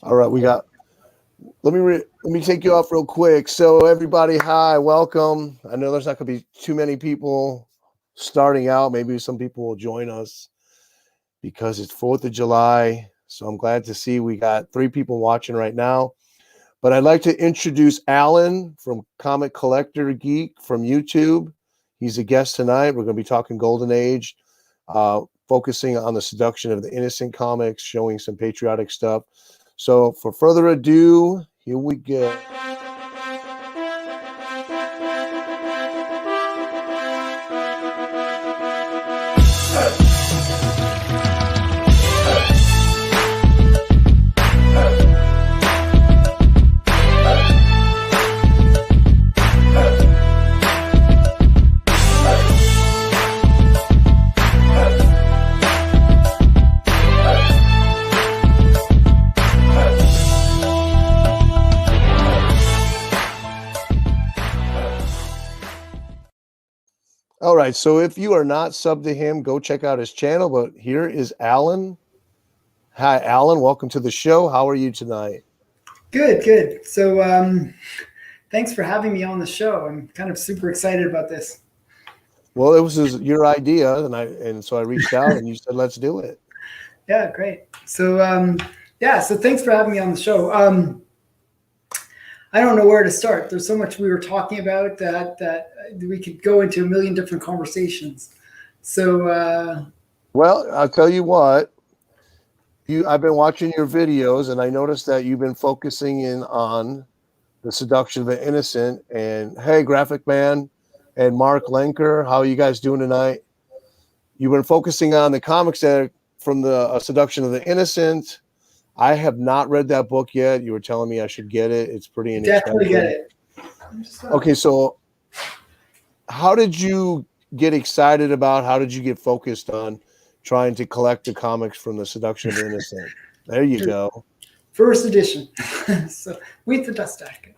All right, let me take you off real quick. So everybody, hi, welcome. I know there's not going to be too many people starting out. Maybe some people will join us because it's 4th of July. So I'm glad to see we got 3 people watching right now. But I'd like to introduce Alan from Comic Collector Geek from YouTube. He's a guest tonight. We're going to be talking Golden Age, focusing on the seduction of the innocent comics, showing some patriotic stuff. So for further ado, here we go. All right, so if you are not subbed to him, go check out his channel. But here is Alan. Hi, Alan. Welcome to the show. How are you tonight? Good. So thanks for having me on the show. I'm kind of super excited about this. Well, it was your idea, and so I reached out, and you said, let's do it. Yeah, great. So so thanks for having me on the show. I don't know where to start. There's so much we were talking about that we could go into a million different conversations. So, well, I'll tell you what. I've been watching your videos, and I noticed that you've been focusing in on the seduction of the innocent. And hey, Graphic Man and Mark Lenker, how are you guys doing tonight? You've been focusing on the comics that from the seduction of the innocent. I have not read that book yet. You were telling me I should get it. It's pretty inexpensive. Definitely get it. Okay, so how did you get excited about? How did you get focused on trying to collect the comics from the seduction of the innocent? There you go. First edition. So with the dust jacket.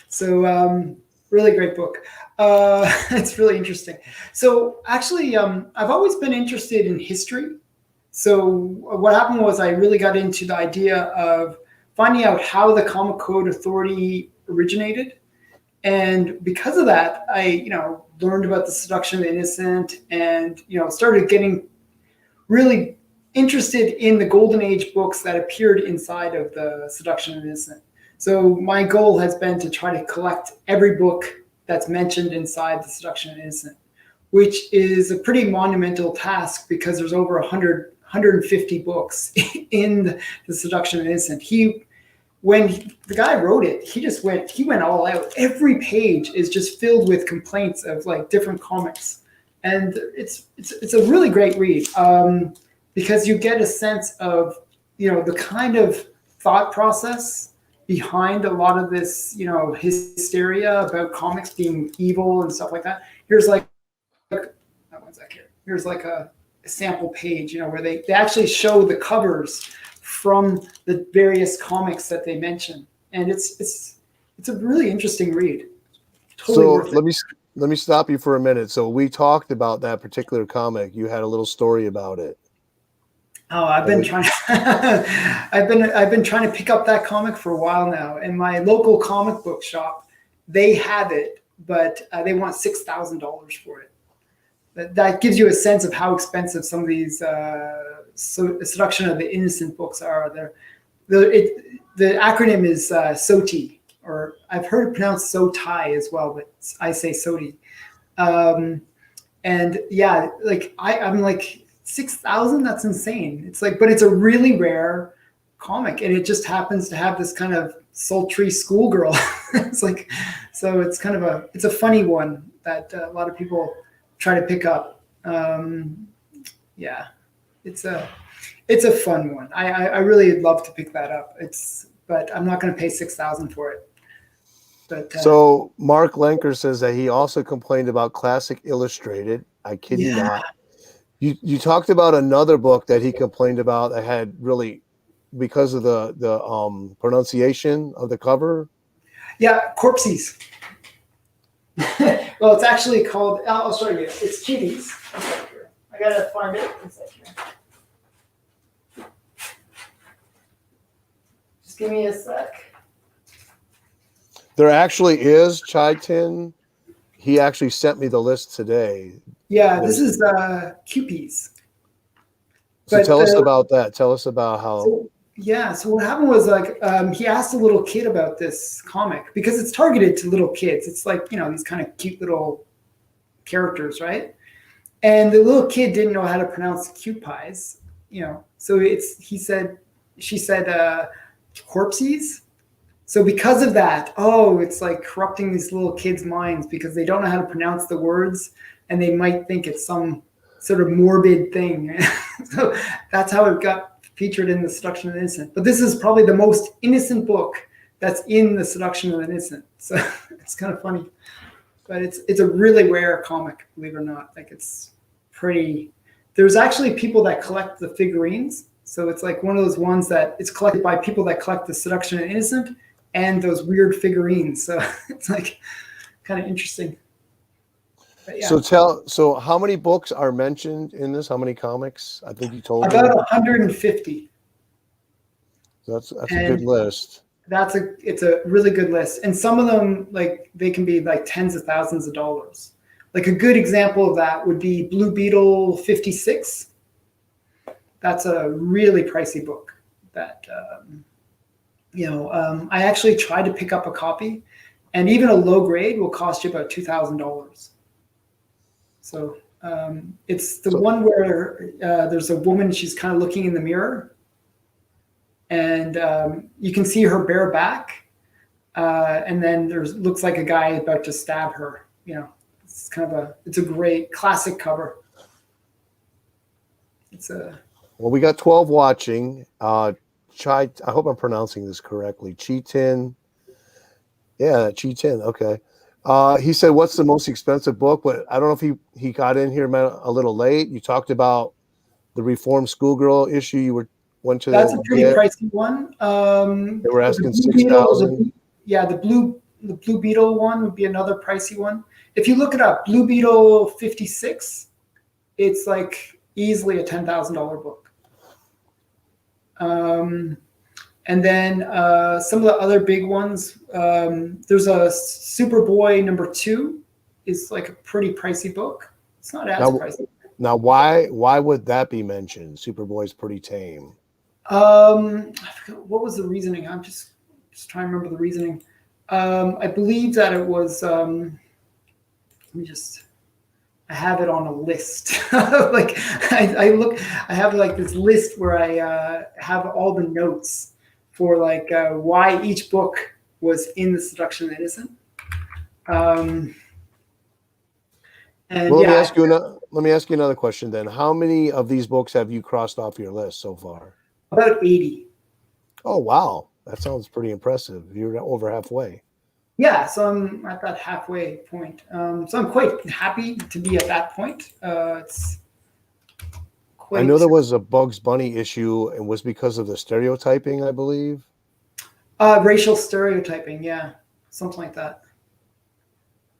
So really great book. It's really interesting. So actually, I've always been interested in history. So what happened was I really got into the idea of finding out how the Comic Code Authority originated. And because of that, I, learned about the seduction of the innocent and, started getting really interested in the Golden Age books that appeared inside of the seduction of the innocent. So my goal has been to try to collect every book that's mentioned inside the seduction of the innocent, which is a pretty monumental task because there's over 150 books in the seduction of the innocent. When the guy wrote it, he went all out. Every page is just filled with complaints of like different comics. And it's a really great read because you get a sense of, the kind of thought process behind a lot of this, hysteria about comics being evil and stuff like that. Here's like a sample page, where they actually show the covers from the various comics that they mention, and it's a really interesting read. Totally so let me stop you for a minute. So we talked about that particular comic. You had a little story about it. Oh, I've been trying to pick up that comic for a while now. In my local comic book shop, they have it, but they want $6,000 for it. That gives you a sense of how expensive some of these seduction of the innocent books are. The acronym is SOTI, or I've heard it pronounced SOTI as well, but I say SOTI. And yeah, I'm like 6,000. That's insane. It's like, but it's a really rare comic, and it just happens to have this kind of sultry schoolgirl. It's like, so it's kind of it's a funny one that a lot of people try to pick up. It's a fun one. I really love to pick that up. But I'm not going to pay $6,000 for it. But so Mark Lenker says that he also complained about Classic Illustrated. I kid you not. You talked about another book that he complained about that had really, because of the pronunciation of the cover. Yeah, Corpses. Well, it's actually called. I'll show you. It's Kitties. I gotta find it. Just Just give me a sec. There actually is Chai Tin. He actually sent me the list today. Yeah, this is QPs. So tell us about that. Tell us about how. So what happened was like he asked a little kid about this comic because it's targeted to little kids. It's like, these kind of cute little characters, right? And the little kid didn't know how to pronounce cute pies, So she said corpses. So because of that, it's like corrupting these little kids' minds because they don't know how to pronounce the words and they might think it's some sort of morbid thing. So that's how it got featured in the Seduction of the Innocent. But this is probably the most innocent book that's in the Seduction of the Innocent. So it's kind of funny. But it's a really rare comic, believe it or not. Like it's pretty. There's actually people that collect the figurines. So it's like one of those ones that it's collected by people that collect the Seduction of the Innocent and those weird figurines. So it's like kind of interesting. But yeah. So how many books are mentioned in this? How many comics? I think you told me. About 150. That's a good list. It's a really good list. And some of them, like, they can be like tens of thousands of dollars. Like a good example of that would be Blue Beetle 56. That's a really pricey book that, I actually tried to pick up a copy, and even a low grade will cost you about $2,000. So it's the one where there's a woman, she's kind of looking in the mirror, and you can see her bare back, and then looks like a guy about to stab her. It's kind of it's a great classic cover. Well, we got 12 watching. Chai, I hope I'm pronouncing this correctly. Chi-Tin. Yeah, Chi-Tin. Okay. He said, what's the most expensive book? But I don't know if he got in here a little late. You talked about the Reformed Schoolgirl issue. You went to. That's a pretty pricey one. They were asking $6,000. Yeah, the Blue Beetle one would be another pricey one. If you look it up, Blue Beetle 56, it's like easily a $10,000 book. And then some of the other big ones, there's a Superboy #2 is like a pretty pricey book. It's not as pricey. Now, why would that be mentioned? Superboy's pretty tame. I forgot, what was the reasoning? I'm just trying to remember the reasoning. I believe that it was. I have it on a list. Like I have like this list where I have all the notes for like why each book was in the Seduction of the Innocent. And well, let me ask you another question then. How many of these books have you crossed off your list so far? About 80. Oh, wow. That sounds pretty impressive. You're over halfway. Yeah, so I'm at that halfway point. So I'm quite happy to be at that point. It's quite. I know there was a Bugs Bunny issue, and was because of the stereotyping, I believe. Racial stereotyping, yeah, something like that.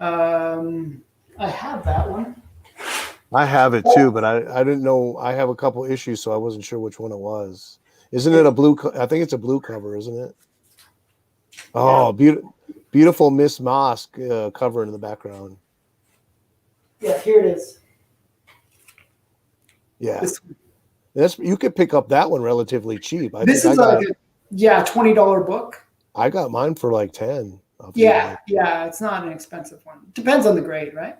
I have that one. I have it too, but I didn't know. I have a couple issues, so I wasn't sure which one it was. Isn't it a blue? I think it's a blue cover, isn't it? Oh, beautiful Miss Mosk cover in the background. Yeah, here it is. Yeah, you could pick up that one relatively cheap. This is like a $20 book. I got mine for like 10. Yeah, it's not an expensive one. Depends on the grade, right?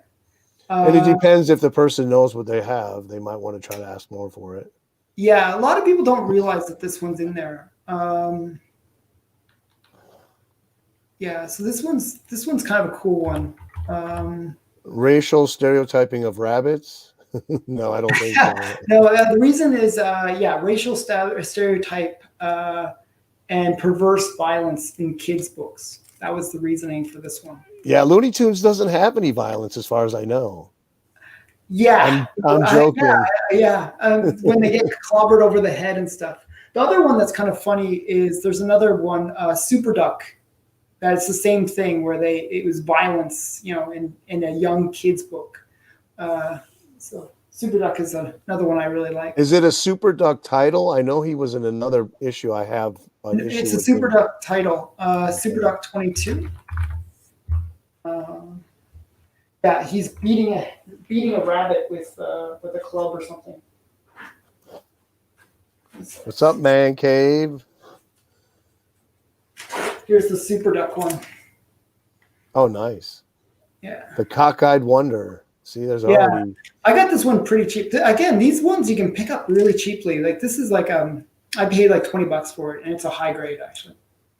And it depends if the person knows what they have. They might want to try to ask more for it. Yeah, a lot of people don't realize that this one's in there. Yeah, so this one's kind of a cool one. Racial stereotyping of rabbits? No, I don't think so. No, the reason is racial stereotype and perverse violence in kids' books. That was the reasoning for this one. Yeah, Looney Tunes doesn't have any violence as far as I know. Yeah, I'm joking. When they get clobbered over the head and stuff. The other one that's kind of funny is there's another one, Super Duck. That's the same thing where it was violence, in a young kid's book. So Super Duck is another one I really like. Is it a Super Duck title? I know he was in another issue. I have an issue It's a with Super him. Duck title. Okay. Super Duck 22. Yeah, he's beating a rabbit with a club or something. What's up, Man Cave? Here's the Super Duck one. Oh, nice. Yeah. The Cockeyed Wonder. See, there's Yeah. already. I got this one pretty cheap. Again, these ones you can pick up really cheaply. Like this is like I paid like $20 for it, and it's a high grade actually.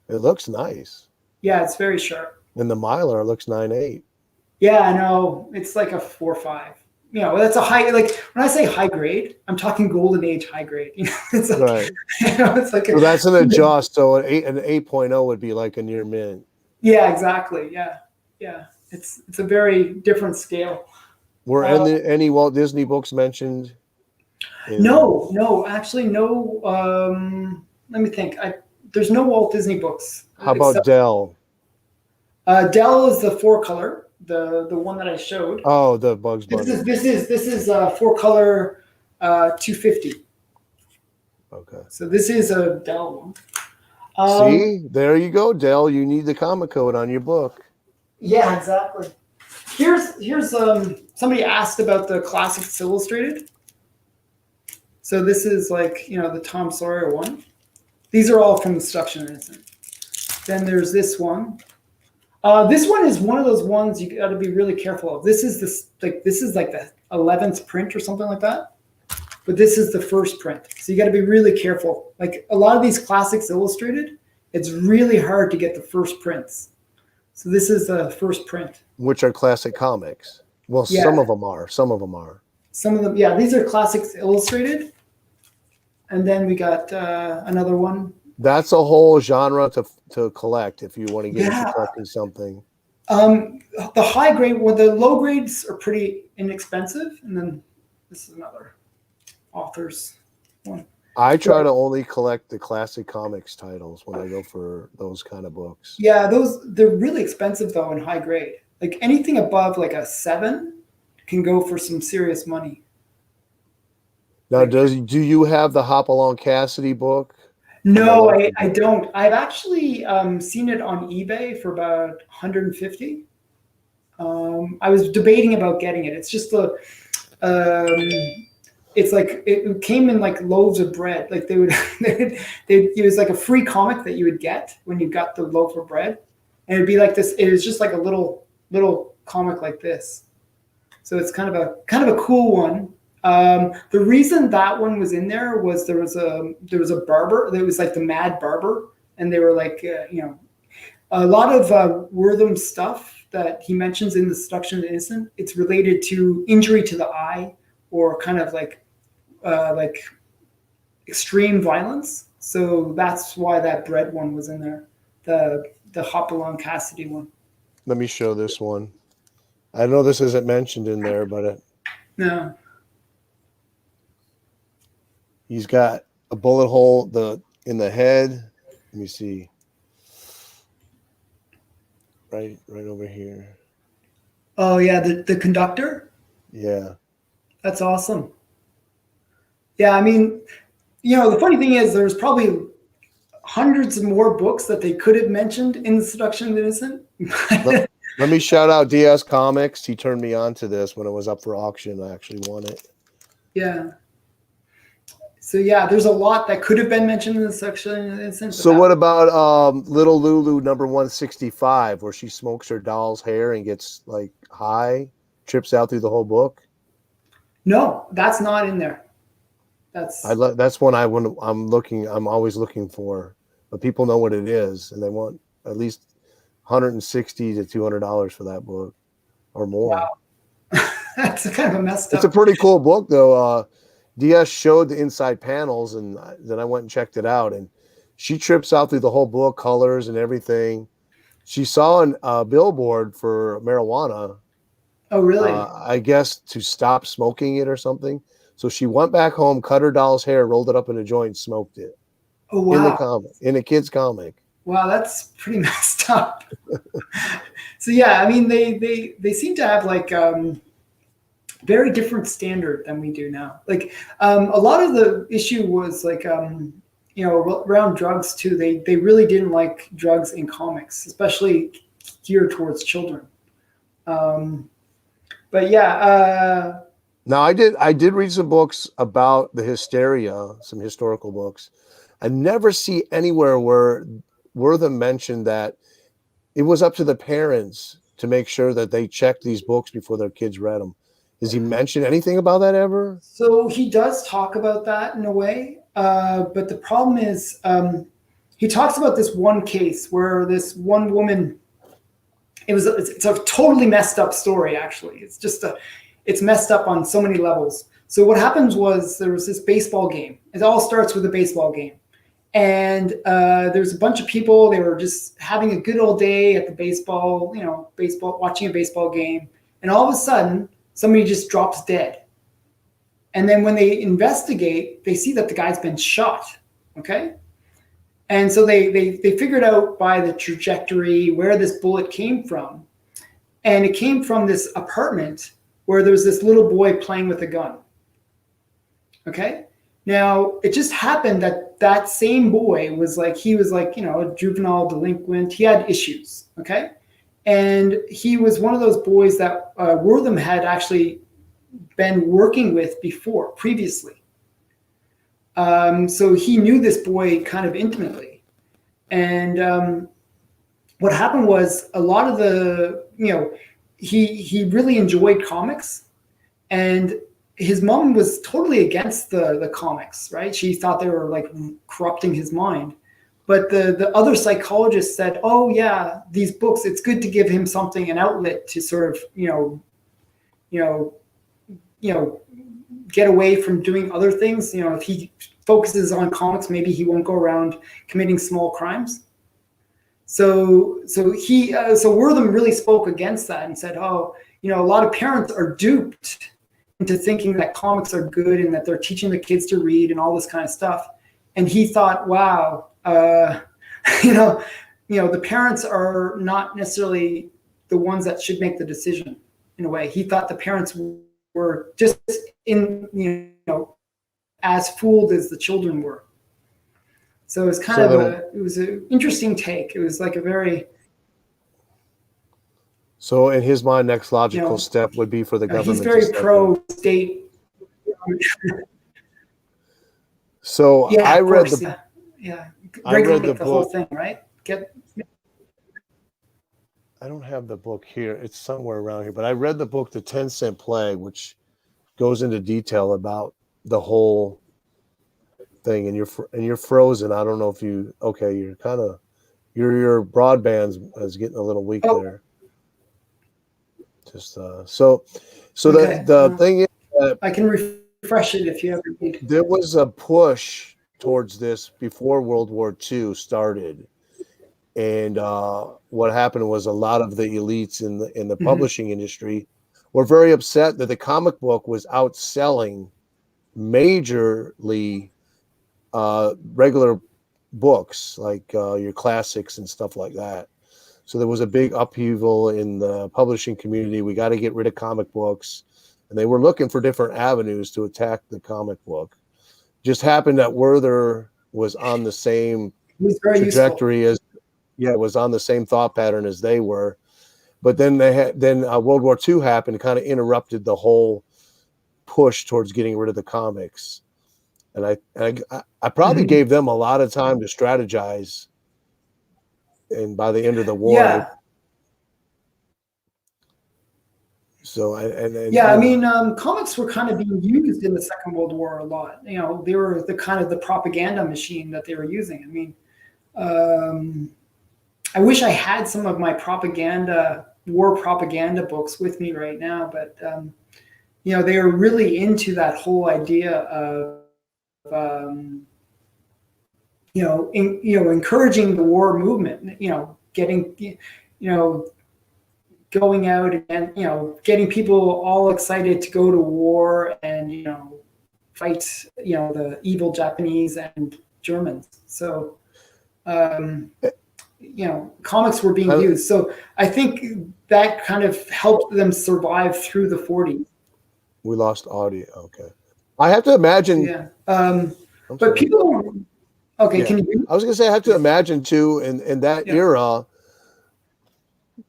It looks nice. Yeah, it's very sharp. And the Mylar looks 9.8. Yeah, I know. It's like a 4.5. You know, that's a high. Like when I say high grade, I'm talking golden age high grade. You know, it's like, Right. You know, it's like So that's an adjust. So an 8.0 would be like a near mint. Yeah, exactly. Yeah, yeah. It's a very different scale. Were any Walt Disney books mentioned? No, actually, no. Let me think. There's no Walt Disney books. How about Dell? Dell is the 4-color, the one that I showed. Oh, the Bugs Bunny. This is 4-color 250. Okay. So this is a Dell one. See, there you go, Dell. You need the comic code on your book. Yeah, exactly. Here's somebody asked about the Classics Illustrated. So this is like, the Tom Sawyer one. These are all from Seduction, isn't it? Then there's this one. This one is one of those ones you got to be really careful of. This is like the 11th print or something like that. But this is the first print. So you got to be really careful. Like a lot of these Classics Illustrated, it's really hard to get the first prints. So this is the first print. Which are classic comics. Well, Yeah. Some of them are. Some of them, yeah, these are Classics Illustrated. And then we got another one. That's a whole genre to collect if you want to get into collecting something. The high grade, the low grades are pretty inexpensive. And then this is another author's one. I try to only collect the classic comics titles when I go for those kind of books. Yeah, they're really expensive though in high grade. Like anything above like a 7 can go for some serious money. Now, do you have the Hopalong Cassidy book? No, I don't. I've actually seen it on eBay for about 150. I was debating about getting it. It's just it's like it came in like loaves of bread. Like it was like a free comic that you would get when you got the loaf of bread, and it'd be like this. It was just like a little comic like this. So it's kind of a cool one. The reason that one was in there was there was a barber that was like the Mad Barber, and they were like a lot of Wortham stuff that he mentions in the Seduction of the Innocent. It's related to injury to the eye or kind of like extreme violence. So that's why that bread one was in there, the Hopalong Cassidy one. Let me show this one. I know this isn't mentioned in there, but No. He's got a bullet hole in the head. Let me see. Right over here. Oh yeah, the conductor? Yeah. That's awesome. Yeah, I mean, the funny thing is there's probably hundreds of more books that they could have mentioned in the Seduction of the Innocent. Let me shout out DS Comics. He turned me on to this when it was up for auction. I actually won it. Yeah. So yeah, there's a lot that could have been mentioned in the Seduction of the Innocent. So what about Little Lulu number 165, where she smokes her doll's hair and gets like high, trips out through the whole book? No, that's not in there. That's one I'm always looking for, but people know what it is and they want at least $160 to $200 for that book or more. Wow. That's kind of a messed up. It's a pretty cool book though. DS showed the inside panels and then I went and checked it out, and she trips out through the whole book, colors and everything. She saw a billboard for marijuana. Oh, really? I guess to stop smoking it or something. So she went back home, cut her doll's hair, rolled it up in a joint, smoked it. Oh, wow. In a kid's comic. Wow, that's pretty messed up. So yeah, I mean they seem to have like very different standard than we do now. Like a lot of the issue was like around drugs too. They really didn't like drugs in comics, especially geared towards children. But yeah. Now I did read some books about the hysteria, some historical books. I never see anywhere where Wortham mentioned that it was up to the parents to make sure that they checked these books before their kids read them. Does he mention anything about that ever? So he does talk about that in a way, but the problem is he talks about this one case where this one woman. It's a totally messed up story. Actually, it's messed up on so many levels. So what happens was there was this baseball game. It all starts with a baseball game. And there's a bunch of people. They were just having a good old day at the baseball, watching a baseball game. And all of a sudden, somebody just drops dead. And then when they investigate, they see that the guy's been shot. Okay. And so they figured out by the trajectory where this bullet came from. And it came from this apartment where there was this little boy playing with a gun. Okay. Now, it just happened that same boy was a juvenile delinquent. He had issues, okay? And he was one of those boys that Wortham had actually been working with previously. So he knew this boy kind of intimately. And what happened was a lot of he really enjoyed comics, and his mom was totally against the comics, right? She thought they were like corrupting his mind. But the other psychologists said, oh yeah, these books, it's good to give him an outlet to sort of, get away from doing other things. If he focuses on comics, maybe he won't go around committing small crimes. So Wortham really spoke against that and said, oh, a lot of parents are duped into thinking that comics are good and that they're teaching the kids to read and all this kind of stuff. And he thought, wow, the parents are not necessarily the ones that should make the decision in a way. He thought the parents were just as fooled as the children were. So it was it was an interesting take. It was like a very. So in his mind, next logical step would be for the government. He's very pro-state. So yeah, I read course, the I read the whole thing, right? I don't have the book here. It's somewhere around here, but I read the book, The 10-Cent Plague, which goes into detail about the whole thing. And you're frozen. I don't know if your broadband is getting a little weak there. Just so okay. the thing is that I can refresh it if you ever need. There was a push towards this before World War II started, and what happened was a lot of the elites in the publishing industry were very upset that the comic book was outselling majorly regular books like your classics and stuff like that. So there was a big upheaval in the publishing community. We got to get rid of comic books. And they were looking for different avenues to attack the comic book. Just happened that Werther was on the same trajectory was on the same thought pattern as they were. But then World War II happened and kind of interrupted the whole push towards getting rid of the comics. And I probably gave them a lot of time to strategize. And by the end of the war, comics were kind of being used in the Second World War a lot. They were the kind of the propaganda machine that they were using. I mean, I wish I had some of my war propaganda books with me right now, but they were really into that whole idea of encouraging the war movement, getting, going out and, getting people all excited to go to war and, fight, the evil Japanese and Germans. So, comics were being used. So I think that kind of helped them survive through the 40s. We lost audio. Okay. I have to imagine. Yeah. I'm But sorry. people. Okay. Yeah. Can you? I was going to say, I have to imagine too, in that Yeah. era,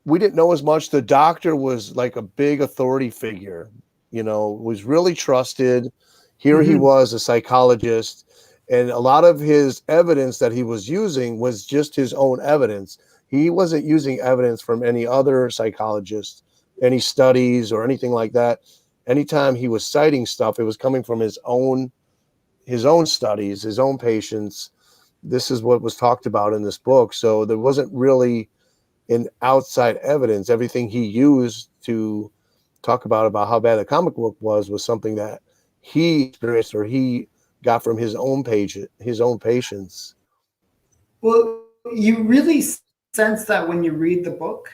we didn't know as much. The doctor was like a big authority figure, was really trusted. Here he Mhm. was, a psychologist, and a lot of his evidence that he was using was just his own evidence. He wasn't using evidence from any other psychologist, any studies or anything like that. Anytime he was citing stuff, it was coming from his own studies, his own patients. This is what was talked about in this book. So there wasn't really an outside evidence. Everything he used to talk about how bad the comic book was something that he experienced or he got from his own patients. Well, you really sense that when you read the book.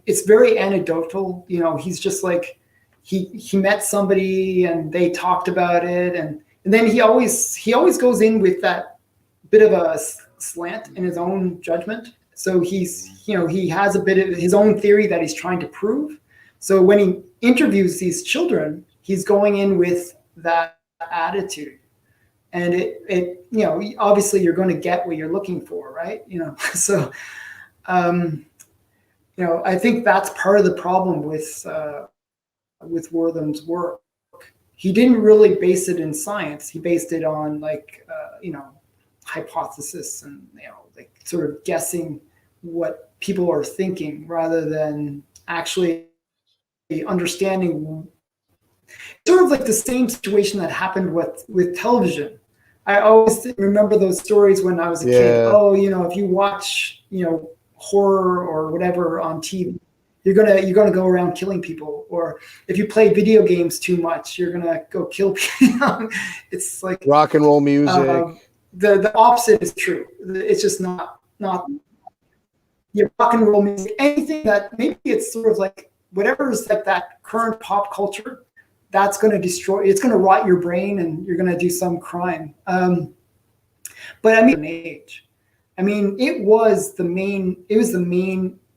It's very anecdotal. He's just like he met somebody and they talked about it, and then he always goes in with that bit of a slant in his own judgment. So he has a bit of his own theory that he's trying to prove. So when he interviews these children, he's going in with that attitude, and it obviously you're going to get what you're looking for, right? So um, I think that's part of the problem with Wortham's work. He didn't really base it in science. He based it on hypothesis and like sort of guessing what people are thinking rather than actually understanding. Sort of like the same situation that happened with television. I always remember those stories when I was a kid. Yeah. Oh, if you watch horror or whatever on TV, you're gonna go around killing people. Or if you play video games too much, you're gonna go kill people. It's like Rock and roll music. The opposite is true. It's just not your rock and roll music. Anything that maybe it's sort of like whatever is like that current pop culture. That's going to destroy. It's going to rot your brain, and you're going to do some crime. But I mean, age. I mean, it was the main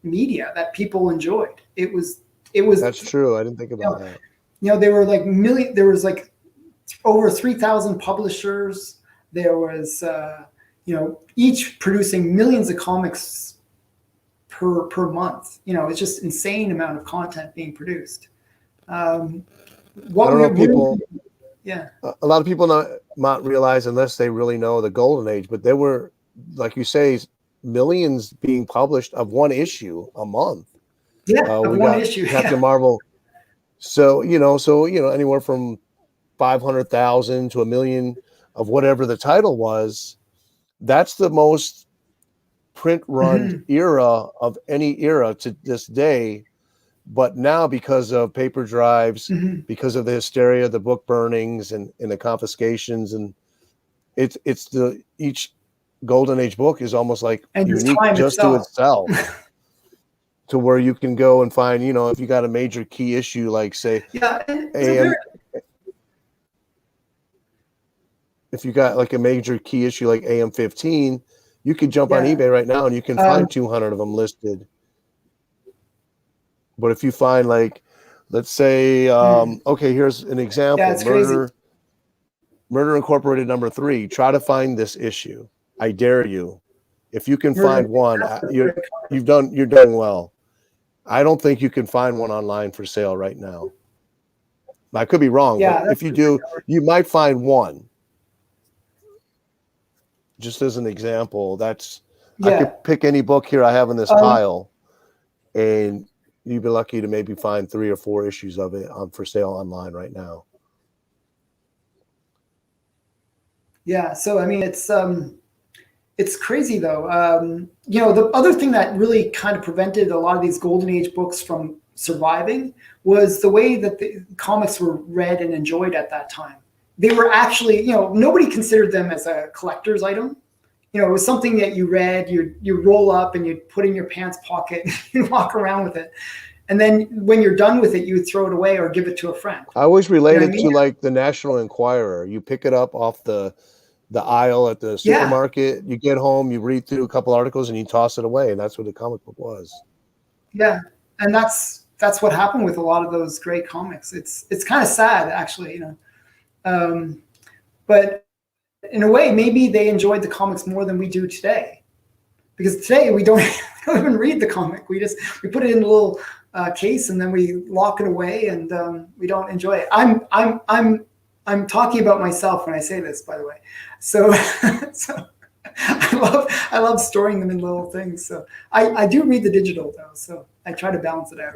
media that people enjoyed. It was. That's true. I didn't think about that. There were like million. There was like over 3,000 publishers. There was each producing millions of comics per month. It's just insane amount of content being produced. I don't know if people. Yeah. A lot of people not realize unless they really know the golden age, but there were, like you say, millions being published of one issue a month. Yeah, we one got issue. Captain Marvel. So anywhere from 500,000 to 1 million of whatever the title was. That's the most print run era of any era to this day. But now, because of paper drives, because of the hysteria, the book burnings, and the confiscations, and it's each golden age book is almost like and unique just to itself, to where you can go and find, if you got a major key issue, like say, if you got like a major key issue like AM15, you could jump on eBay right now and you can find 200 of them listed. But if you find, like, let's say, okay, here's an example. Murder Incorporated #3. Try to find this issue. I dare you. If you can find one, you're done well. I don't think you can find one online for sale right now. I could be wrong, but if you do, you might find one. Just as an example, I could pick any book here I have in this pile, and you'd be lucky to maybe find 3 or 4 issues of it for sale online right now. Yeah. So, I mean, it's crazy though. The other thing that really kind of prevented a lot of these golden age books from surviving was the way that the comics were read and enjoyed at that time. They were actually, nobody considered them as a collector's item. It was something that you read, you roll up and you put in your pants pocket and walk around with it. And then when you're done with it, you would throw it away or give it to a friend. I always related to like the National Enquirer. You pick it up off the aisle at the supermarket. You get home, you read through a couple articles, and you toss it away. And that's what the comic book was. Yeah. And that's that's what happened with a lot of those great comics. It's kind of sad, actually, but in a way, maybe they enjoyed the comics more than we do today, because today we don't, we don't even read the comic. We put it in a little case and then we lock it away, and we don't enjoy it. I'm talking about myself when I say this, by the way. So, so I love storing them in little things. So I do read the digital though, so I try to balance it out.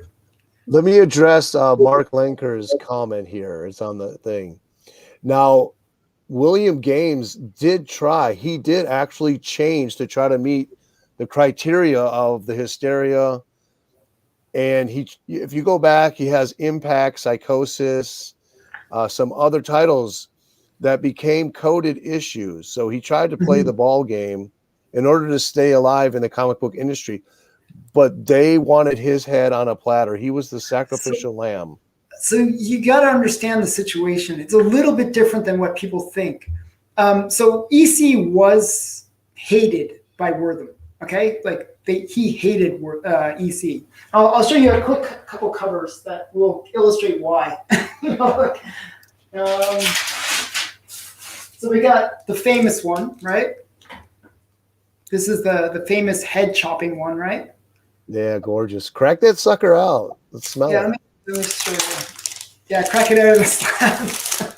Let me address Mark Lenker's comment here. It's on the thing. Now, William Games did try. He did actually change to try to meet the criteria of the hysteria. And if you go back, he has Impact, Psychosis, some other titles that became coded issues. So he tried to play the ball game in order to stay alive in the comic book industry. But they wanted his head on a platter. He was the sacrificial lamb. So you got to understand the situation. It's a little bit different than what people think. So EC was hated by Wortham. Okay, like he hated EC. I'll show you a quick couple covers that will illustrate why. So we got the famous one, right? This is the famous head chopping one, right? Yeah, gorgeous. Crack that sucker out. Let's smell it. Let me show you. Yeah, crack it out of the slab.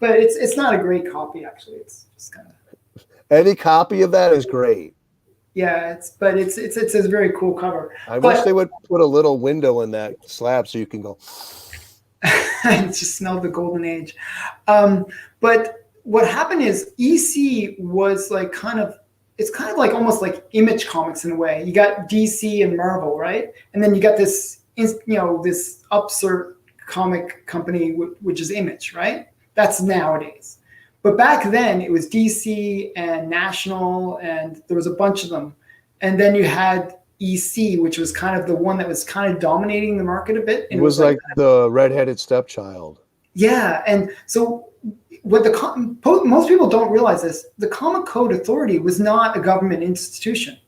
But it's not a great copy, actually. It's just kind of. Any copy of that is great. Yeah, it's a very cool cover. I wish they would put a little window in that slab so you can go. And just smell the golden age. But what happened is EC was like it's kind of like almost like Image Comics in a way. You got DC and Marvel, right? And then you got this, this upstart comic company, which is Image, right? That's nowadays. But back then it was DC and National, and there was a bunch of them. And then you had EC, which was kind of the one that was kind of dominating the market a bit. It was like the redheaded stepchild. Yeah, and so what most people don't realize this: the Comic Code Authority was not a government institution.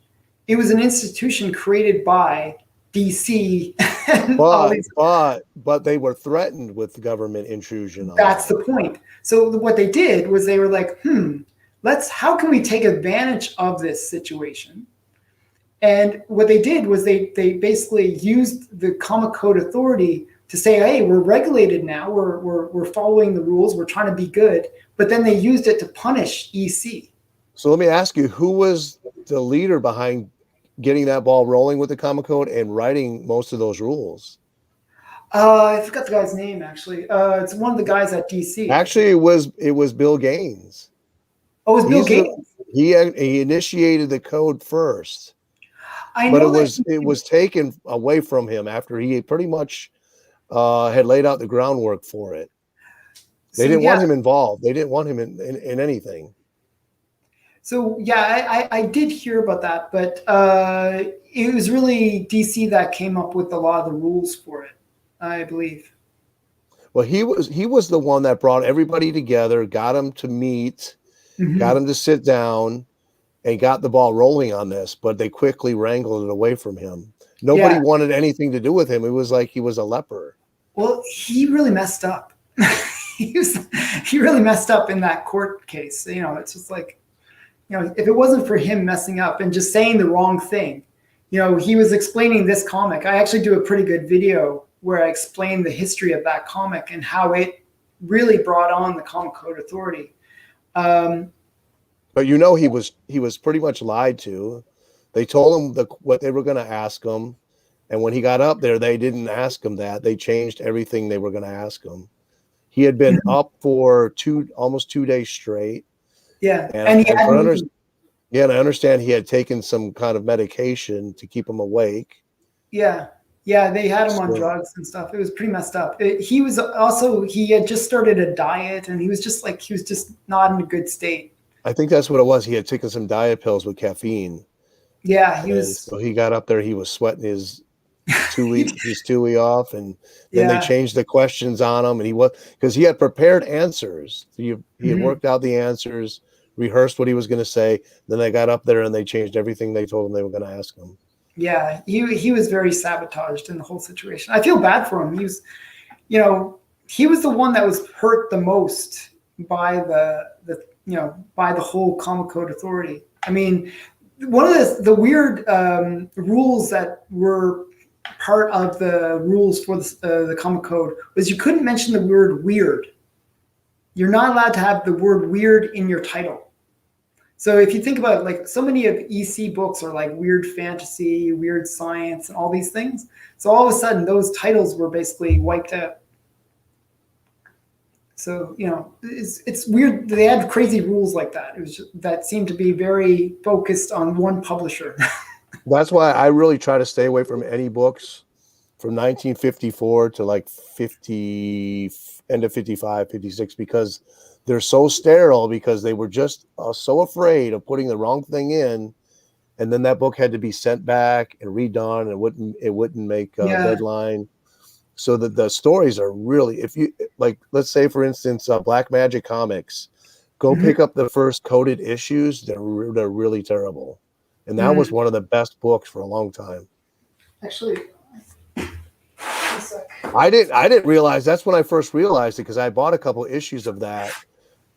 It was an institution created by DC. But they were threatened with government intrusion. That's the point. So what they did was they were like, how can we take advantage of this situation? And what they did was they basically used the Comic Code Authority to say, hey, we're regulated now. We're following the rules. We're trying to be good. But then they used it to punish EC. So let me ask you, who was the leader behind getting that ball rolling with the Comic Code and writing most of those rules? I forgot the guy's name, actually. It's one of the guys at DC. Actually, it was Bill Gaines. Oh, it was Bill Gaines. He initiated the code first. But it was taken away from him after he pretty much had laid out the groundwork for it. They didn't want him involved. They didn't want him in anything. So yeah, I did hear about that, but it was really DC that came up with a lot of the rules for it, I believe. Well, he was the one that brought everybody together, got them to meet, got them to sit down, and got the ball rolling on this, but they quickly wrangled it away from him. Nobody wanted anything to do with him. It was like he was a leper. Well, he really messed up. He really messed up in that court case. It's just like, if it wasn't for him messing up and just saying the wrong thing, he was explaining this comic. I actually do a pretty good video where I explain the history of that comic and how it really brought on the Comic Code Authority. But he was pretty much lied to. They told him what they were going to ask him, and when he got up there, they didn't ask him that. They changed everything they were going to ask him. He had been up for almost 2 days straight. Yeah, and I understand he had taken some kind of medication to keep him awake. Yeah, they had him on drugs and stuff. It was pretty messed up. He had just started a diet, and he was just not in a good state. I think that's what it was. He had taken some diet pills with caffeine. Yeah, so he got up there. He was sweating his Tui off, and then they changed the questions on him, and because he had prepared answers. He had worked out the answers, rehearsed what he was going to say. Then they got up there and they changed everything they told him they were going to ask him. Yeah, he was very sabotaged in the whole situation. I feel bad for him. He was, you know, he was the one that was hurt the most by by the whole Comic Code Authority. I mean, one of the weird rules that were part of the rules for the Comic Code was you couldn't mention the word weird. You're not allowed to have the word weird in your title. So if you think about it, like so many of EC books are like weird fantasy, weird science, and all these things. So all of a sudden, those titles were basically wiped out. So it's weird. They had crazy rules like that. It was that seemed to be very focused on one publisher. That's why I really try to stay away from any books from 1954 to like 50, end of 55, 56, because they're so sterile, because they were just so afraid of putting the wrong thing in, and then that book had to be sent back and redone, and it wouldn't make deadline. So that the stories are really, if you like, let's say for instance, Black Magic Comics, go pick up the first coded issues. They're really terrible, and that was one of the best books for a long time. Actually, I didn't realize. That's when I first realized it, because I bought a couple issues of that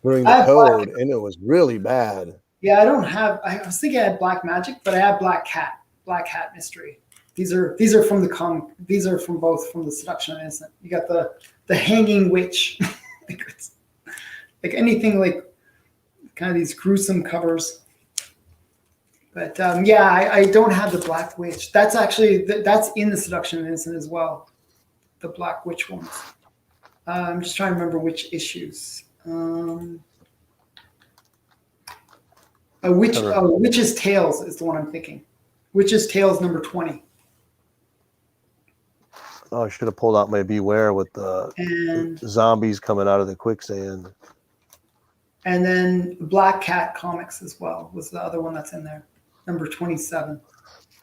during the code, and it was really bad. Yeah, I don't have. I was thinking I had Black Magic, but I have Black Cat Mystery. These are from the comic. These are from both from the Seduction and Innocence. You got the hanging witch, like anything like kind of these gruesome covers. But I don't have the Black Witch. That's actually that's in the Seduction and Innocence as well. The Black Witch ones. I'm just trying to remember which issues. Witch's Tales is the one I'm thinking. Witch's Tales number 20. Oh, I should have pulled out my Beware with the zombies coming out of the quicksand. And then Black Cat Comics as well was the other one that's in there, number 27.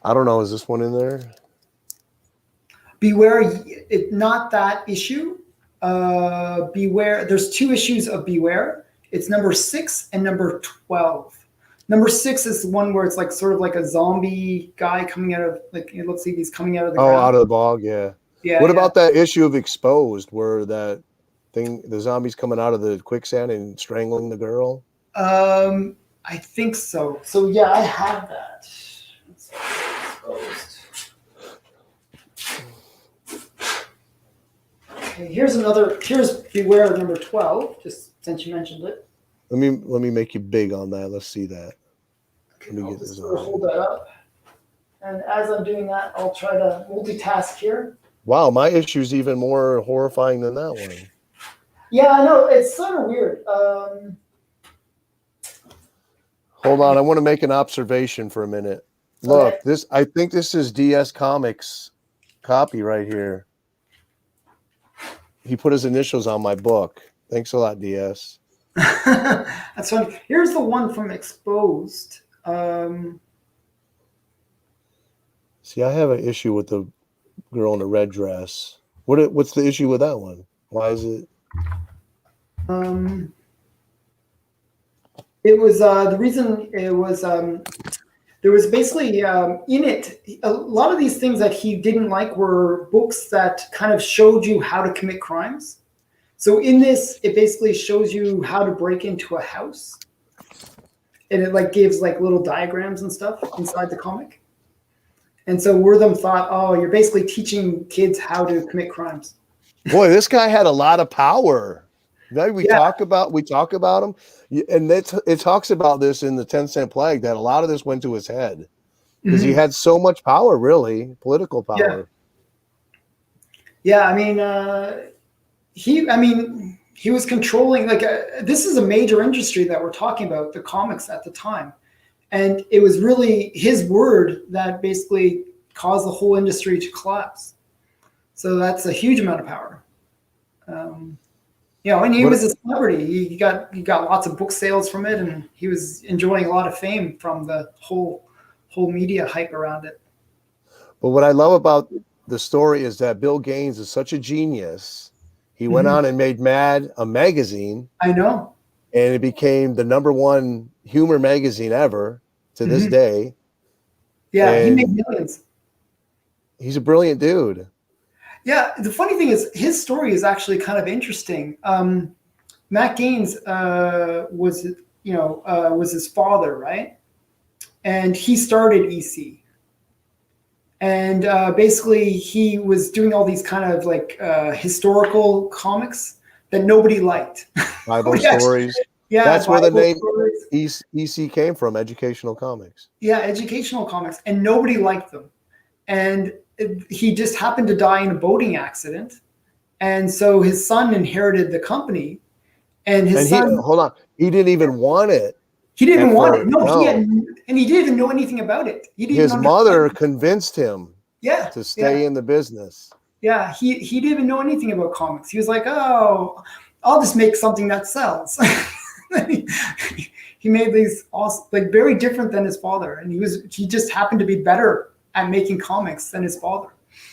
I don't know. Is this one in there? Beware, not that issue. Beware. There's 2 issues of Beware. It's number 6 and number 12. Number 6 is the one where it's like sort of like a zombie guy coming out of, like, it looks like he's coming out of the ground. Out of the bog, yeah. Yeah. What about that issue of Exposed, where that thing, the zombies coming out of the quicksand and strangling the girl? I think so. So yeah, I have that. Exposed. Okay, here's Beware number 12, just since you mentioned it. Let me make you big on that. Let's see that. Okay, let me get this. Hold that up. And as I'm doing that, I'll try to multitask here. Wow, my issue's even more horrifying than that one. Yeah, I know. It's sort of weird. Hold on, I want to make an observation for a minute. Look, I think this is DS Comics copy right here. He put his initials on my book. Thanks a lot, DS. That's funny. Here's the one from Exposed. See, I have an issue with the girl in a red dress. What's the issue with that one? Why is it? It was the reason it was there was basically in it a lot of these things that he didn't like were books that kind of showed you how to commit crimes. So in this, it basically shows you how to break into a house, and it like gives like little diagrams and stuff inside the comic. And so Wortham thought, oh, you're basically teaching kids how to commit crimes. Boy, this guy had a lot of power. We talk about him, and it talks about this in the 10-Cent Plague, that a lot of this went to his head because he had so much power, really, political power. Yeah, he was controlling, like, this is a major industry that we're talking about, the comics at the time. And it was really his word that basically caused the whole industry to collapse. So that's a huge amount of power. And he was a celebrity. He got lots of book sales from it, and he was enjoying a lot of fame from the whole media hype around it. But what I love about the story is that Bill Gaines is such a genius. He went on and made Mad a magazine. I know. And it became the #1 humor magazine ever to this day. Yeah, and he made millions. He's a brilliant dude. Yeah, the funny thing is his story is actually kind of interesting. Matt Gaines was his father, right? And he started EC. And basically, he was doing all these kind of like historical comics that nobody liked. Bible stories. Yeah, That's where the Bible name stories. EC came from, educational comics. Yeah, educational comics, and nobody liked them. And he just happened to die in a boating accident, and so his son inherited the company. And his son, hold on, he didn't even want it. he didn't want it. First. No, No. and he didn't even know anything about it. He didn't. His mother convinced him. Yeah, to stay in the business. Yeah, he didn't even know anything about comics. He was like, "Oh, I'll just make something that sells." He made these awesome, like very different than his father, and he just happened to be better at making comics than his father.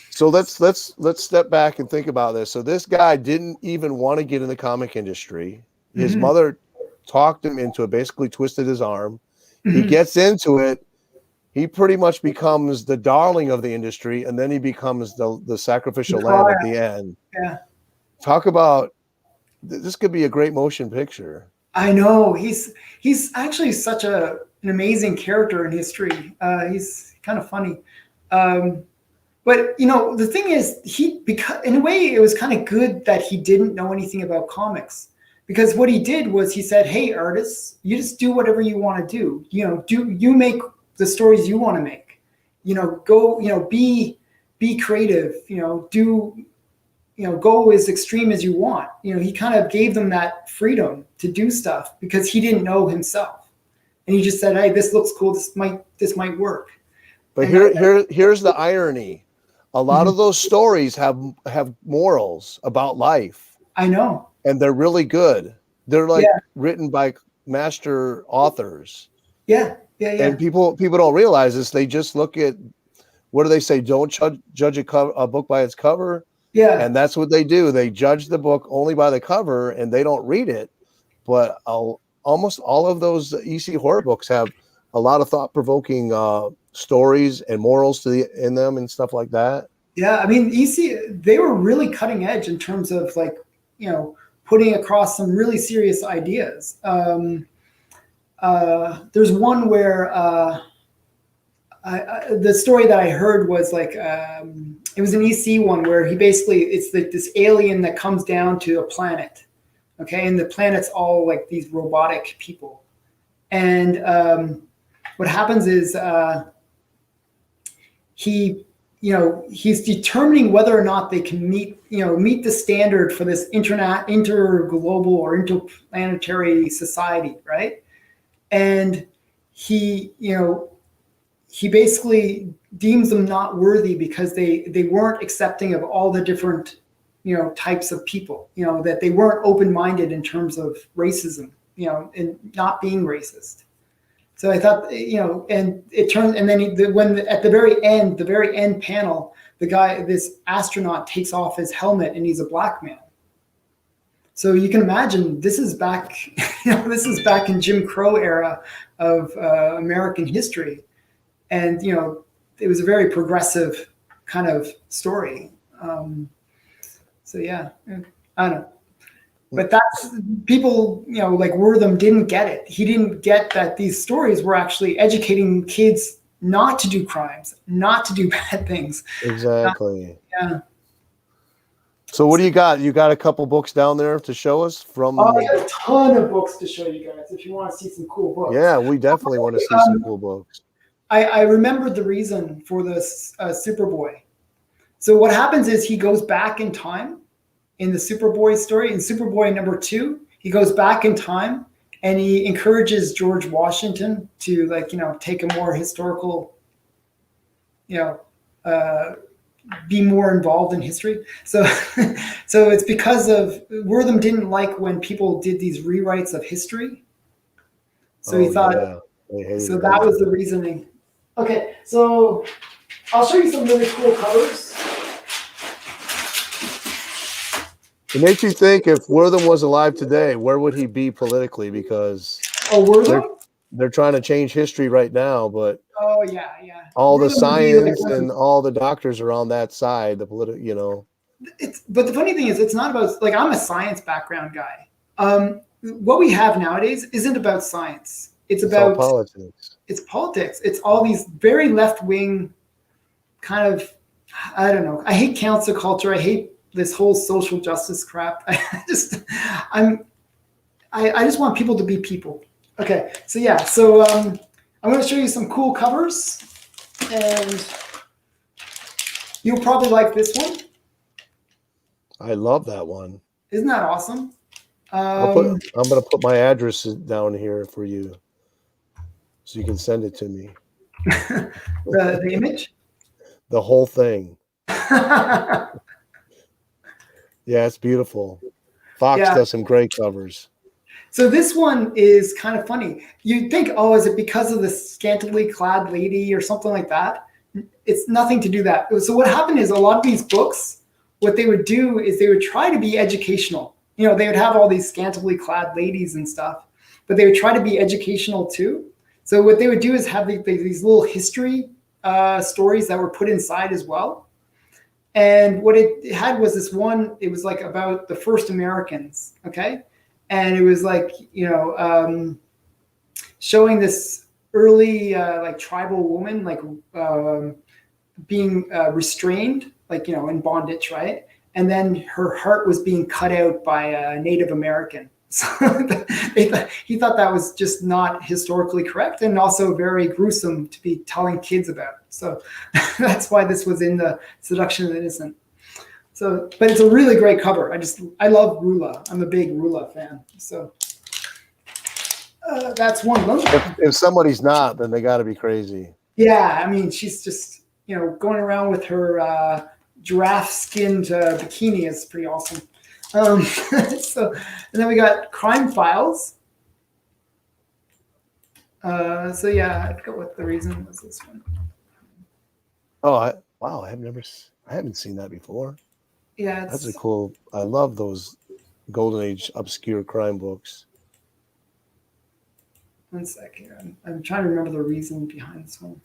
So let's step back and think about this. So this guy didn't even want to get in the comic industry. His mother talked him into it, basically twisted his arm. He gets into it. He pretty much becomes the darling of the industry, and then he becomes the sacrificial lamb at the end. Yeah. Talk about this could be a great motion picture. I know. He's actually such an amazing character in history. He's kind of funny. But the thing is, because in a way it was kind of good that he didn't know anything about comics, because what he did was he said, "Hey, artists, you just do whatever you want to do. You make the stories you want to make. Go. Be creative. Go as extreme as you want." He kind of gave them that freedom to do stuff because he didn't know himself, and he just said, "Hey, this looks cool. This might work." But here's the irony. A lot of those stories have morals about life. I know. And they're really good. They're like written by master authors. Yeah. And people don't realize this. They just look at, what do they say? Don't judge a book by its cover. Yeah. And that's what they do. They judge the book only by the cover and they don't read it. But almost all of those EC horror books have a lot of thought-provoking stories and morals in them and stuff like that. Yeah, I mean, EC, they were really cutting edge in terms of like, putting across some really serious ideas. There's one where the story that I heard was like, it was an EC one where it's like this alien that comes down to a planet. Okay. And the planet's all like these robotic people. And what happens is he's determining whether or not they can meet the standard for this interglobal or interplanetary society, right? And he basically deems them not worthy because they weren't accepting of all the different types of people, that they weren't open-minded in terms of racism, and not being racist. So I thought, and it turned, and then at the very end panel, this astronaut takes off his helmet and he's a black man. So you can imagine this is back, this is back in Jim Crow era of American history. And, it was a very progressive kind of story. So yeah, I don't know. But that's people, like Wortham didn't get it. He didn't get that these stories were actually educating kids not to do crimes, not to do bad things. Exactly. Yeah. So what do you got? You got a couple books down there to show us from? Oh, I got a ton of books to show you guys if you want to see some cool books. Yeah, we definitely want to see some cool books. I remembered the reason for this Superboy. So what happens is he goes back in time in the Superboy story. In Superboy #2, he goes back in time and he encourages George Washington to take a more historical, be more involved in history. So so it's because of Wortham didn't like when people did these rewrites of history. So he thought, so that was the reasoning. Okay, so I'll show you some really cool covers. It makes you think, if Wortham was alive today, where would he be politically? Because Wortham? they're trying to change history right now, but Oh yeah, yeah. all the Rula would be like science one of and all the doctors are on that side. The political, but the funny thing is, it's not about like I'm a science background guy. What we have nowadays isn't about science. it's all politics. It's politics. It's all these very left wing kind of, I don't know. I hate cancel culture. I hate this whole social justice crap. I just want people to be people. Okay, so yeah, I'm going to show you some cool covers, and you'll probably like this one. I love that one. Isn't that awesome? I'm going to put my address down here for you, so you can send it to me. The image. The whole thing. Yeah, it's beautiful. Fox does some great covers. So this one is kind of funny. You'd think, oh, is it because of the scantily clad lady or something like that? It's nothing to do that. So what happened is a lot of these books, what they would do is they would try to be educational. You know, they would have all these scantily clad ladies and stuff, but they would try to be educational too. So what they would do is have these little history stories that were put inside as well. And what it had was this one, it was like about the first Americans, okay? And it was like, showing this early like tribal woman, like being restrained, like, in bondage, right? And then her heart was being cut out by a Native American. So he thought that was just not historically correct and also very gruesome to be telling kids about. So that's why this was in the Seduction of the Innocent. So, but it's a really great cover. I love Rula. I'm a big Rula fan. So that's one of them. If somebody's not, then they got to be crazy. Yeah, I mean, she's just going around with her giraffe-skinned bikini is pretty awesome. And then we got Crime Files. So yeah, I forgot what the reason was this one. Oh, wow! I haven't seen that before. Yeah, that's a cool. I love those Golden Age obscure crime books. One sec here. I'm trying to remember the reason behind this one.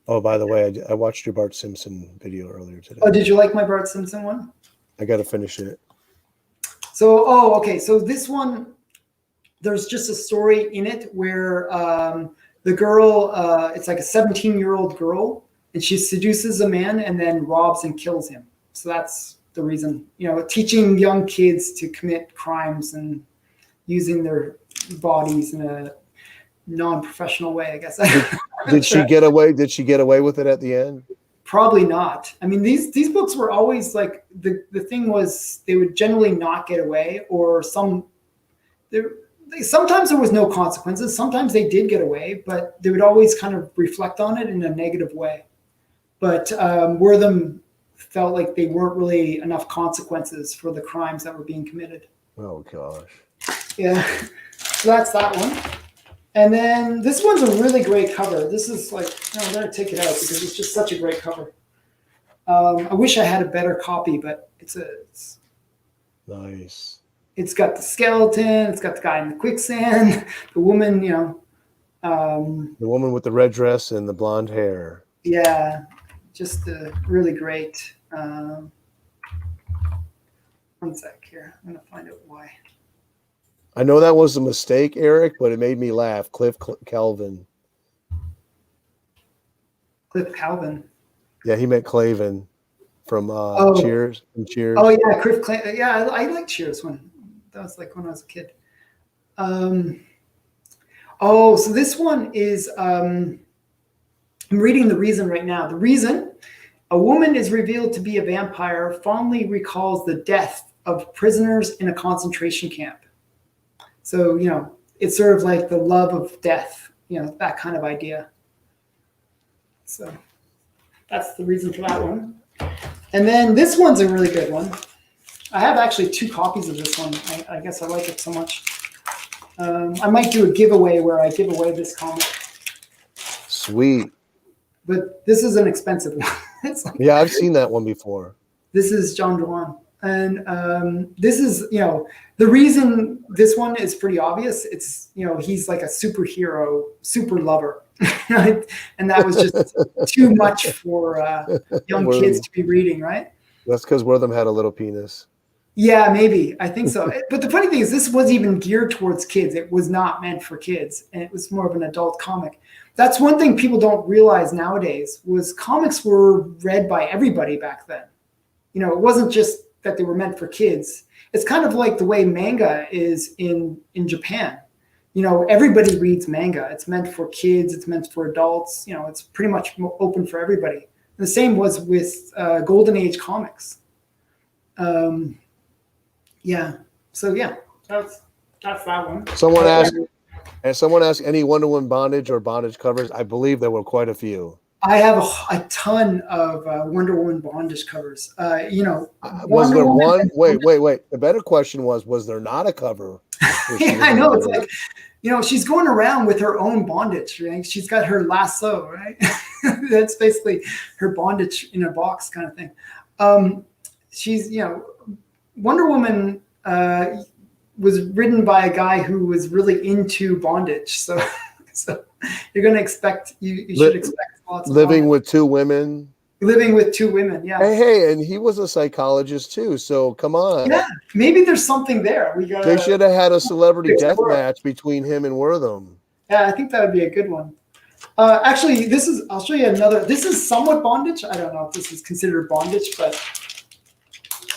Oh, by the way, I watched your Bart Simpson video earlier today. Oh, did you like my Bart Simpson one? I got to finish it. So, okay. So this one, there's just a story in it where the girl, it's like a 17-year-old girl, and she seduces a man and then robs and kills him. So that's the reason, teaching young kids to commit crimes and using their bodies in a non-professional way, I guess. Did she get away? Did she get away with it at the end? Probably not. I mean, these books were always like the thing was they would generally not get away, or sometimes there was no consequences. Sometimes they did get away, but they would always kind of reflect on it in a negative way. But where them felt like they weren't really enough consequences for the crimes that were being committed. Oh gosh. Yeah. So that's that one. And then this one's a really great cover. This is like, I'm going to take it out because it's just such a great cover. I wish I had a better copy, but it's nice. It's got the skeleton. It's got the guy in the quicksand. The woman, the woman with the red dress and the blonde hair. Yeah, just really great. One sec here. I'm going to find out why. I know that was a mistake, Eric, but it made me laugh. Cliff Calvin. Cliff Calvin. Yeah, he meant Clavin from Cheers. From Cheers. Oh yeah, Cliff Clavin. Yeah, I like Cheers that was like when I was a kid. So this one is I'm reading the reason right now. The reason: a woman is revealed to be a vampire, fondly recalls the death of prisoners in a concentration camp. So, it's sort of like the love of death, that kind of idea. So that's the reason for that one. And then this one's a really good one. I have actually 2 copies of this one. I guess I like it so much. I might do a giveaway where I give away this comic. Sweet. But this is an expensive one. Yeah, I've seen that one before. This is John Dwan. And this is, the reason this one is pretty obvious. It's, he's like a superhero, super lover. And that was just too much for young kids to be reading, right? That's because one of them had a little penis. Yeah, maybe. I think so. But the funny thing is, this was even geared towards kids. It was not meant for kids, and it was more of an adult comic. That's one thing people don't realize nowadays, was comics were read by everybody back then. It wasn't just that they were meant for kids. It's kind of like the way manga is in Japan. Everybody reads manga. It's meant for kids. It's meant for adults. It's pretty much open for everybody. And the same was with Golden Age comics. Yeah. So yeah, that's that one. Someone asked any Wonder Woman bondage or bondage covers. I believe there were quite a few. I have a ton of Wonder Woman bondage covers. Was there one? Wait. The better question was there not a cover? Yeah, I know. It's like, she's going around with her own bondage, right? She's got her lasso, right? That's basically her bondage in a box kind of thing. She's, Wonder Woman was written by a guy who was really into bondage. So you're going to expect, you should expect lots of living with two women. Living with two women, yeah. Hey, and he was a psychologist too. So come on. Yeah, maybe there's something there. They should have had a celebrity death match between him and Wortham. Yeah, I think that would be a good one. Actually, I'll show you another. This is somewhat bondage. I don't know if this is considered bondage, but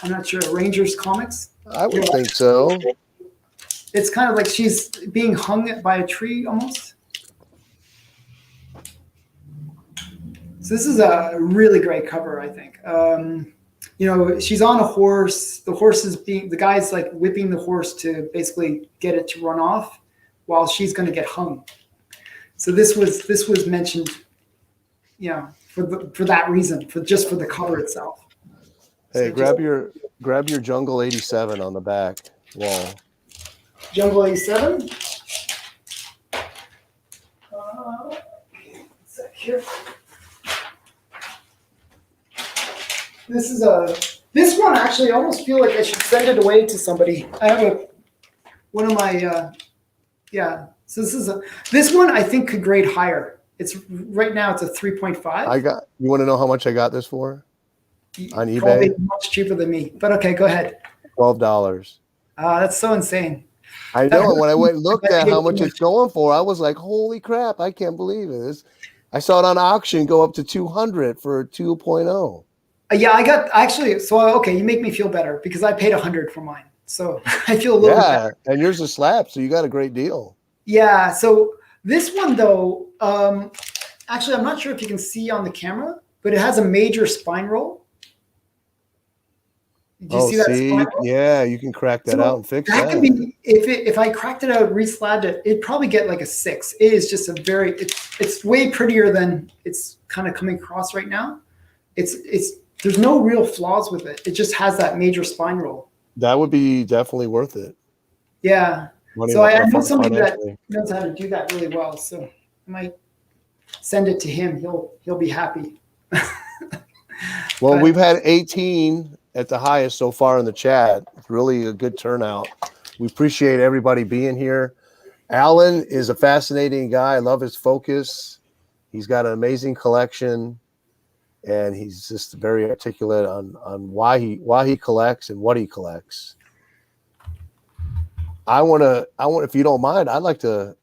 I'm not sure. Rangers comics? I would think so. It's kind of like she's being hung by a tree almost. So this is a really great cover, I think. She's on a horse. The guy's like whipping the horse to basically get it to run off while she's going to get hung. So this was mentioned, for that reason, for the cover itself. Hey, so grab your Jungle 87 on the back wall. Jungle 87. Here. This one actually, I almost feel like I should send it away to somebody. I have one of my So this one I think could grade higher. It's right now it's a 3.5. You want to know how much I got this for? On eBay? Probably much cheaper than me. But okay, go ahead. $12. That's so insane. I know. And when I went and looked at how much it's going for, I was like, holy crap, I can't believe it. I saw it on auction go up to $200 for a 2.0. Yeah, I got actually. So okay, you make me feel better because I paid $100 for mine, so I feel a little better. And yours is slab, so you got a great deal. Yeah. So this one though, actually, I'm not sure if you can see on the camera, but it has a major spine roll. Did you see that spine roll? Yeah, you can crack that out and fix that. Could be if I cracked it out, reslabbed it, it'd probably get like a 6. It is just it's way prettier than it's kind of coming across right now. There's no real flaws with it. It just has that major spine roll. That would be definitely worth it. Yeah. So I know somebody that knows how to do that really well. So I might send it to him. He'll be happy. Well, we've had 18 at the highest so far in the chat. It's really a good turnout. We appreciate everybody being here. Alan is a fascinating guy. I love his focus. He's got an amazing collection. And he's just very articulate on why he collects and what he collects. I want if you don't mind, I'd like to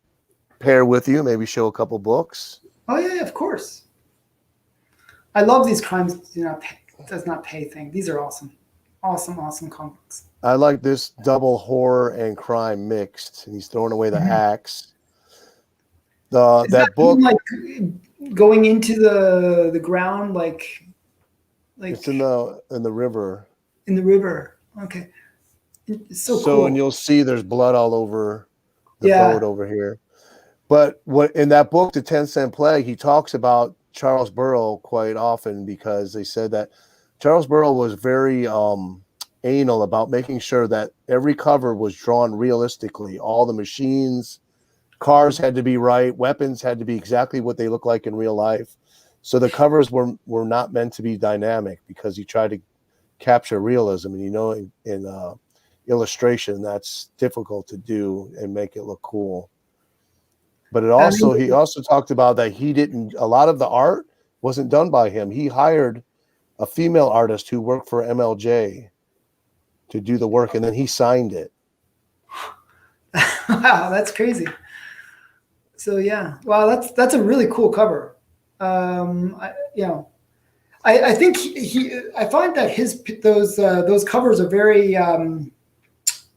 pair with you, maybe show a couple books. Oh yeah, of course. I love these crimes does not pay thing. These are awesome comics. I like this double horror and crime mixed, and he's throwing away the axe. That book, like going into the ground, like it's in the river. In the river, okay. It's so cool. And you'll see there's blood all over the boat over here. But what in that book, The 10-Cent Plague, he talks about Charles Burrow quite often because they said that Charles Burrow was very anal about making sure that every cover was drawn realistically. All the machines, cars had to be right. Weapons had to be exactly what they look like in real life. So the covers were not meant to be dynamic because he tried to capture realism, and in illustration that's difficult to do and make it look cool. But he also talked about that a lot of the art wasn't done by him. He hired a female artist who worked for MLJ to do the work, and then he signed it. Wow, that's crazy. So yeah, wow, that's a really cool cover. I think I find that those covers are very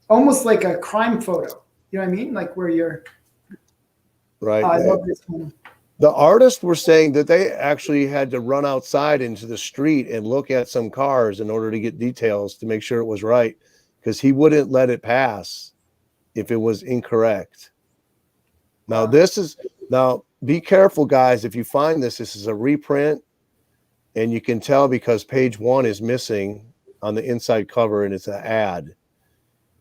almost like a crime photo. You know what I mean? Like where you're right. I love this one. The artists were saying that they actually had to run outside into the street and look at some cars in order to get details to make sure it was right, because he wouldn't let it pass if it was incorrect. Now be careful, guys. If you find this is a reprint, and you can tell because page 1 is missing on the inside cover, and it's an ad.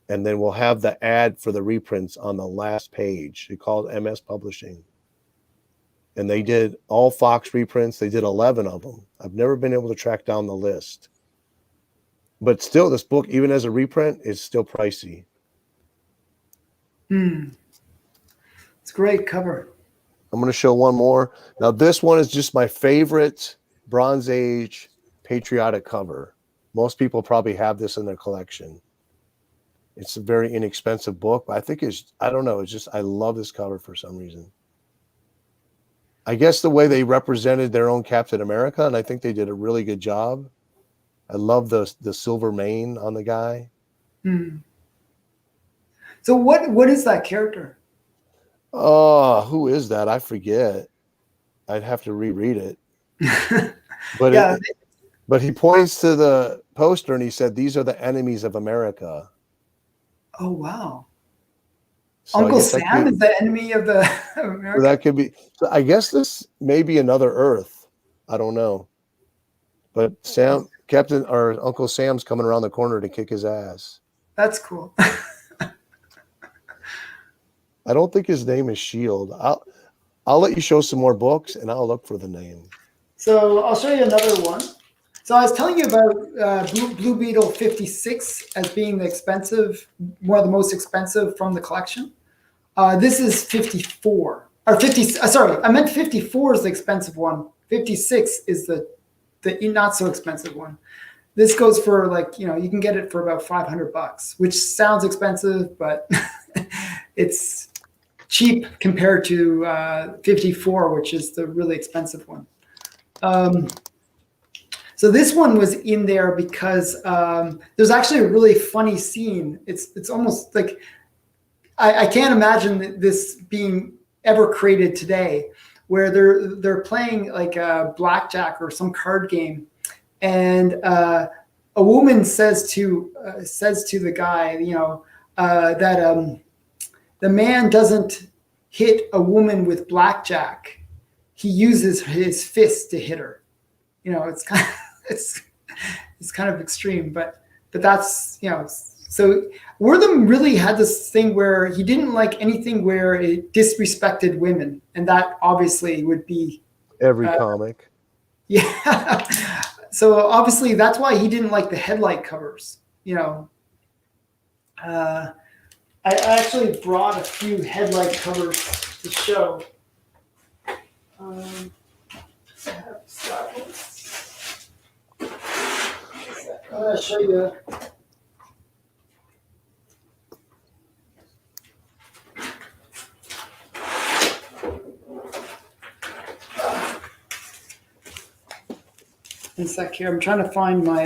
And then we'll have the ad for the reprints on the last page. It's called MS Publishing. And they did all Fox reprints. They did 11 of them. I've never been able to track down the list. But still, this book, even as a reprint, is still pricey. It's a great cover. I'm going to show one more. Now, this one is just my favorite Bronze Age Patriotic cover. Most people probably have this in their collection. It's a very inexpensive book, but I love this cover for some reason. I guess the way they represented their own Captain America, and I think they did a really good job. I love the silver mane on the guy. So what is that character? Oh, who is that? I forget. I'd have to reread it. But Yeah. But he points to the poster and he said, "These are the enemies of America." Oh wow! So Uncle Sam is the enemy of America. That could be. So I guess this may be another Earth. I don't know. But Captain or Uncle Sam's coming around the corner to kick his ass. That's cool. I don't think his name is Shield. I'll let you show some more books and I'll look for the name. So I'll show you another one. So I was telling you about Blue Beetle 56 as being one of the most expensive from the collection. This is 54 or 50. Sorry, I meant 54 is the expensive one. 56 is the not so expensive one. This goes for you can get it for about $500, which sounds expensive, but it's cheap compared to 54, which is the really expensive one. So this one was in there because there's actually a really funny scene. It's almost like I can't imagine this being ever created today, where they're playing like a blackjack or some card game, and a woman says to the guy, that the man doesn't hit a woman with blackjack; he uses his fist to hit her. It's kind of it's kind of extreme, but that's So Wortham really had this thing where he didn't like anything where it disrespected women, and that obviously would be every comic. Yeah. So obviously that's why he didn't like the headlight covers. I actually brought a few headlight covers to show. I have staples. I'm going to show you. One sec here. I'm trying to find my.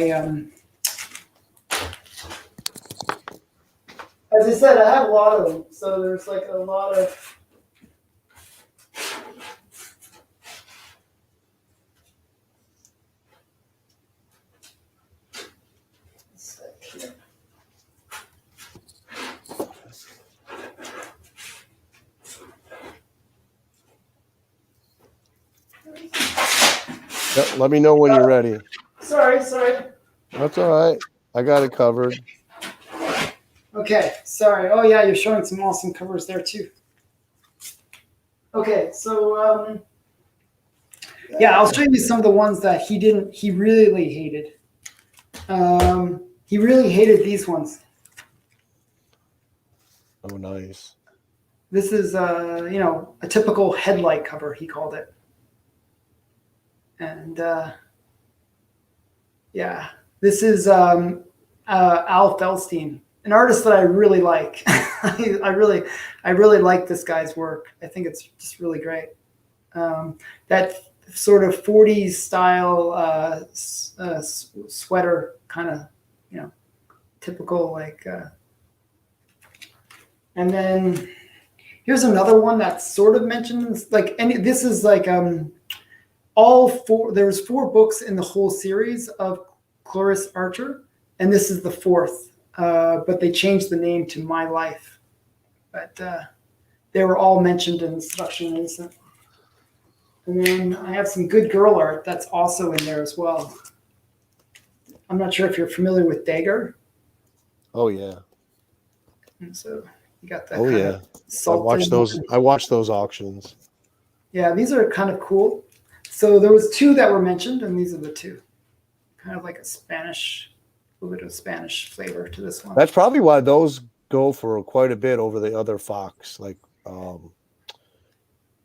As I said, I have a lot of them. So there's like a lot of. Let me know when you're ready. Sorry. That's all right. I got it covered. Okay, sorry. Oh yeah, you're showing some awesome covers there too. Okay, so yeah, I'll show you some of the ones that he really hated. He really hated these ones. Oh, nice. This is, a typical headlight cover, he called it. And yeah, this is Al Feldstein, an artist that I really like. I really like this guy's work. I think it's just really great. That sort of 40s style sweater, kind of, typical like. And then here's another one that's sort of mentioned. This is like all four. There's 4 books in the whole series of Cloris Archer, and this is the 4th. But they changed the name to My Life. But they were all mentioned in Seduction Innocent. And then I have some good girl art that's also in there as well. I'm not sure if you're familiar with Dagger. Oh yeah. And so you got that. Oh yeah. I watched those auctions. Yeah, these are kind of cool. So there was 2 that were mentioned, and these are the 2. Kind of like a little bit of Spanish flavor to this one. That's probably why those go for quite a bit over the other Fox, like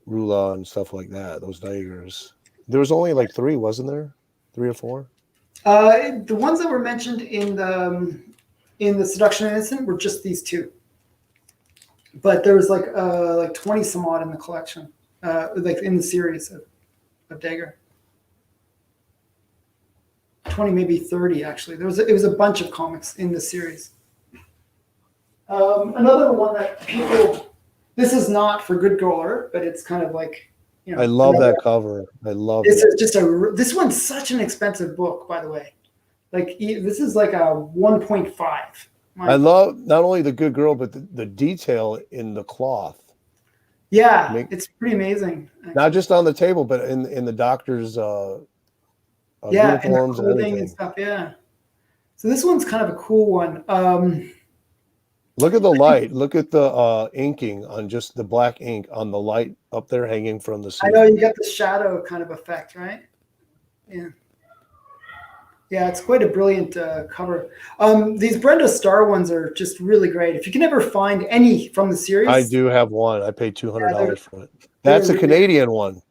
Rula and stuff like that. Those daggers. There was only like 3, wasn't there? 3 or 4. The ones that were mentioned in the Seduction Innocent were just these 2. But there was like 20 some odd in the collection, like in the series of Dagger. 20, maybe 30 actually. It was a bunch of comics in the series. Another one that this is not for good girl art, but it's kind of like, I love that cover. I love this. it. This one's such an expensive book, by the way. Like this is like a 1.5. I love not only the good girl, but the detail in the cloth. Yeah, it's pretty amazing. Actually. Not just on the table, but in the doctor's uniforms and everything and stuff. Yeah. So this one's kind of a cool one. Look at the light. Look at the inking on just the black ink on the light up there hanging from the ceiling. I know you got the shadow kind of effect, right? Yeah. Yeah, it's quite a brilliant cover. These Brenda Starr ones are just really great. If you can ever find any from the series. I do have one. I paid $200 for it. That's a Canadian one.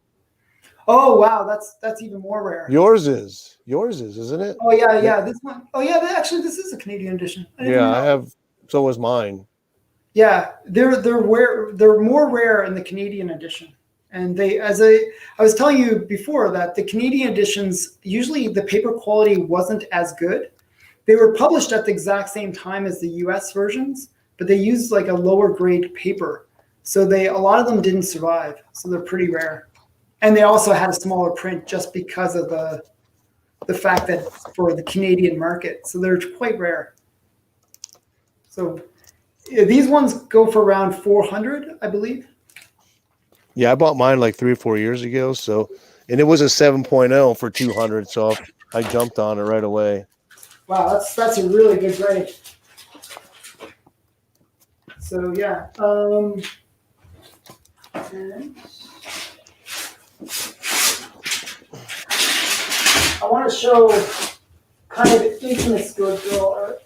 Oh, wow. That's even more rare. Yours is, isn't it? Oh, yeah. This one. Oh, yeah. Actually, this is a Canadian edition. I have. So was mine. Yeah, they're more rare in the Canadian edition. And I was telling you before that the Canadian editions, usually the paper quality wasn't as good. They were published at the exact same time as the US versions, but they used like a lower grade paper. So a lot of them didn't survive. So they're pretty rare. And they also had a smaller print just because of the fact that for the Canadian market. So they're quite rare. So these ones go for around 400, I believe. Yeah, I bought mine like 3 or 4 years ago. And it was a 7.0 for 200. So I jumped on it right away. Wow, that's a really good grade. So yeah. I want to show kind of infamous good girl art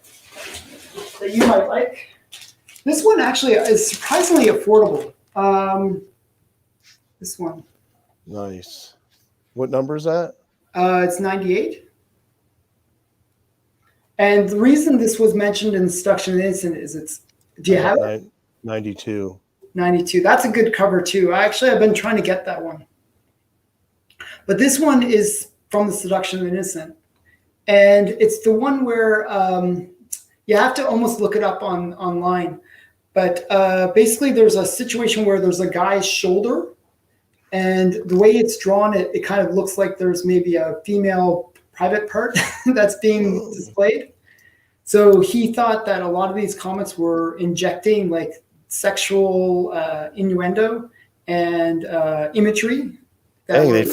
that you might like. This one actually is surprisingly affordable. This one. Nice. What number is that? It's 98. And the reason this was mentioned in Seduction Innocent is do you have it? 92. 92. That's a good cover too. I've been trying to get that one. But this one is from the Seduction Innocent. And it's the one where you have to almost look it up online. But basically there's a situation where there's a guy's shoulder, and the way it's drawn, it kind of looks like there's maybe a female private part that's being displayed. So he thought that a lot of these comics were injecting like sexual innuendo and imagery. Dang, they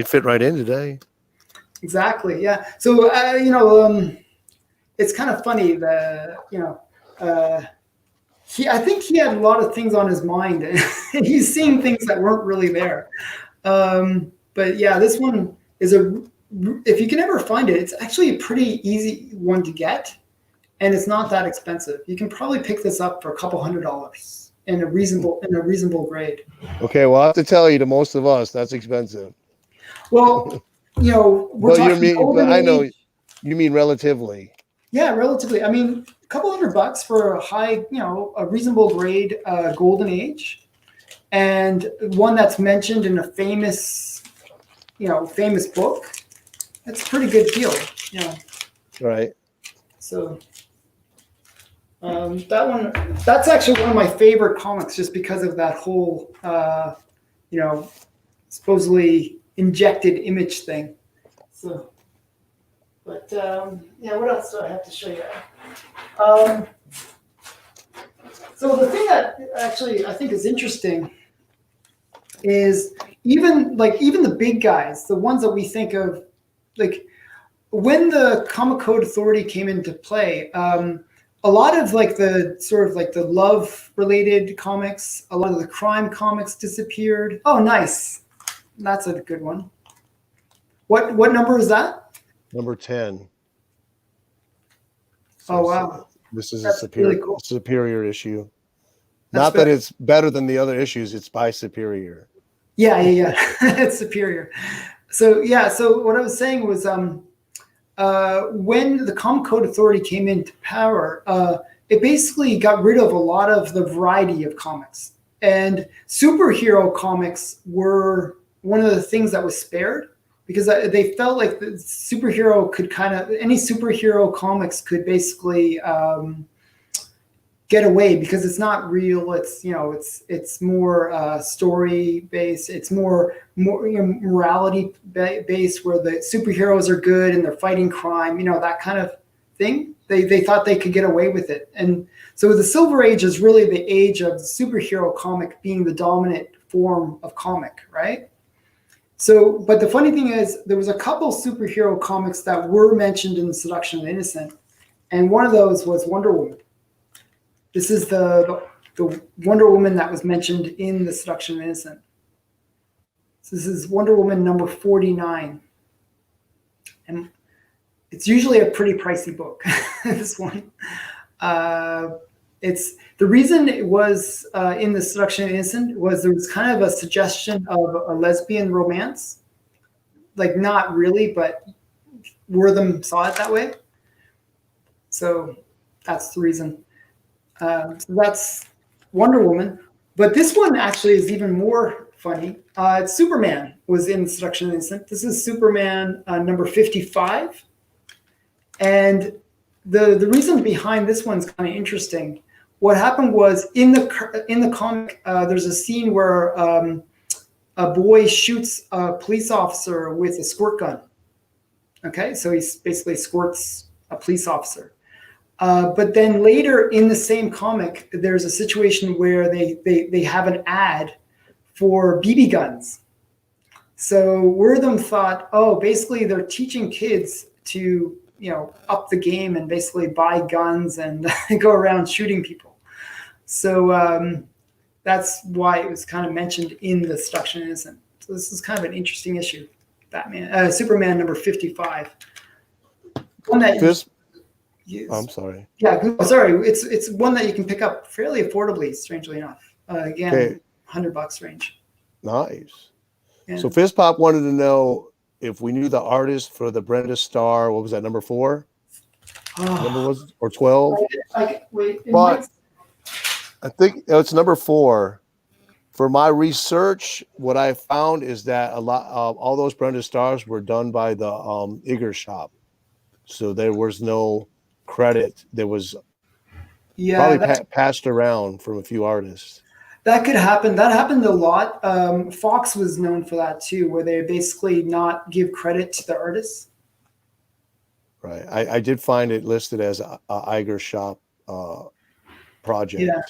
fit right in today. Exactly. Yeah. So it's kind of funny that I think he had a lot of things on his mind, and he's seeing things that weren't really there. But yeah, this one is if you can ever find it, it's actually a pretty easy one to get, and it's not that expensive. You can probably pick this up for a couple $100 in a reasonable grade. Okay, well, I have to tell you, to most of us, that's expensive. Well, we're talking But golden I know age. you mean relatively. Yeah, relatively. I mean, a couple $100 for a high, a reasonable grade golden age, and one that's mentioned in a famous book. That's a pretty good deal. Right. So that's actually one of my favorite comics, just because of that whole, supposedly injected image thing. So, but what else do I have to show you? So the thing that actually I think is interesting is even the big guys, the ones that we think of, like when the Comic Code Authority came into play, a lot of the sort of the love related comics, a lot of the crime comics disappeared. Oh, nice. That's a good one. What number is that? Number 10. So Oh, wow. This is That's a superior, really cool. superior issue. That's Not that it's better than the other issues. It's by superior. Yeah. It's superior. So what I was saying was, when the Comic Code Authority came into power, it basically got rid of a lot of the variety of comics, and superhero comics were one of the things that was spared, because they felt like the superhero could any superhero comics could basically get away, because it's not real. It's more story based. It's more morality based, where the superheroes are good and they're fighting crime. That kind of thing. They thought they could get away with it, and so the Silver Age is really the age of the superhero comic being the dominant form of comic, right? So, but the funny thing is, there was a couple superhero comics that were mentioned in the Seduction of the Innocent, and one of those was Wonder Woman. This is the Wonder Woman that was mentioned in the Seduction of the Innocent. So this is Wonder Woman number 49. And it's usually a pretty pricey book, this one. It's the reason it was in the Seduction of the Innocent was there was kind of a suggestion of a lesbian romance. Like, not really, but Wortham saw it that way. So that's the reason. So that's Wonder Woman. But this one actually is even more funny. Superman was in Seduction of the Innocent. This is Superman number 55. And the reason behind this one's kind of interesting. What happened was, in the comic, there's a scene where a boy shoots a police officer with a squirt gun. Okay, so he basically squirts a police officer. But then later in the same comic, there's a situation where they have an ad for BB guns. So Wortham thought, oh, basically they're teaching kids to up the game and basically buy guns and go around shooting people. So that's why it was kind of mentioned in the Seduction of the Innocent. So this is kind of an interesting issue. Superman number 55. One that I'm sorry. Yeah, sorry. It's one that you can pick up fairly affordably, strangely enough. Again, okay. $100 range. Nice. Yeah. So Fizz Pop wanted to know if we knew the artist for the Brenda Starr. What was that, number 4? Number was, or 12? But I think it's number 4. For my research, what I found is that a lot of all those Brenda Starrs were done by the Igor shop. So there was no credit. There was probably passed around from a few artists. That could happen. That happened a lot. Fox was known for that too, where they basically not give credit to the artists. Right. I did find it listed as a Iger shop project. Yeah.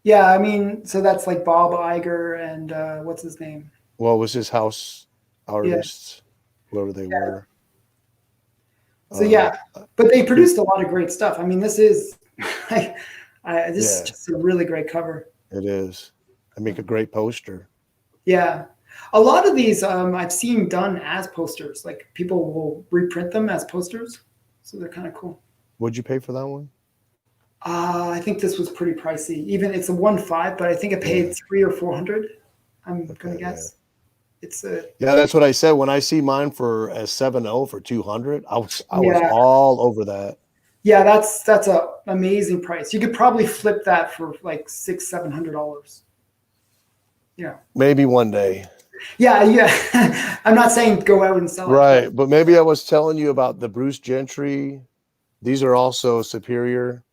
Yeah, I mean, so that's like Bob Iger and what's his name? Well, it was his house artists, whoever they were. So but they produced a lot of great stuff. I mean, this is this is just a really great cover. It is. I make a great poster. Yeah. A lot of these I've seen done as posters. Like people will reprint them as posters, so they're kind of cool. What'd you pay for that one? I think this was pretty pricey. Even it's a 1.5, but I think I paid 300 or 400. I'm gonna guess. It's a Yeah, that's what I said. When I see mine for a 7.0 for 200, I was Yeah. all over that. Yeah, that's a amazing price. You could probably flip that for like $600-700. Yeah. Maybe one day. Yeah. I'm not saying go out and sell it. Right, but maybe I was telling you about the Bruce Gentry. These are also superior.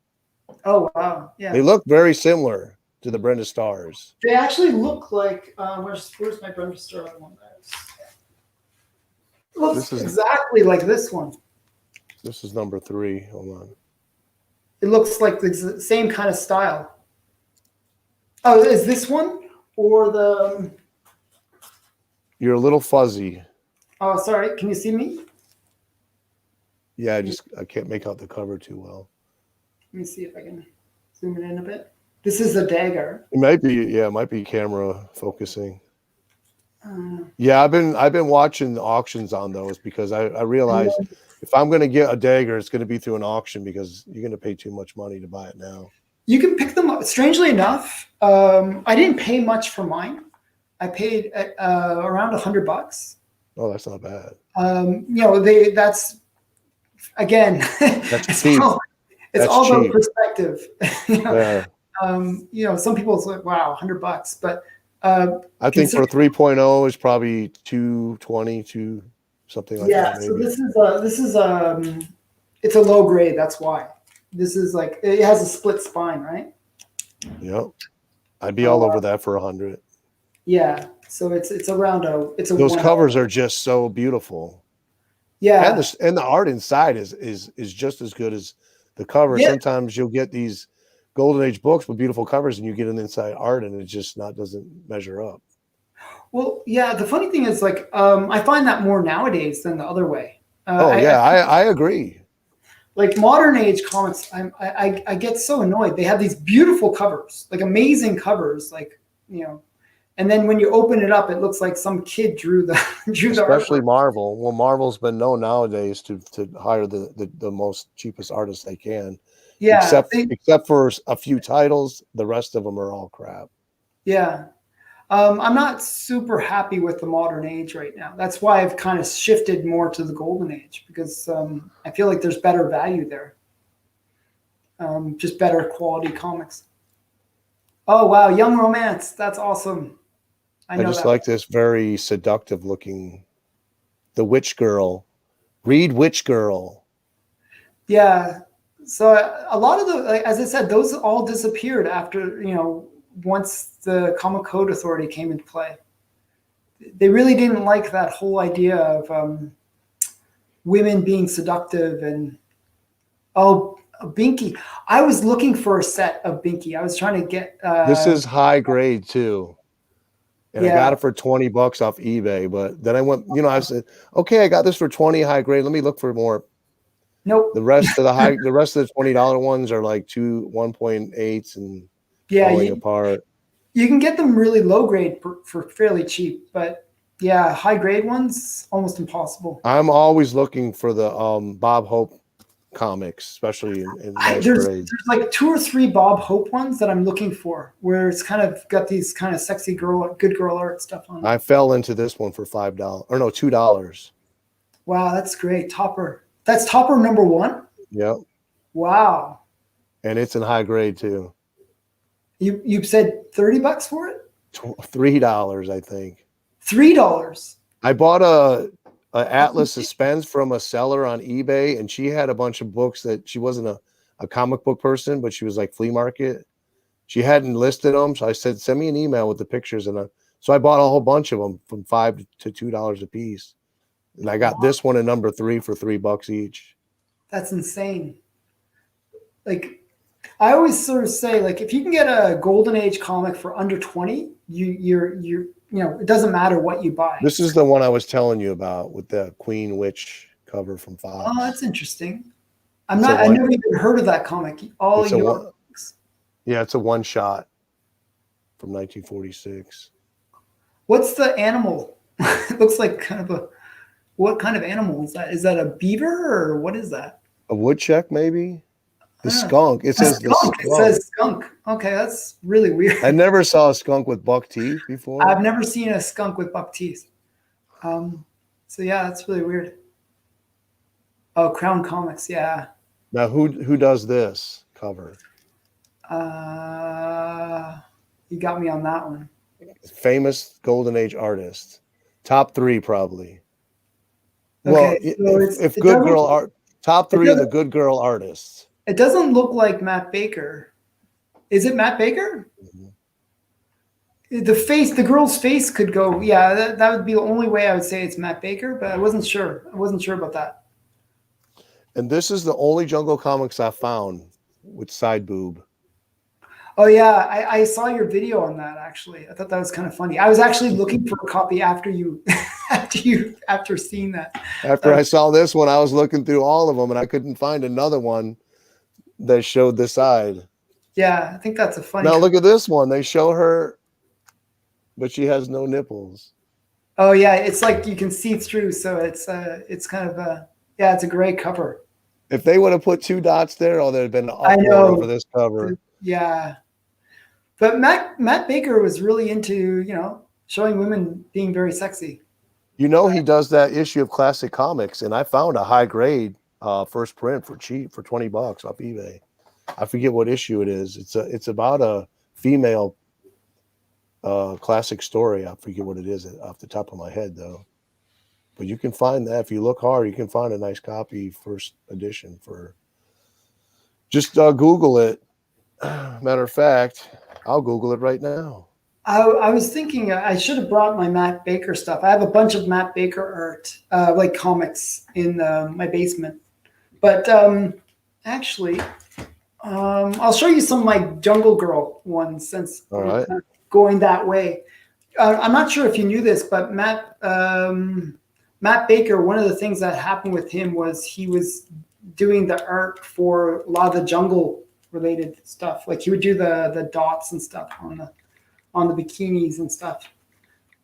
Oh wow. Yeah. They look very similar to the Brenda Stars. They actually look like where's my Brenda Star one? It looks exactly like this one. This is number 3. Hold on. It looks like the same kind of style. Oh, is this one or the? You're a little fuzzy. Oh, sorry. Can you see me? Yeah, I can't make out the cover too well. Let me see if I can zoom it in a bit. This is the dagger. It might be camera focusing. Yeah, I've been watching the auctions on those because I realize if I'm going to get a dagger, it's going to be through an auction because you're going to pay too much money to buy it now. You can pick them up. Strangely enough, I didn't pay much for mine. I paid around $100. Oh, that's not bad. That's again. That's cheap. It's all about perspective. Yeah. Some people say, "Wow, $100," but I think for 3.0 is probably 220 something like that. Yeah. So this is it's a low grade. That's why this is like it has a split spine, right? Yep. I'd be all over that for 100. Yeah. So it's around those covers are just so beautiful. Yeah. And the art inside is just as good as the cover. Yeah. Sometimes you'll get these Golden Age books with beautiful covers and you get an inside art and it just doesn't measure up. Well, yeah, the funny thing is like I find that more nowadays than the other way. I agree. Like modern age comics, I get so annoyed. They have these beautiful covers, like amazing covers, like, and then when you open it up, it looks like some kid drew the Especially artwork. Marvel. Well, Marvel's been known nowadays to hire the most cheapest artists they can. Yeah. Except for a few titles, the rest of them are all crap. Yeah. I'm not super happy with the modern age right now. That's why I've kind of shifted more to the golden age because I feel like there's better value there. Just better quality comics. Oh, wow. Young romance. That's awesome. I just like this very seductive looking, the Witch Girl. Read Witch Girl. Yeah. So a lot of as I said, those all disappeared after, once the Comic Code Authority came into play. They really didn't like that whole idea of women being seductive and, Binky. I was looking for a set of Binky. I was trying to get. This is high grade too. And I got it for $20 off eBay. But then I went, I said, okay, I got this for 20 high grade. Let me look for more. Nope. The rest of the $20 ones are like 1.8s and falling apart. You can get them really low grade for fairly cheap, but yeah, high grade ones almost impossible. I'm always looking for the Bob Hope comics, especially in nice grades. There's like 2 or 3 Bob Hope ones that I'm looking for, where it's kind of got these kind of sexy good girl art stuff on it. I fell into this one for $2. Wow, that's great. Topper. That's Topper number 1? Yep. Wow. And it's in high grade too. You said $30 for it? $3, I think. $3. I bought a Atlas Suspense from a seller on eBay, and she had a bunch of books that she wasn't a comic book person, but she was like flea market. She hadn't listed them, so I said, send me an email with the pictures, and so I bought a whole bunch of them from $5 to $2 a piece, and I got this one at number 3 for $3 each. That's insane. Like, I always sort of say, like, if you can get a Golden Age comic for under 20, you're it doesn't matter what you buy. This is the one I was telling you about with the Queen Witch cover from Fox. Oh, that's interesting. I never even heard of that comic. Yeah, it's a one shot from 1946. What's the animal? It looks like kind of a, what kind of animal is that? Is that a beaver or what is that? A woodchuck, maybe? The Ah, skunk. It a says the skunk. It skunk. says skunk. Okay, that's really weird. I never saw a skunk with buck teeth before. I've never seen a skunk with buck teeth. So yeah, that's really weird. Oh, Crown Comics, yeah. Now, who does this cover? You got me on that one. Famous Golden Age artist. Top 3 probably. Well, Okay, so if good girl art, top 3 of the doesn't- good girl artists. it doesn't look like Matt Baker. Is it Matt Baker? The face, the girl's face could go. Yeah, that would be the only way I would say it's Matt Baker, but I wasn't sure. I wasn't sure about that. And this is the only Jungle Comics I found with side boob. Oh yeah, I saw your video on that actually. I thought that was kind of funny. I was actually looking for a copy after you, after seeing that. After I saw this one, I was looking through all of them and I couldn't find another one that showed the side. Yeah, I think that's a funny. Now look at this one. They show her, but she has no nipples. Oh yeah, it's like you can see through, so it's kind of a, yeah, it's a great cover. If they would have put 2 dots there, oh, there'd have been an I uproar know. over this cover. Yeah, but Matt Baker was really into, showing women being very sexy. You know, he does that issue of Classic Comics, and I found a high grade first print for cheap for $20 off eBay. I forget what issue it is. It's about a female classic story. I forget what it is off the top of my head though. But you can find that if you look hard. You can find a nice copy, first edition for. Just Google it. Matter of fact, I'll Google it right now. I was thinking I should have brought my Matt Baker stuff. I have a bunch of Matt Baker art, like comics, in my basement. But actually, I'll show you some of my Jungle Girl ones since All right. we're going that way. I'm not sure if you knew this, but Matt Baker, one of the things that happened with him was he was doing the art for a lot of the jungle related stuff. Like he would do the dots and stuff on the bikinis and stuff.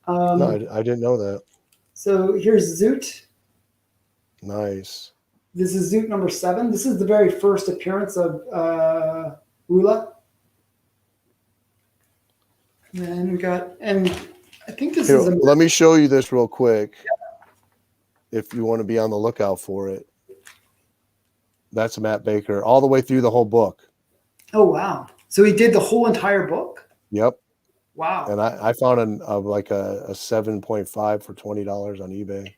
No, I didn't know that. So here's Zoot. Nice. This is Zoot number 7. This is the very first appearance of Rula. And then we got, and I think this Here, is let me show you this real quick. If you want to be on the lookout for it. That's Matt Baker all the way through the whole book. Oh, wow. So he did the whole entire book? Yep. Wow. And I found like a 7.5 for $20 on eBay.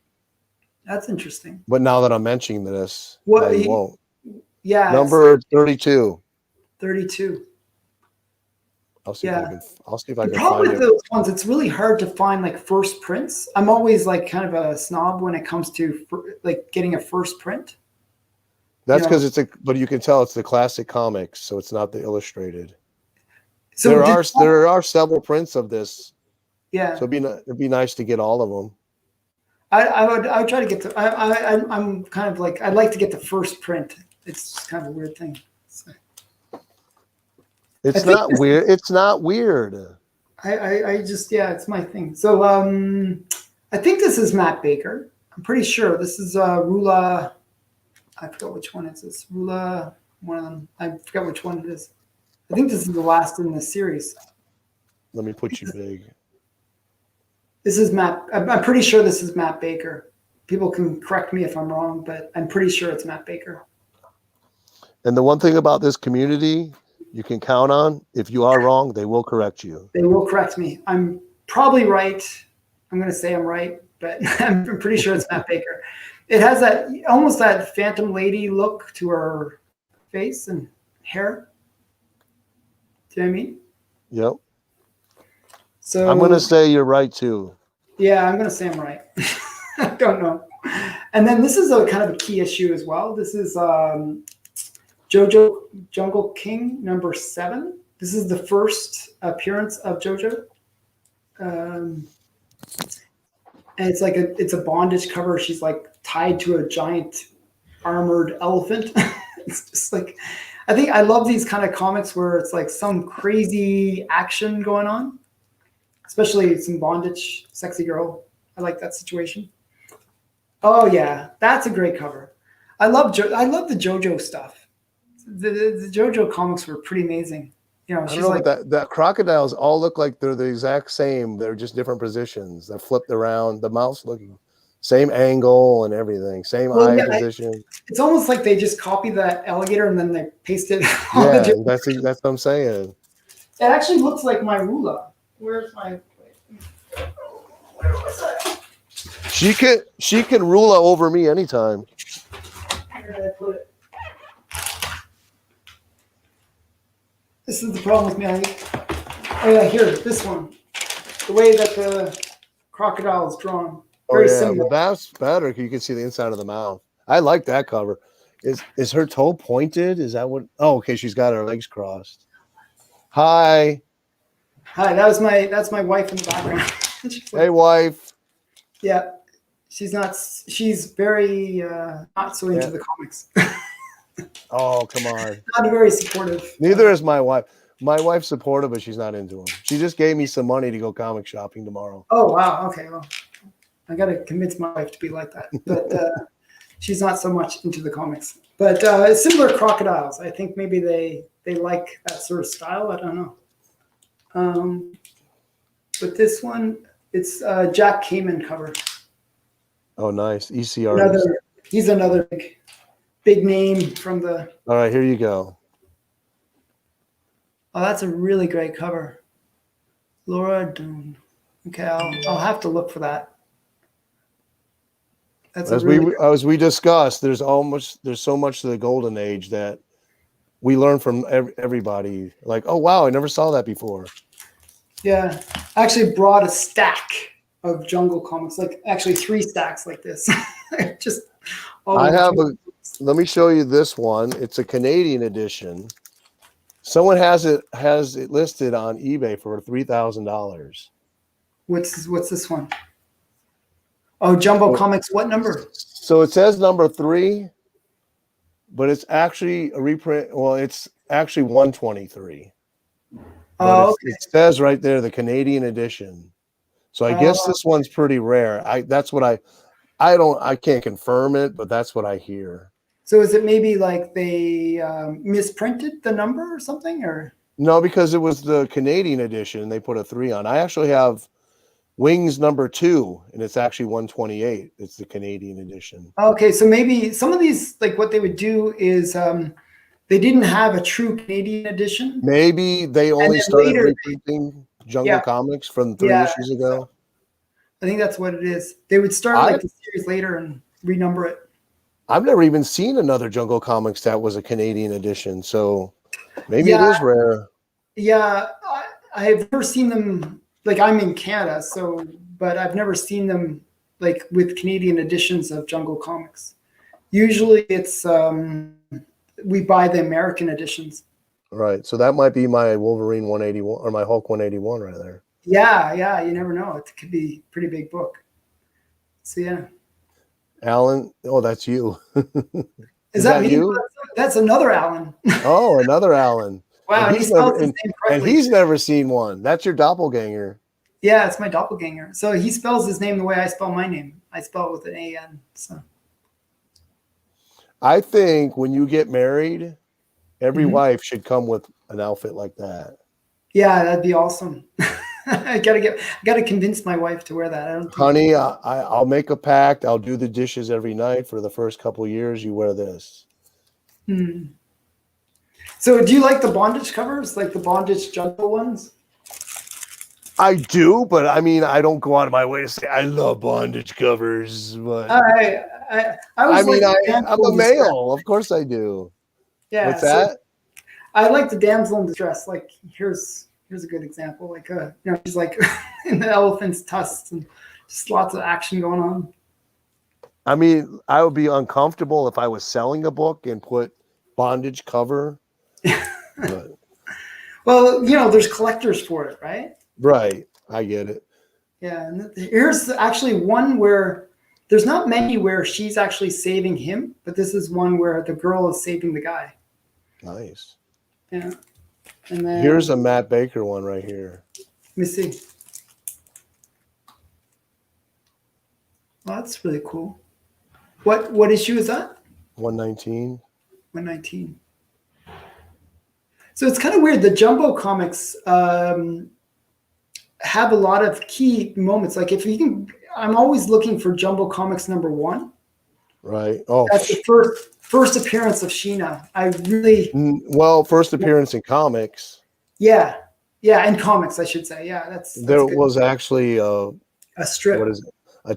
That's interesting. But now that I'm mentioning this, What you won't. Yeah. Number 32. 32. I'll see if I can The problem find with it. those ones, it's really hard to find like first prints. I'm always like kind of a snob when it comes to like getting a first print. That's because but you can tell it's the classic comics, so it's not the illustrated. So there are several prints of this. Yeah. So it'd be nice to get all of them. I would try to get to. I'm kind of like I'd like to get the first print. It's just kind of a weird thing. So. It's not weird. It's not weird. I just it's my thing. So I think this is Matt Baker. I'm pretty sure this is Rula. I forgot which one is this. Rula, one of them. I forgot which one it is. I think this is the last in the series. Let me put you big. This is Matt. I'm pretty sure this is Matt Baker. People can correct me if I'm wrong, but I'm pretty sure it's Matt Baker. And the one thing about this community you can count on, if you are wrong, they will correct you. They will correct me. I'm probably right. I'm going to say I'm right, but I'm pretty sure it's Matt Baker. It has that almost that Phantom Lady look to her face and hair. Do you know what I mean? Yep. So I'm going to say you're right too. Yeah, I'm going to say I'm right. I don't know. And then this is a kind of a key issue as well. This is JoJo Jungle King number 7. This is the first appearance of JoJo. And it's like it's a bondage cover. She's like tied to a giant armored elephant. It's just like, I think I love these kind of comics where it's like some crazy action going on. especially some bondage, sexy girl. I like that situation. Oh yeah, that's a great cover. I love the JoJo stuff. The JoJo comics were pretty amazing. You know, I don't she's know, like, but that crocodiles all look like they're the exact same. They're just different positions. They're flipped around. The mouth's looking same angle and everything. Same well, eye yeah, position. it's almost like they just copy the alligator and then they paste it on the Yeah, different. that's what I'm saying. It actually looks like my Rula. Where's my? Where was I? She can rule over me anytime. Where did I put it? This is the problem with me. Oh yeah, here, this one. The way that the crocodile is drawn, Oh very yeah, similar. well that's better. You can see the inside of the mouth. I like that cover. Is her toe pointed? Is that what? Oh, okay. She's got her legs crossed. Hi, Hi, that's my wife in the background. She's like, hey wife. yeah, she's not. She's very not so into Yeah. the comics. Oh come on. Not very supportive. Neither is my wife. My wife's supportive, but she's not into them. She just gave me some money to go comic shopping tomorrow. Oh wow. Okay. Well, I got to convince my wife to be like that, but she's not so much into the comics. But similar crocodiles. I think maybe they like that sort of style. I don't know. But this one, it's Jack Kamen cover. Oh, nice. ECR. He's another big name from the. All right, here you go. Oh, that's a really great cover. Laura Dune. Okay, I'll have to look for that. That's As we discussed, there's so much to the golden age that we learn from everybody. Like, oh wow, I never saw that before. Yeah, I actually brought a stack of Jungle comics, like actually 3 stacks like this. Just all I have Jungle. let me show you this one. It's a Canadian edition. Someone has it listed on eBay for $3,000. What's this one? Oh, Jumbo Comics. What number? So it says number 3, but it's actually a reprint. Well, it's actually 123. Oh, okay. It says right there the Canadian edition. So I guess this one's pretty rare. I can't confirm it, but that's what I hear. So is it maybe like they misprinted the number or something, or? No, because it was the Canadian edition. They put a 3 on. I actually have Wings number 2, and it's actually 128. It's the Canadian edition. Okay, so maybe some of these, like what they would do is they didn't have a true Canadian edition. Maybe they only started reprinting Jungle Comics from 3 issues ago. I think that's what it is. They would start like the series later and renumber it. I've never even seen another Jungle Comics that was a Canadian edition, so maybe it is rare. Yeah, I've never seen them. Like I'm in Canada, but I've never seen them like with Canadian editions of Jungle Comics. Usually, it's we buy the American editions. Right, so that might be my Wolverine 181 or my Hulk 181 right there. Yeah, you never know. It could be a pretty big book. So yeah. Alan, oh, that's you. Is that me? You? That's another Alan. Oh, another Alan. Wow, and he's never seen one. That's your doppelganger. Yeah, it's my doppelganger. So he spells his name the way I spell my name. I spell it with an A-N. So I think when you get married, every wife should come with an outfit like that. Yeah, that'd be awesome. I gotta convince my wife to wear that. Honey, I'll make a pact. I'll do the dishes every night for the first couple of years. You wear this. So do you like the bondage covers, like the bondage Jungle ones? I do, but I mean, I don't go out of my way to say I love bondage covers. But I'm a male. Of course I do. Yeah. What's that? I like the damsel in distress. Like here's a good example. Like she's like in the elephant's tusks and just lots of action going on. I mean, I would be uncomfortable if I was selling a book and put bondage cover. Well, there's collectors for it, right? Right. I get it. Yeah. And here's actually one where there's not many where she's actually saving him, but this is one where the girl is saving the guy. Nice. Yeah. And then here's a Matt Baker one right here. Let me see. Oh, that's really cool. What issue is that? 119. 119. So it's kind of weird. The Jumbo comics have a lot of key moments. Like if you can, I'm always looking for Jumbo Comics #1. Right. Oh, That's the first appearance of Sheena. I really well, first appearance in comics. yeah in comics I should say. Yeah, that's There good. was actually A strip. what is it? A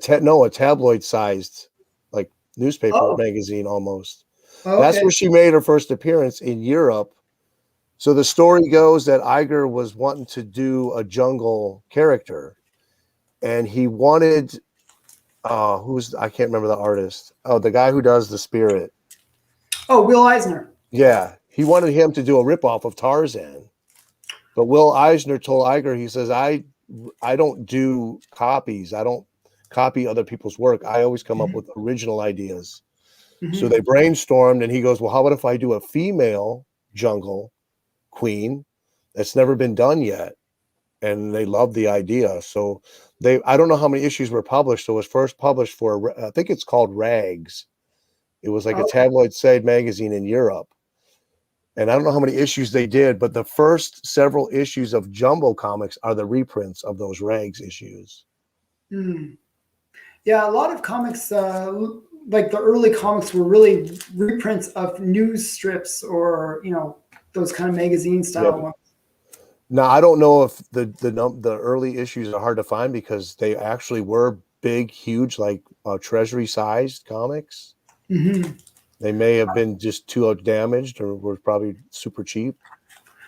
tabloid sized like newspaper Oh, magazine almost. That's okay. where she made her first appearance in Europe. So the story goes that Iger was wanting to do a jungle character, and he wanted I can't remember the artist. Oh, the guy who does the Spirit. Oh, Will Eisner. Yeah, he wanted him to do a ripoff of Tarzan, but Will Eisner told Iger, he says, I don't do copies. I don't copy other people's work. I always come up with original ideas. So Mm-hmm. they brainstormed, and he goes, well, how about if I do a female jungle queen that's never been done yet? And they loved the idea. So I don't know how many issues were published. So it was first published for, I think it's called Rags. It was like a Okay. tabloid side magazine in Europe. And I don't know how many issues they did, but the first several issues of Jumbo Comics are the reprints of those Rags issues. Mm. Yeah, a lot of comics, like the early comics, were really reprints of news strips or those kind of magazine style Yep. ones. Now I don't know if the early issues are hard to find because they actually were big, huge, like treasury sized comics. Mm-hmm. They may have been just too damaged or were probably super cheap.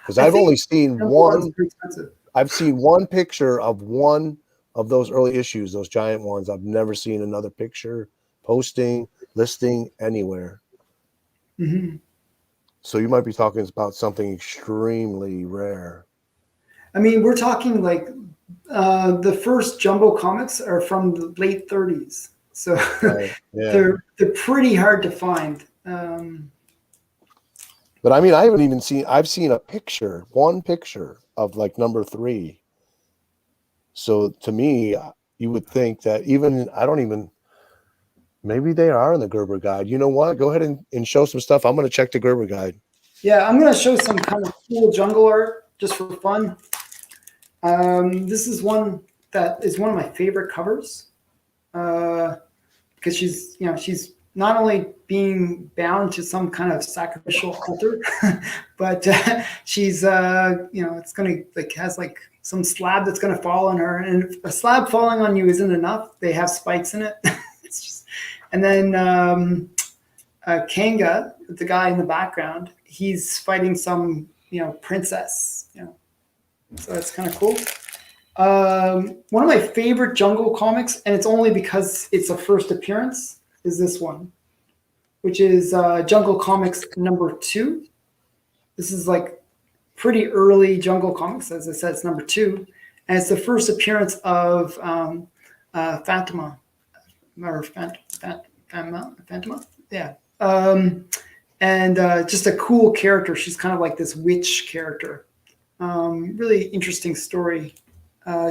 Because I I've think only seen number one's one. pretty expensive. I've seen one picture of one of those early issues, those giant ones. I've never seen another picture, posting, listing anywhere. Mm-hmm. So you might be talking about something extremely rare. I mean, we're talking like the first Jumbo comics are from the late 30s, so Right. Yeah. they're pretty hard to find. But I mean, I haven't even seen. I've seen one picture of like number 3. So to me, you would think that maybe they are in the Gerber guide. You know what? Go ahead and show some stuff. I'm going to check the Gerber guide. Yeah, I'm going to show some kind of cool jungle art just for fun. This is one that is one of my favorite covers because she's not only being bound to some kind of sacrificial altar, but she's it's going to has some slab that's going to fall on her, and if a slab falling on you isn't enough, they have spikes in it. It's just, and then Kanga, the guy in the background, he's fighting some princess, so that's kind of cool. One of my favorite jungle comics, and it's only because it's a first appearance, is this one, which is Jungle Comics #2. This is like pretty early Jungle Comics. As I said, it's #2, and it's the first appearance of Fatima, or Fatima, yeah. And just a cool character. She's kind of like this witch character. Really interesting story.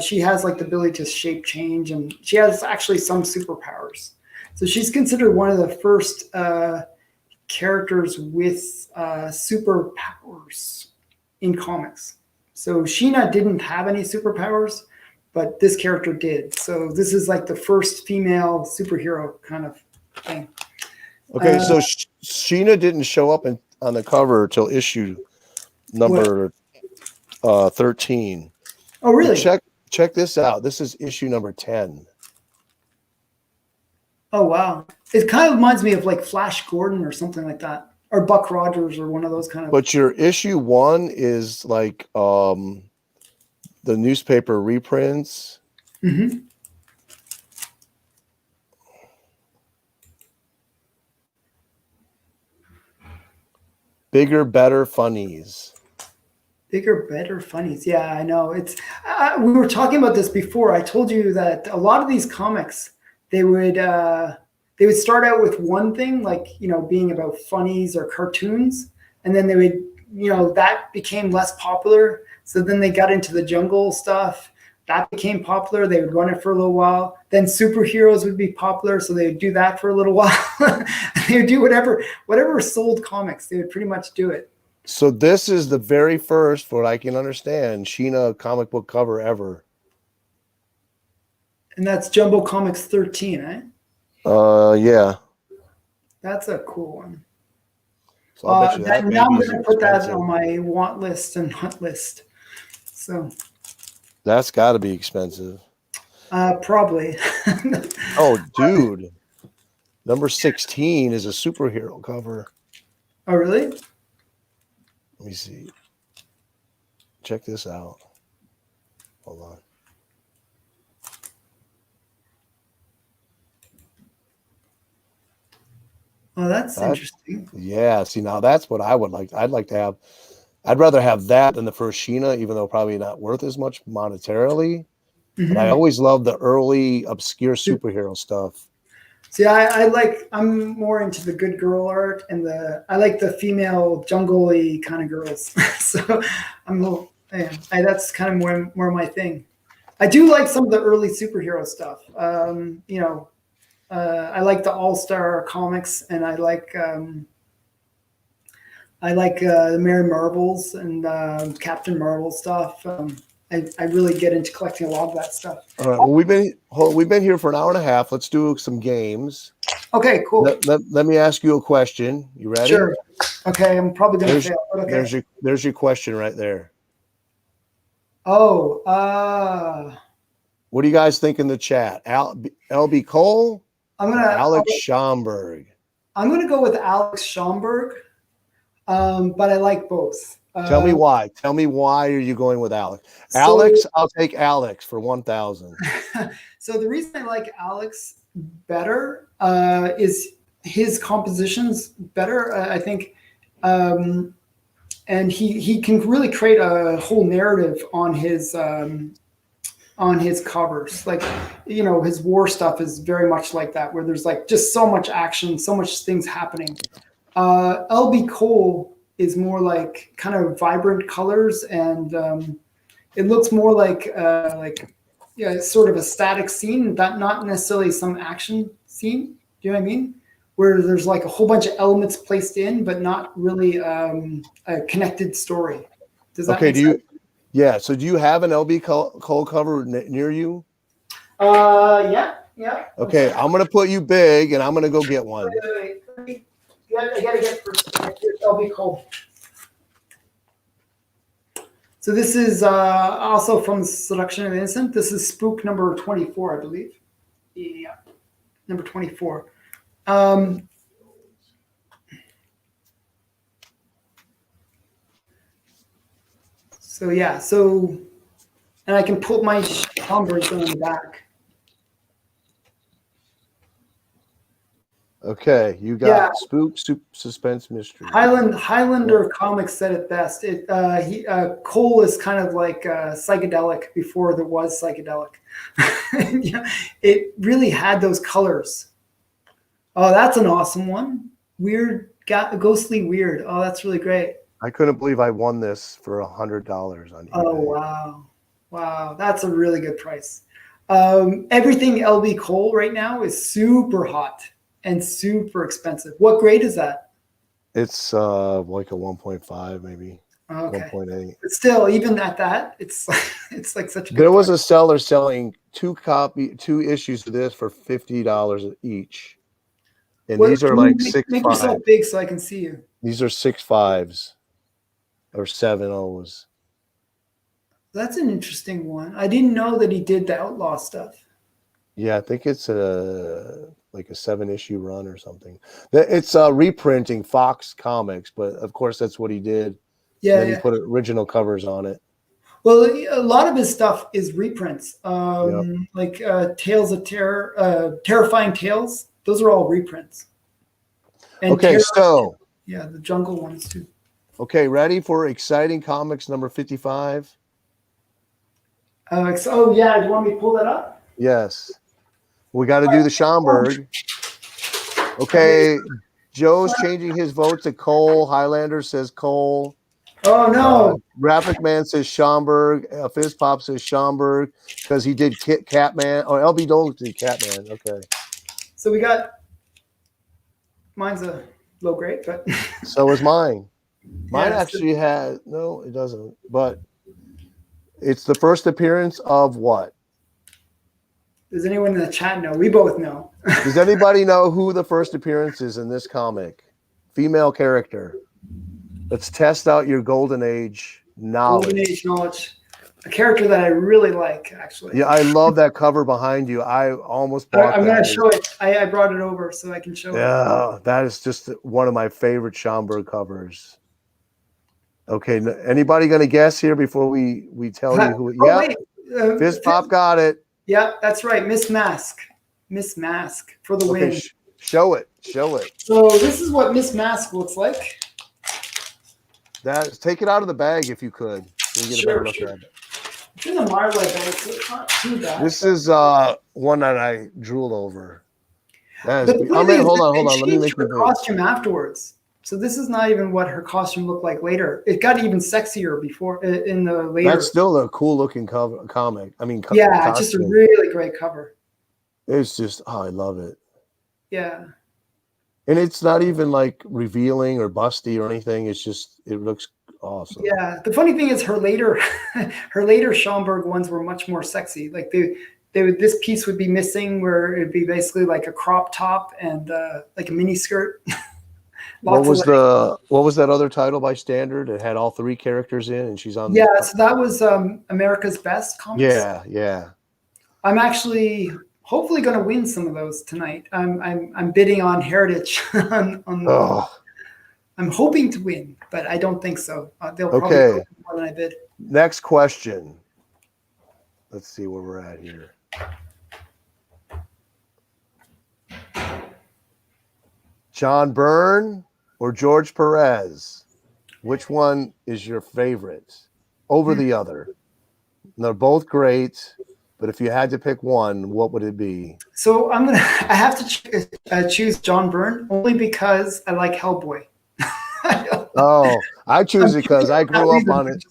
She has like the ability to shape change, and she has actually some superpowers. So she's considered one of the first characters with superpowers in comics. So Sheena didn't have any superpowers, but this character did. So this is like the first female superhero kind of thing. Okay, so Sheena didn't show up on the cover till issue number 13. Oh, really? But check this out. This is issue number 10. Oh, wow. It kind of reminds me of like Flash Gordon or something like that, or Buck Rogers or one of those kind of. But your issue 1 is like the newspaper reprints. Mm-hmm. Bigger, better funnies. Bigger, better funnies. Yeah, I know. It's we were talking about this before. I told you that a lot of these comics they would start out with one thing, like being about funnies or cartoons, and then they would that became less popular. So then they got into the jungle stuff, that became popular. They would run it for a little while. Then superheroes would be popular, so they would do that for a little while. They would do whatever sold comics. They would pretty much do it. So this is the very first, for what I can understand, Sheena comic book cover ever. And that's Jumbo Comics 13, eh? Yeah. That's a cool one. So I'll bet you that now I'm baby's going to put that expensive. on my want list and hunt list. So That's got to be expensive. probably. Oh, dude. Number 16 is a superhero cover. Oh, really? Let me see. Check this out. Hold on. Oh, that's interesting. Yeah. See, now that's what I would like. I'd like to have. I'd rather have that than the first Sheena, even though probably not worth as much monetarily. But I always love the early obscure superhero stuff. See, I'm more into the good girl art, and I like the female jungle-y kind of girls. So that's kind of more my thing. I do like some of the early superhero stuff. I like the All-Star comics, and I like the Mary Marvels and Captain Marvel stuff. I really get into collecting a lot of that stuff. All right. Well, we've been here for an hour and a half. Let's do some games. Okay, cool. Let me ask you a question. You ready? Sure. Okay, I'm probably going to fail. But okay. There's your question right there. Oh, what do you guys think in the chat? LB Cole? Alex Schomburg. I'm gonna go with Alex Schomburg, but I like both. Tell me why. Tell me why are you going with Alex? Alex, I'll take Alex for 1,000. So the reason I like Alex better is his composition's better, I think, and he can really create a whole narrative on his covers. Like, his war stuff is very much like that, where there's like just so much action, so much things happening. LB Cole is more like kind of vibrant colors, and it looks more like sort of a static scene, not necessarily some action scene. Do you know what I mean? Where there's like a whole bunch of elements placed in, but not really a connected story. Does that make sense? Yeah. So do you have an LB Cole cover near you? Yeah. Okay, I'm gonna put you big, and I'm gonna go get one. Wait. I gotta get first. LB Cole. So this is also from Seduction and Innocence. This is Spook number 24, I believe. Yeah, number 24. And I can put my numbers on the back. Okay, you got Spook, Suspense, Mystery. Highlander Comics said it best. Cole is kind of like psychedelic before there was psychedelic. It really had those colors. Oh, that's an awesome one. Ghostly weird. Oh, that's really great. I couldn't believe I won this for $100 on eBay. Oh, wow, that's a really good price. Everything LB Cole right now is super hot and super expensive. What grade is that? It's like a 1.5, maybe. Okay. 1.8. But still, even at that, it's like such a good There was price. a seller selling two issues of this for $50 each. And these are like 6.5. Make yourself big so I can see you. These are 6.5s or 7.0s. That's an interesting one. I didn't know that he did the Outlaw stuff. Yeah, I think it's like a 7-issue run or something. It's reprinting Fox Comics, but of course that's what he did. Yeah, then he put original covers on it. Well, a lot of his stuff is reprints, like Tales of Terror, Terrifying Tales. Those are all reprints. And okay, so the Jungle ones too. Okay, ready for exciting comics number 55? Do you want me to pull that up? Yes. We got to do the Schomburg. Okay, Joe's changing his vote to Cole. Highlander says Cole. Oh no! Graphic Man says Schomburg. Fizz Pop says Schomburg because he did Catman. Oh, LB Dole did Catman. Okay. So we got mine's a low grade, but So is mine. Mine yeah. actually has no, it doesn't. But it's the first appearance of what? Does anyone in the chat know? We both know. Does anybody know who the first appearance is in this comic? Female character. Let's test out your Golden Age knowledge. Golden Age knowledge. A character that I really like, actually. Yeah, I love that cover behind you. I almost bought I'm that. going to show it. I brought it over so I can show it. Yeah, that is just one of my favorite Schomburg covers. Okay, anybody going to guess here before we tell you who? Oh, yeah, Fizz Pop got it. Yeah, that's right. Miss Mask for the win. Show it. So this is what Miss Mask looks like. Take it out of the bag if you could. You can get a better look at it. It's in the Marley bag, so it's not too bad. This is one that I drooled over. Hold on. Let me make her costume afterwards. So this is not even what her costume looked like later. It got even sexier before in the later. That's still a cool looking comic. I mean, yeah, it's just a really great cover. It's just, I love it. Yeah. And it's not even like revealing or busty or anything. It's just, it looks awesome. Yeah. The funny thing is her later Schomburg ones were much more sexy. Like this piece would be missing where it'd be basically like a crop top and like a mini skirt. What was that other title by Standard? It had all three characters in, and she's on. Yeah, so that was America's Best comics. Yeah. I'm actually hopefully going to win some of those tonight. I'm bidding on Heritage. I'm hoping to win, but I don't think so. They'll probably go more than I bid. Next question. Let's see where we're at here. John Byrne or George Perez? Which one is your favorite over the other? And they're both great, but if you had to pick one, what would it be? So I have to choose John Byrne only because I like Hellboy. I choose it because I grew up on it.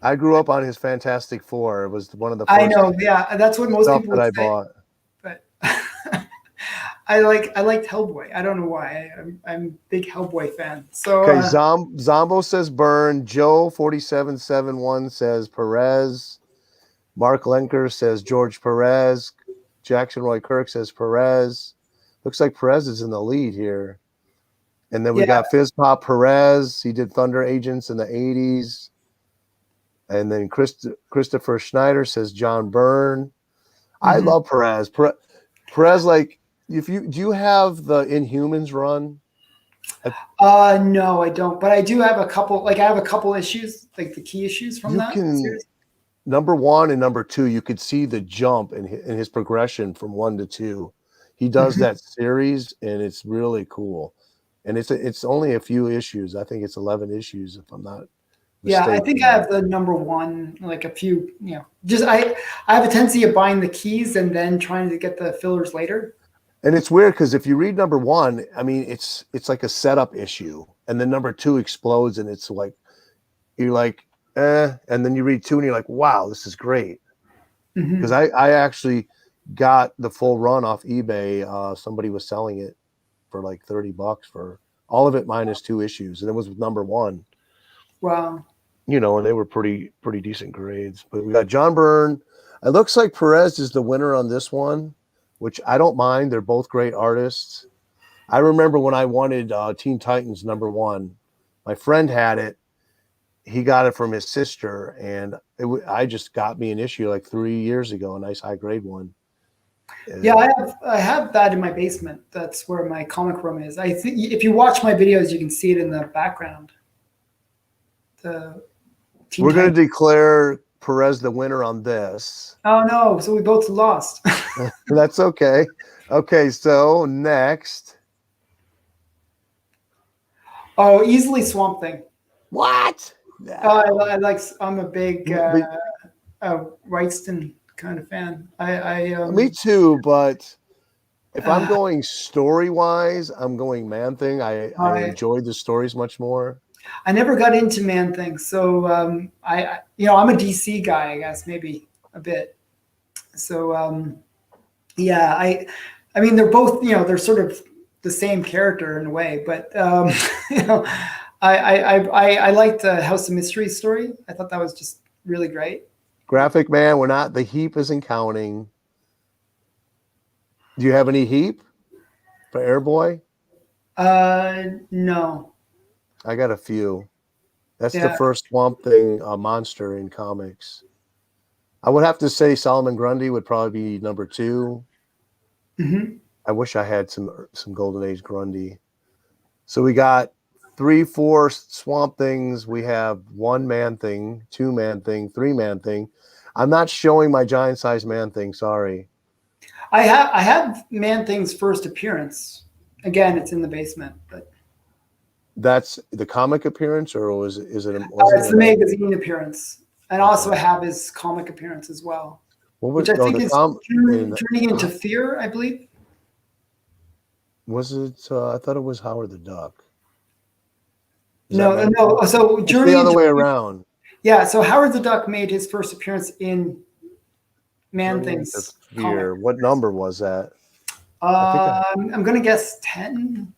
I grew up on his Fantastic Four. It was one of the first. I know, yeah, that's what most people would say. Bought. But I liked Hellboy. I don't know why. I'm a big Hellboy fan. So okay, Zombo says Byrne. Joe 4771 says Perez. Mark Lenker says George Perez. Jackson Roy Kirk says Perez. Looks like Perez is in the lead here. And then we got Fizz Pop Perez. He did Thunder Agents in the 80s. And then Christopher Schneider says John Byrne. I love Perez. Perez, like, do you have the Inhumans run? No, I don't. But I do have a couple. Like, I have a couple issues, like the key issues from that series. Number 1 and number 2, you could see the jump in his progression from 1 to 2. He does that series, and it's really cool. And it's only a few issues. I think it's 11 issues, if I'm not mistaken. Yeah, I think I have the number 1, like a few. Just I have a tendency of buying the keys and then trying to get the fillers later. And it's weird because if you read number 1, I mean, it's like a setup issue, and then number 2 explodes, and it's like you're like, and then you read 2, and you're like, wow, this is great. Because I actually got the full run off eBay. Somebody was selling it for like $30 for all of it minus 2 issues, and it was number 1. Wow. And they were pretty decent grades. But we got John Byrne. It looks like Perez is the winner on this one, which I don't mind. They're both great artists. I remember when I wanted Teen Titans number 1, my friend had it. He got it from his sister, and I just got me an issue like 3 years ago, a nice high grade one. Yeah, I have that in my basement. That's where my comic room is. I think if you watch my videos, you can see it in the background. We're going to declare Perez the winner on this. Oh no! So we both lost. That's okay. Okay, so next. Oh, easily Swamp Thing. What? I'm a big Wrightston kind of fan. Me too, but if I'm going story wise, I'm going Man Thing. I enjoyed the stories much more. I never got into Man Thing, so I'm a DC guy, I guess maybe a bit. So yeah, I mean they're both they're sort of the same character in a way, but you know, I liked the House of Mystery story. I thought that was just really great. Graphic Man, we're not. The heap isn't counting. Do you have any heap for Airboy? No, I got a few. That's the yeah, first Swamp Thing monster in comics. I would have to say Solomon Grundy would probably be number 2. hmm I wish I had some Golden Age Grundy. So we got 3, 4 Swamp Things. We have 1 Man Thing, 2 Man Thing, 3 Man Thing. I'm not showing my giant size Man Thing. Sorry. I have Man Thing's first appearance. Again, it's in the basement, but That's the comic appearance, or was it it's the magazine appearance, and also I Okay. have his comic appearance as well, What was which I think the is com in turning into Fear, I believe. was it? I thought it was Howard the Duck. Is that No, Man no. Thing? So It's the Journey other into way Fear. around. Yeah, so Howard the Duck made his first appearance in Man Journey into Thing's comic. Fear. What number was that? I think I'm gonna guess 10.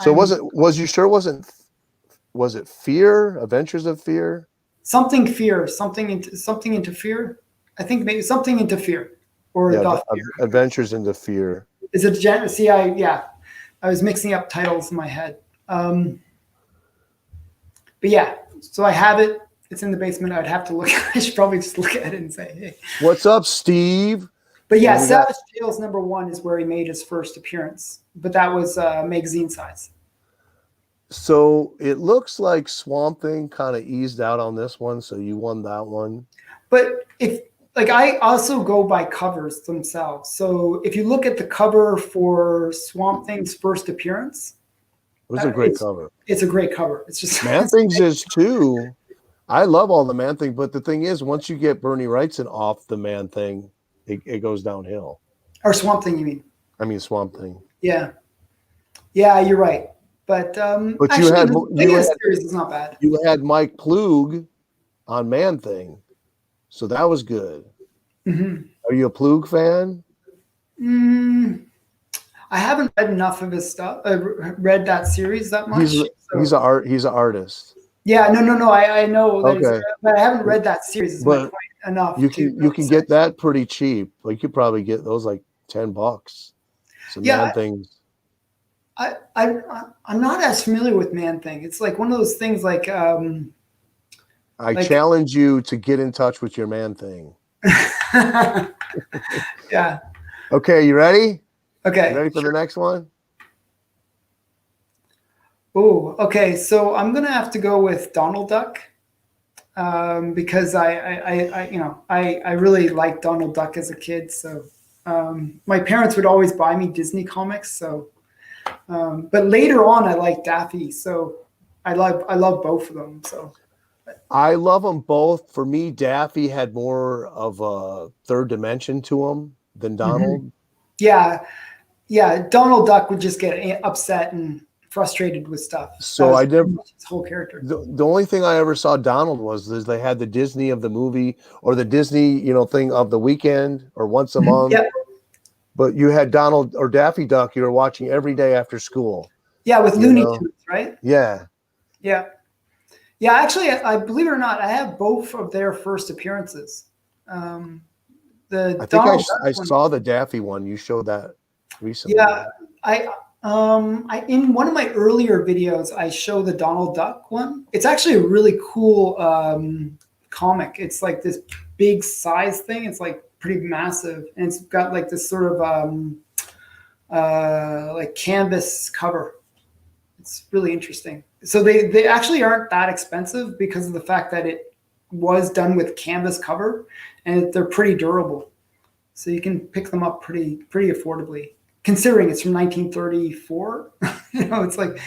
so. I'm Was you sure? Was it Fear? Adventures of Fear? something Fear, something into Fear. I think maybe something into Fear, or Yeah, the Fear. Adventures into Fear. Is it See, I was mixing up titles in my head. But yeah, so I have it. It's in the basement. I'd have to look. I should probably just look at it and say, hey. What's up, Steve? But yeah, And we got Savage Tales #1 is where he made his first appearance. But that was magazine size. so it looks like Swamp Thing kind of eased out on this one, so you won that one. But I also go by covers themselves. So if you look at the cover for Swamp Thing's first appearance, It was a great it's cover. it's a great cover. It's just Man Things is too. I love all the Man Thing, but the thing is, once you get Bernie Wrightson off the Man Thing, it goes downhill. or Swamp Thing, you mean? I mean Swamp Thing. Yeah, yeah, you're right. But But actually, the latest series is not bad. you had Mike Plug on Man Thing, so that was good. Mm-hmm. Are you a Plug fan? I haven't read enough of his stuff. Read that series that much. He's an artist. Yeah, no. I know that, Okay, but I haven't read that series. Is my but point enough? you can get that pretty cheap. Like you probably get those like $10. So Yeah, Man Things. I'm not as familiar with Man Thing. It's like one of those things like I challenge you to get in touch with your Man Thing. yeah. Okay, you ready? Okay. You ready for the next one? Oh, okay. So I'm gonna have to go with Donald Duck because I really liked Donald Duck as a kid. So my parents would always buy me Disney comics. So, but later on, I liked Daffy. So I love both of them. So I love them both. For me, Daffy had more of a third dimension to him than Donald. Yeah. Donald Duck would just get upset and frustrated with stuff. So I never his whole character. The only thing I ever saw Donald was they had the Disney of the movie or the Disney, thing of the weekend or once a month. Yep. But you had Donald or Daffy Duck you were watching every day after school. Yeah, with Looney Tunes, right? Yeah. Yeah. Yeah, actually, I believe it or not, I have both of their first appearances. I think I saw the Daffy one. You showed that recently. Yeah, I in one of my earlier videos, I show the Donald Duck one. It's actually a really cool comic. It's like this big size thing. It's like pretty massive, and it's got like this sort of like canvas cover. It's really interesting. So they actually aren't that expensive because of the fact that it was done with canvas cover, and they're pretty durable. So you can pick them up pretty affordably, considering it's from 1934. It's like,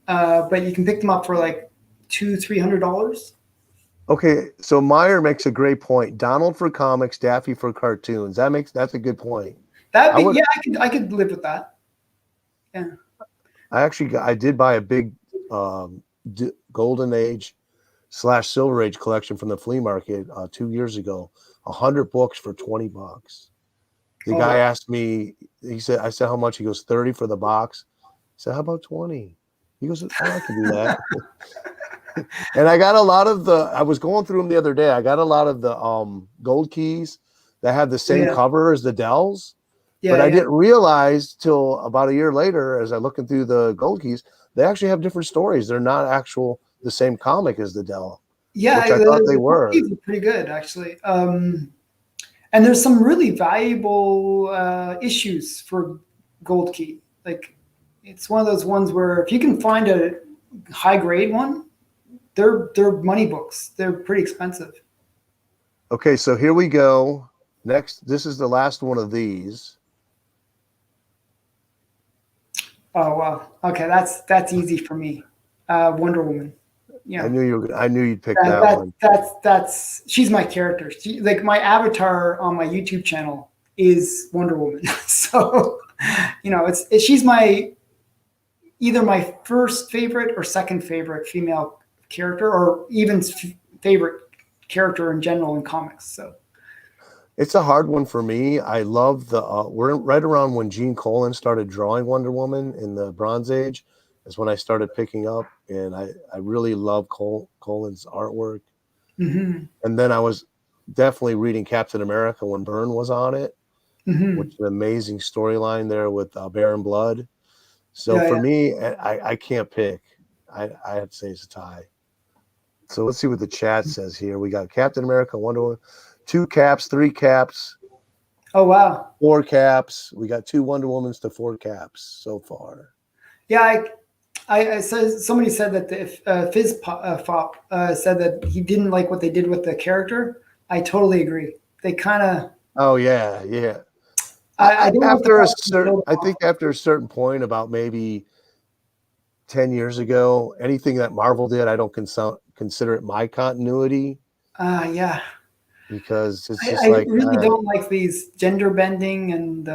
but you can pick them up for like $200-300. Okay, so Meyer makes a great point. Donald for comics, Daffy for cartoons. That's a good point. I could live with that. Yeah. I did buy a big Golden Golden Age / Silver Age collection from the flea market 2 years ago. 100 books for $20. The guy asked me, I said, how much? He goes, 30 for the box. I said, how about 20? He goes, oh, I can do that. And I got a lot of I was going through them the other day. I got a lot of the gold keys that had the same cover as the Dells. But I didn't realize till about a year later, as I looking through the gold keys, they actually have different stories. They're not the same comic as the Dell. Yeah, which I thought they were. Keys are pretty good, actually. And there's some really valuable issues for gold key. Like, it's one of those ones where if you can find a high grade one, they're money books. They're pretty expensive. Okay, so here we go. Next, this is the last one of these. Oh wow. Okay, that's easy for me. Wonder Woman. Yeah. I knew you'd pick that one. That's she's my character. Like my avatar on my YouTube channel is Wonder Woman. So, she's either my first favorite or second favorite female character, or even favorite character in general in comics. So it's a hard one for me. I love we're right around when Gene Colan started drawing Wonder Woman in the Bronze Age is when I started picking up, and I really love Colan's artwork. Mm-hmm. And then I was definitely reading Captain America when Byrne was on it, which is an amazing storyline there with Baron Blood. So for me, I can't pick. I have to say it's a tie. So let's see what the chat says here. We got Captain America, Wonder Woman, 2 caps, 3 caps. Oh, wow. 4 caps. We got 2 Wonder Womans to 4 caps so far. Yeah, I said somebody said that if Fizz Fop said that he didn't like what they did with the character. I totally agree. They kind of. Oh yeah, yeah. I think after a certain point, about maybe 10 years ago, anything that Marvel did, I don't consider it my continuity. Yeah. Because it's just I really don't like these gender bending and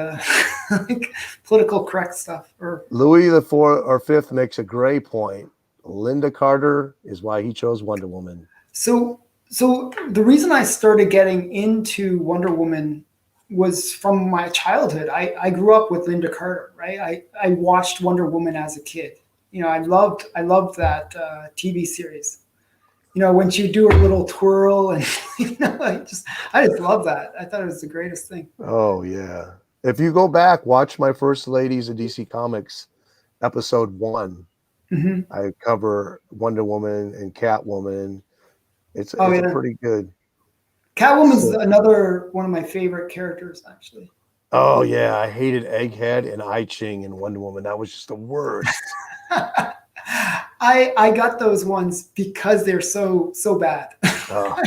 like political correct stuff. Or Louis the Fourth or Fifth makes a great point. Linda Carter is why he chose Wonder Woman. So the reason I started getting into Wonder Woman was from my childhood. I grew up with Linda Carter, right? I watched Wonder Woman as a kid. I loved that TV series. When she do her little twirl, and I just love that. I thought it was the greatest thing. Oh yeah! If you go back, watch my First Ladies of DC Comics, episode 1. Mm-hmm. I cover Wonder Woman and Catwoman. It's pretty good. Catwoman's another one of my favorite characters, actually. Oh yeah, I hated Egghead and I Ching in Wonder Woman. That was just the worst. I got those ones because they're so bad. Oh.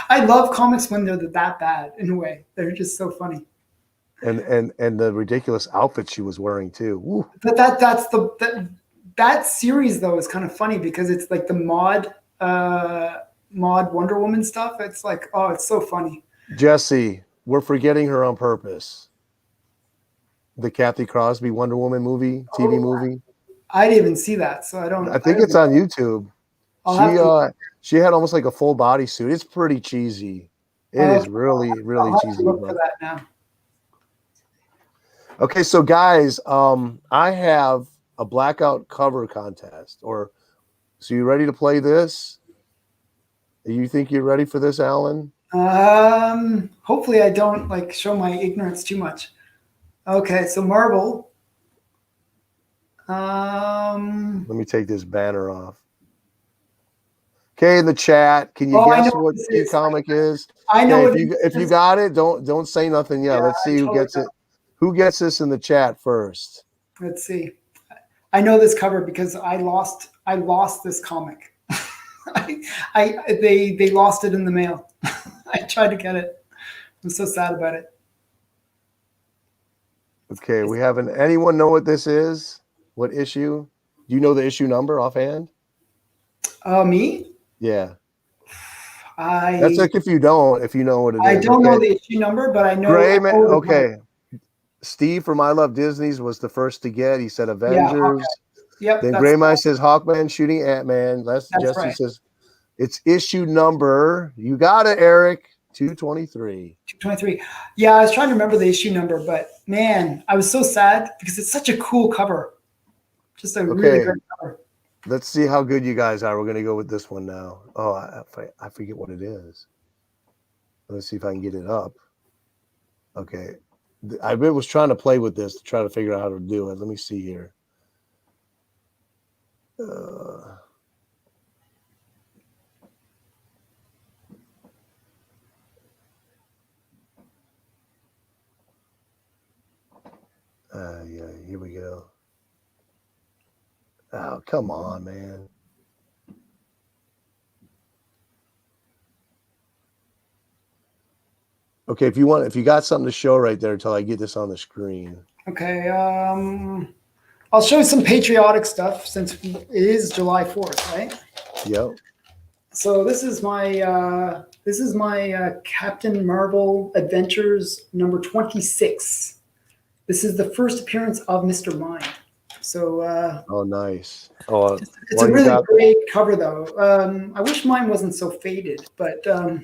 I love comics when they're that bad in a way. They're just so funny. And the ridiculous outfit she was wearing too. Woo. But that series though is kind of funny because it's like the mod Wonder Woman stuff. It's like, oh, it's so funny. Jesse, we're forgetting her on purpose. The Kathy Crosby Wonder Woman movie, TV movie. I didn't even see that, so I don't. I think it's on YouTube. She had almost like a full body suit. It's pretty cheesy. It is really cheesy. Look for that now. Okay, so guys, I have a blackout cover contest. So you ready to play this? You think you're ready for this, Alan? Hopefully I don't show my ignorance too much. Okay, so Marvel. Let me take this banner off. Okay, in the chat, can you guess what the comic is? I know. If you got it, don't say nothing yet. Let's see who gets it. Who gets this in the chat first? Let's see. I know this cover because I lost this comic. They lost it in the mail. I tried to get it. I'm so sad about it. Okay, we haven't. Anyone know what this is? What issue? Do you know the issue number offhand? Me? Yeah. That's like if you know what it is. I don't know the issue number, but I know. Okay. Steve from I Love Disney's was the first to get. He said Avengers. Yep, Then that's Greymine says Hawkman shooting Ant-Man. Jesse right. says it's issue number. You got it, Eric. 223. 223. Yeah, I was trying to remember the issue number, but man, I was so sad because it's such a cool cover. Just a really great cover. Let's see how good you guys are. We're going to go with this one now. Oh, I forget what it is. Let's see if I can get it up. Okay. I was trying to play with this to try to figure out how to do it. Let me see here. Yeah, here we go. Oh, come on, man. Okay, if you got something to show right there until I get this on the screen. Okay, I'll show you some patriotic stuff since it is July 4th, right? Yep. So this is my Captain Marvel Adventures number 26. This is the first appearance of Mr. Mind. So oh, nice. Oh, it's a really great cover, though. I wish mine wasn't so faded, but oh,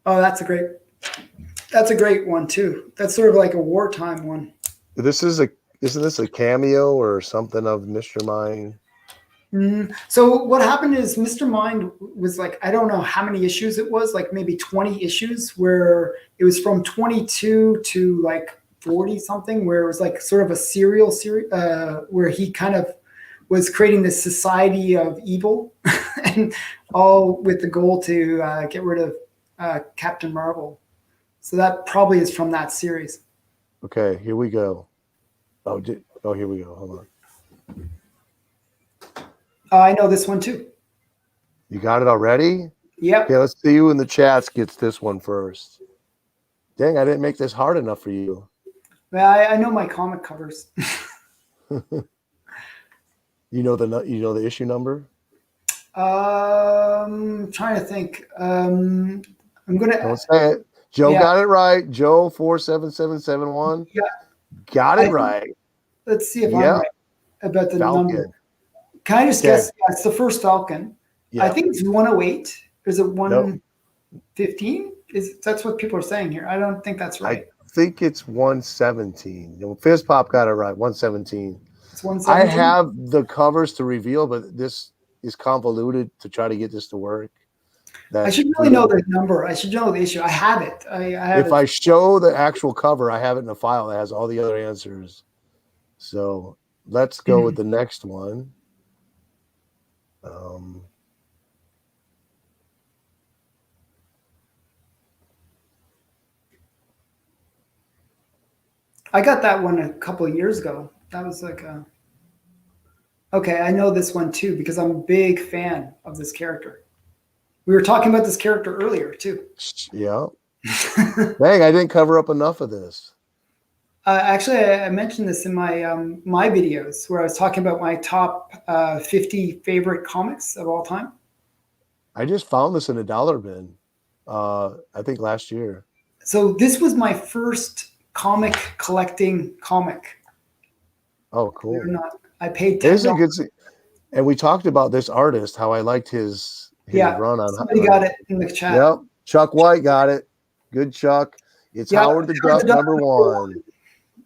that's a great one too. That's sort of like a wartime one. Isn't this a cameo or something of Mr. Mind? So what happened is Mr. Mind was like, I don't know how many issues it was, like maybe 20 issues, where it was from 22 to like 40 something, where it was like sort of a serial series, where he kind of was creating this society of evil, and all with the goal to get rid of Captain Marvel. So that probably is from that series. Okay, here we go. Oh, here we go. Hold on. I know this one too. You got it already? Yep. Okay, let's see who in the chats gets this one first. Dang, I didn't make this hard enough for you. Well, I know my comic covers. You know the issue number? Trying to think. I'm gonna. Don't say it. Joe got it right. Joe 47771. Yeah, got it right. Let's see if I'm right about the number. Can I just guess? Yeah, it's the first Falcon. I think it's 108. Is it 115? That's what people are saying here? I don't think that's right. I think it's 117. Fizz Pop got it right. 117. It's 117. I have the covers to reveal, but this is convoluted to try to get this to work. I should really know the number. I should know the issue. I have it. If I show the actual cover, I have it in a file that has all the other answers. So let's go with the next one. I got that one a couple of years ago. That was like a. Okay, I know this one too because I'm a big fan of this character. We were talking about this character earlier too. Yeah. Dang, I didn't cover up enough of this. Actually, I mentioned this in my my videos where I was talking about my top 50 favorite comics of all time. I just found this in a dollar bin. I think last year. So this was my first comic collecting comic. Oh, cool. I paid $10. And we talked about this artist, how I liked his run on. Somebody got it in the chat. Yep. Chuck White got it. Good Chuck. It's Howard the Duck number 1.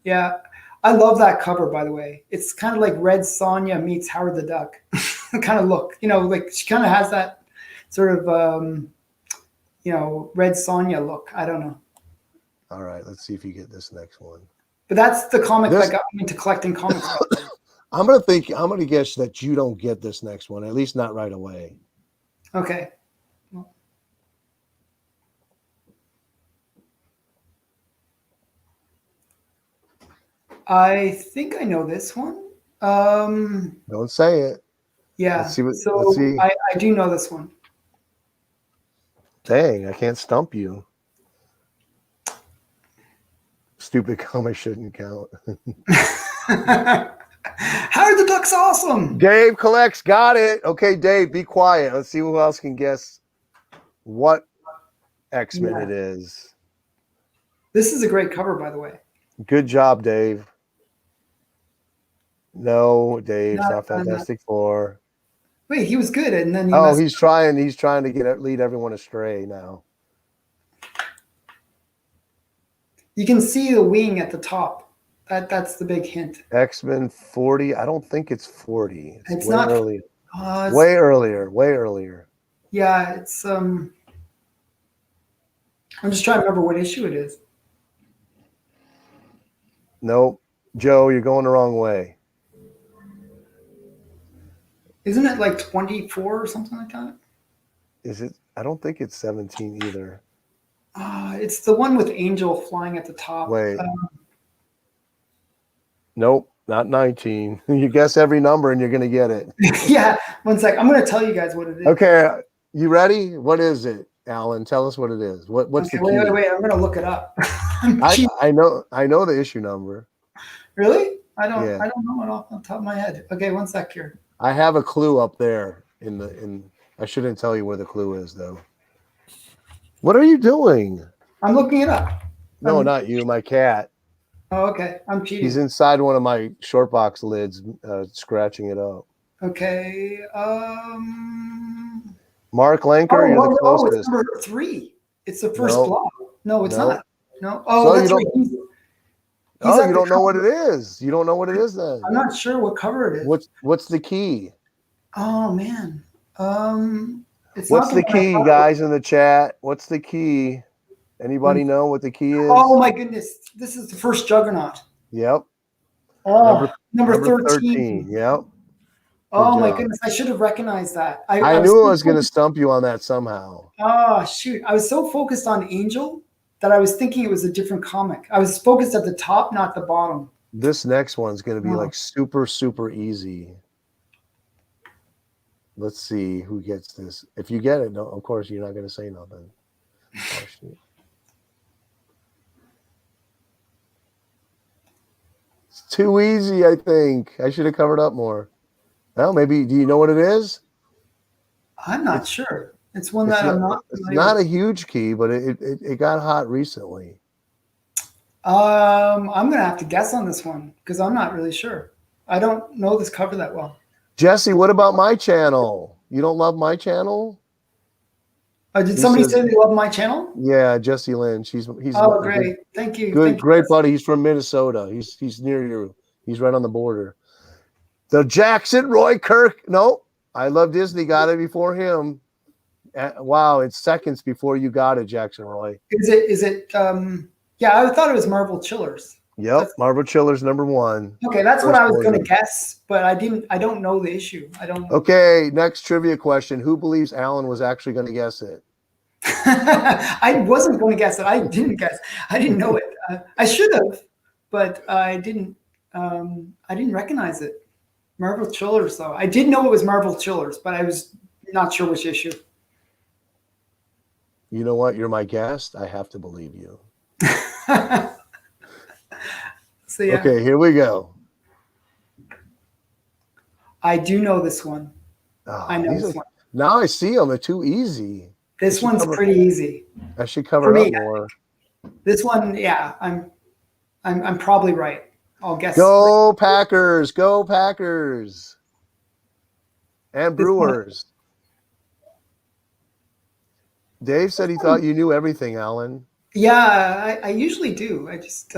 Yeah. I love that cover, by the way. It's kind of like Red Sonja meets Howard the Duck kind of look. Like she kind of has that sort of, Red Sonja look. I don't know. All right. Let's see if you get this next one. But that's the comic that got me into collecting comics. I'm gonna guess that you don't get this next one, at least not right away. Okay. I think I know this one. Don't say it. Yeah. Let's see. I do know this one. Dang, I can't stump you. Stupid comic shouldn't count. Howard the Duck's awesome. Dave collects. Got it. Okay, Dave, be quiet. Let's see who else can guess what X-Men it is. This is a great cover, by the way. Good job, Dave. No, Dave, it's Not, not not. Fantastic Four. Wait, he was good, and then he Oh, messed. he's trying to lead everyone astray now. You can see the wing at the top. That's the big hint. X-Men 40. I don't think it's 40. It's It's way not. early. It's, Way earlier. yeah, it's. I'm just trying to remember what issue it is. Nope. Joe, you're going the wrong way. Isn't it like 24 or something like that? Is it? I don't think it's 17 either. It's the one with Angel flying at the top. Wait. Nope, not 19. You guess every number and you're going to get it. Yeah, one sec. I'm going to tell you guys what it is. Okay, you ready? What is it, Alan? Tell us what it is. What's Okay, the key? wait. I'm going to look it up. I know the issue number. Really? I don't Yeah. know it off the top of my head. Okay, one sec here. I have a clue up there I shouldn't tell you where the clue is though. What are you doing? I'm looking it up. No, not you, my cat. Oh, okay. I'm cheating. He's inside one of my short box lids, scratching it up. Okay. Mark Lanker, you're the closest. It's number 3. It's the first block. No, it's not. No. Oh, so that's right. You don't know what it is. You don't know what it is then. I'm not sure what cover it is. What's the key? Oh man. What's the key, guys in the chat? What's the key? Anybody know what the key is? Oh my goodness. This is the first Juggernaut. Yep. Oh, number 13. Yep. Oh my goodness. I should have recognized that. I knew I was going to stump you on that somehow. Oh, shoot. I was so focused on Angel that I was thinking it was a different comic. I was focused at the top, not the bottom. This next one's going to be like super, super easy. Let's see who gets this. If you get it, no, of course, you're not going to say nothing. Oh, shoot. It's too easy, I think. I should have covered up more. Well, maybe, do you know what it is? I'm not sure. It's one that I'm not. It's not a huge key, but it got hot recently. I'm going to have to guess on this one because I'm not really sure. I don't know this cover that well. Jesse, what about my channel? You don't love my channel? Did somebody say they love my channel? Yeah, Jesse Lynch. He's oh, great. Thank you. Great buddy. He's from Minnesota. He's near you. He's right on the border. The Jackson Roy Kirk. No, I Love Disney got it before him. Wow, it's seconds before you got it, Jackson Roy. Is it yeah, I thought it was Marvel Chillers. Yep, Marvel Chillers #1. Okay, that's what I was going to guess, but I don't know the issue. I don't. Okay, next trivia question. Who believes Alan was actually going to guess it? I wasn't going to guess it. I didn't guess. I didn't know it. I should have, but I didn't recognize it. Marvel Chillers, though. I did know it was Marvel Chillers, but I was not sure which issue. You know what? You're my guest. I have to believe you. So, yeah. Okay, here we go. I do know this one. Oh, I know this one. Now I see them. They're too easy. This one's pretty easy. I should cover up more. This one, yeah, I'm probably right. I'll guess. Go Packers! Go Packers! And Brewers. Dave said he thought you knew everything, Alan. Yeah, I usually do. I just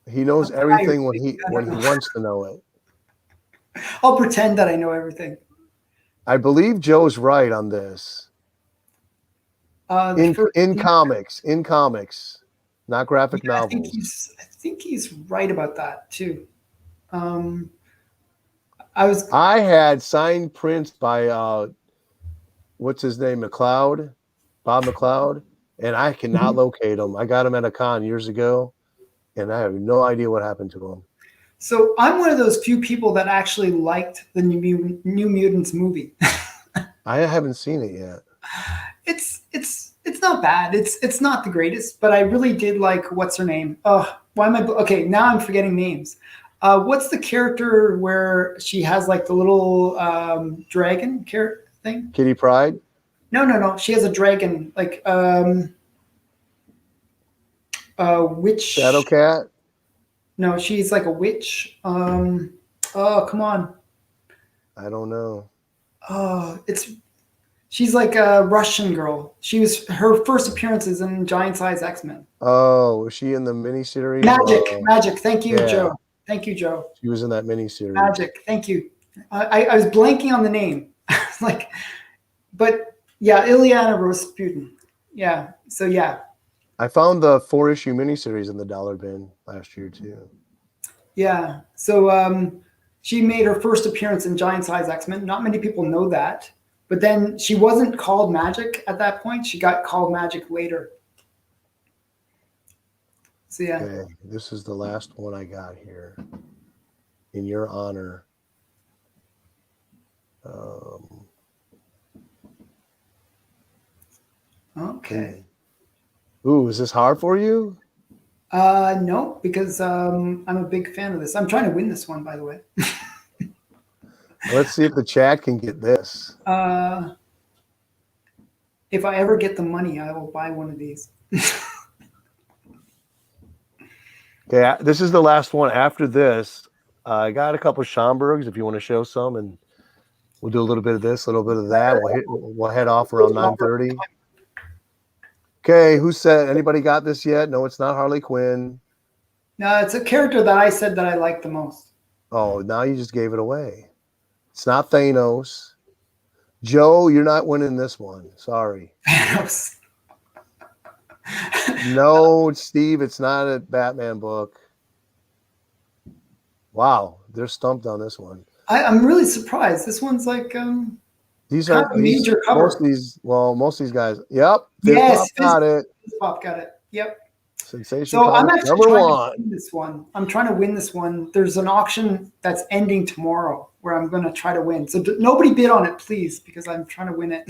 he knows everything when he wants to know it. I'll pretend that I know everything. I believe Joe's right on this. In comics, not graphic novels. I think he's right about that too. I had signed prints by what's his name, Bob McLeod, and I cannot locate him. I got him at a con years ago, and I have no idea what happened to him. So I'm one of those few people that actually liked the New Mutants movie. I haven't seen it yet. It's not bad. It's not the greatest, but I really did like what's her name. Oh, why am I okay? Now I'm forgetting names. What's the character where she has like the little dragon character thing? Kitty Pryde? No. She has a dragon, like witch. Shadowcat? No, she's like a witch. Oh, come on. I don't know. Oh, she's like a Russian girl. Her first appearance is in Giant Size X-Men. Oh, was she in the miniseries? Magic. Thank you, Yeah, Joe. Thank you, Joe. she was in that miniseries. Magic. Thank you. I was blanking on the name. Like, but yeah, Ilyana Rasputin. Yeah. So yeah. I found the 4-issue miniseries in the dollar bin last year too. Yeah. So she made her first appearance in Giant Size X-Men. Not many people know that. But then she wasn't called Magic at that point. She got called Magic later. So yeah. Okay, this is the last one I got here. In your honor. Okay. Ooh, is this hard for you? No, because I'm a big fan of this. I'm trying to win this one, by the way. Let's see if the chat can get this. If I ever get the money, I will buy one of these. Okay, this is the last one. After this, I got a couple of Schomburgs if you want to show some, and we'll do a little bit of this, a little bit of that. We'll head off around 9:30. Okay, who said anybody got this yet? No, it's not Harley Quinn. No, it's a character that I said that I like the most. Oh, now you just gave it away. It's not Thanos. Joe, you're not winning this one. Sorry. Thanos. No, Steve, it's not a Batman book. Wow, they're stumped on this one. I'm really surprised. This one's like these are a major cover. Most of these guys. Yep. Yes, got it. Pop got it. Yep. Sensation. So I'm actually number trying one. to win this one. I'm trying to win this one. There's an auction that's ending tomorrow where I'm going to try to win. So nobody bid on it, please, because I'm trying to win it.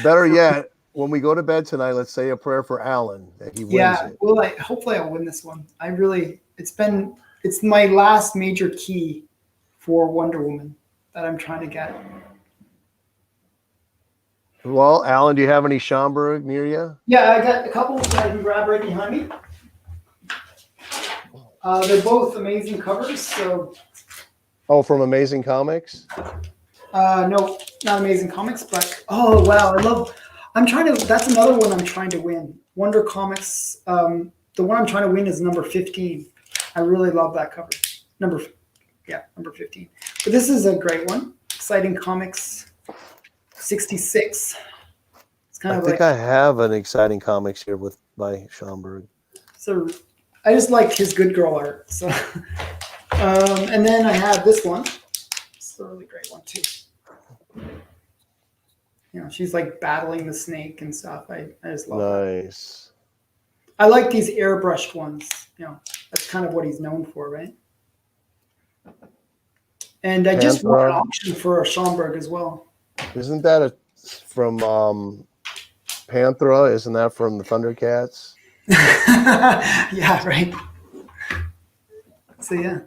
Better yet, when we go to bed tonight, let's say a prayer for Alan that he wins it. Well, hopefully I'll win this one. It's my last major key for Wonder Woman that I'm trying to get. Well, Alan, do you have any Schomburg near you? Yeah, I got a couple that I can grab right behind me. They're both amazing covers. So. Oh, from Amazing Comics? No, not Amazing Comics, but oh wow, that's another one I'm trying to win. Wonder Comics. The one I'm trying to win is number 15. I really love that cover. Number 15. But this is a great one. Exciting Comics 66. It's kind of I have an Exciting Comics here by Schomburg. So I just like his good girl art. So and then I have this one. It's a really great one too. She's like battling the snake and stuff. I just love that. Nice. I like these airbrushed ones. That's kind of what he's known for, right? And I just won an auction for a Schomburg as well. Isn't that from Panthera? Isn't that from the Thundercats? Yeah, right. So yeah.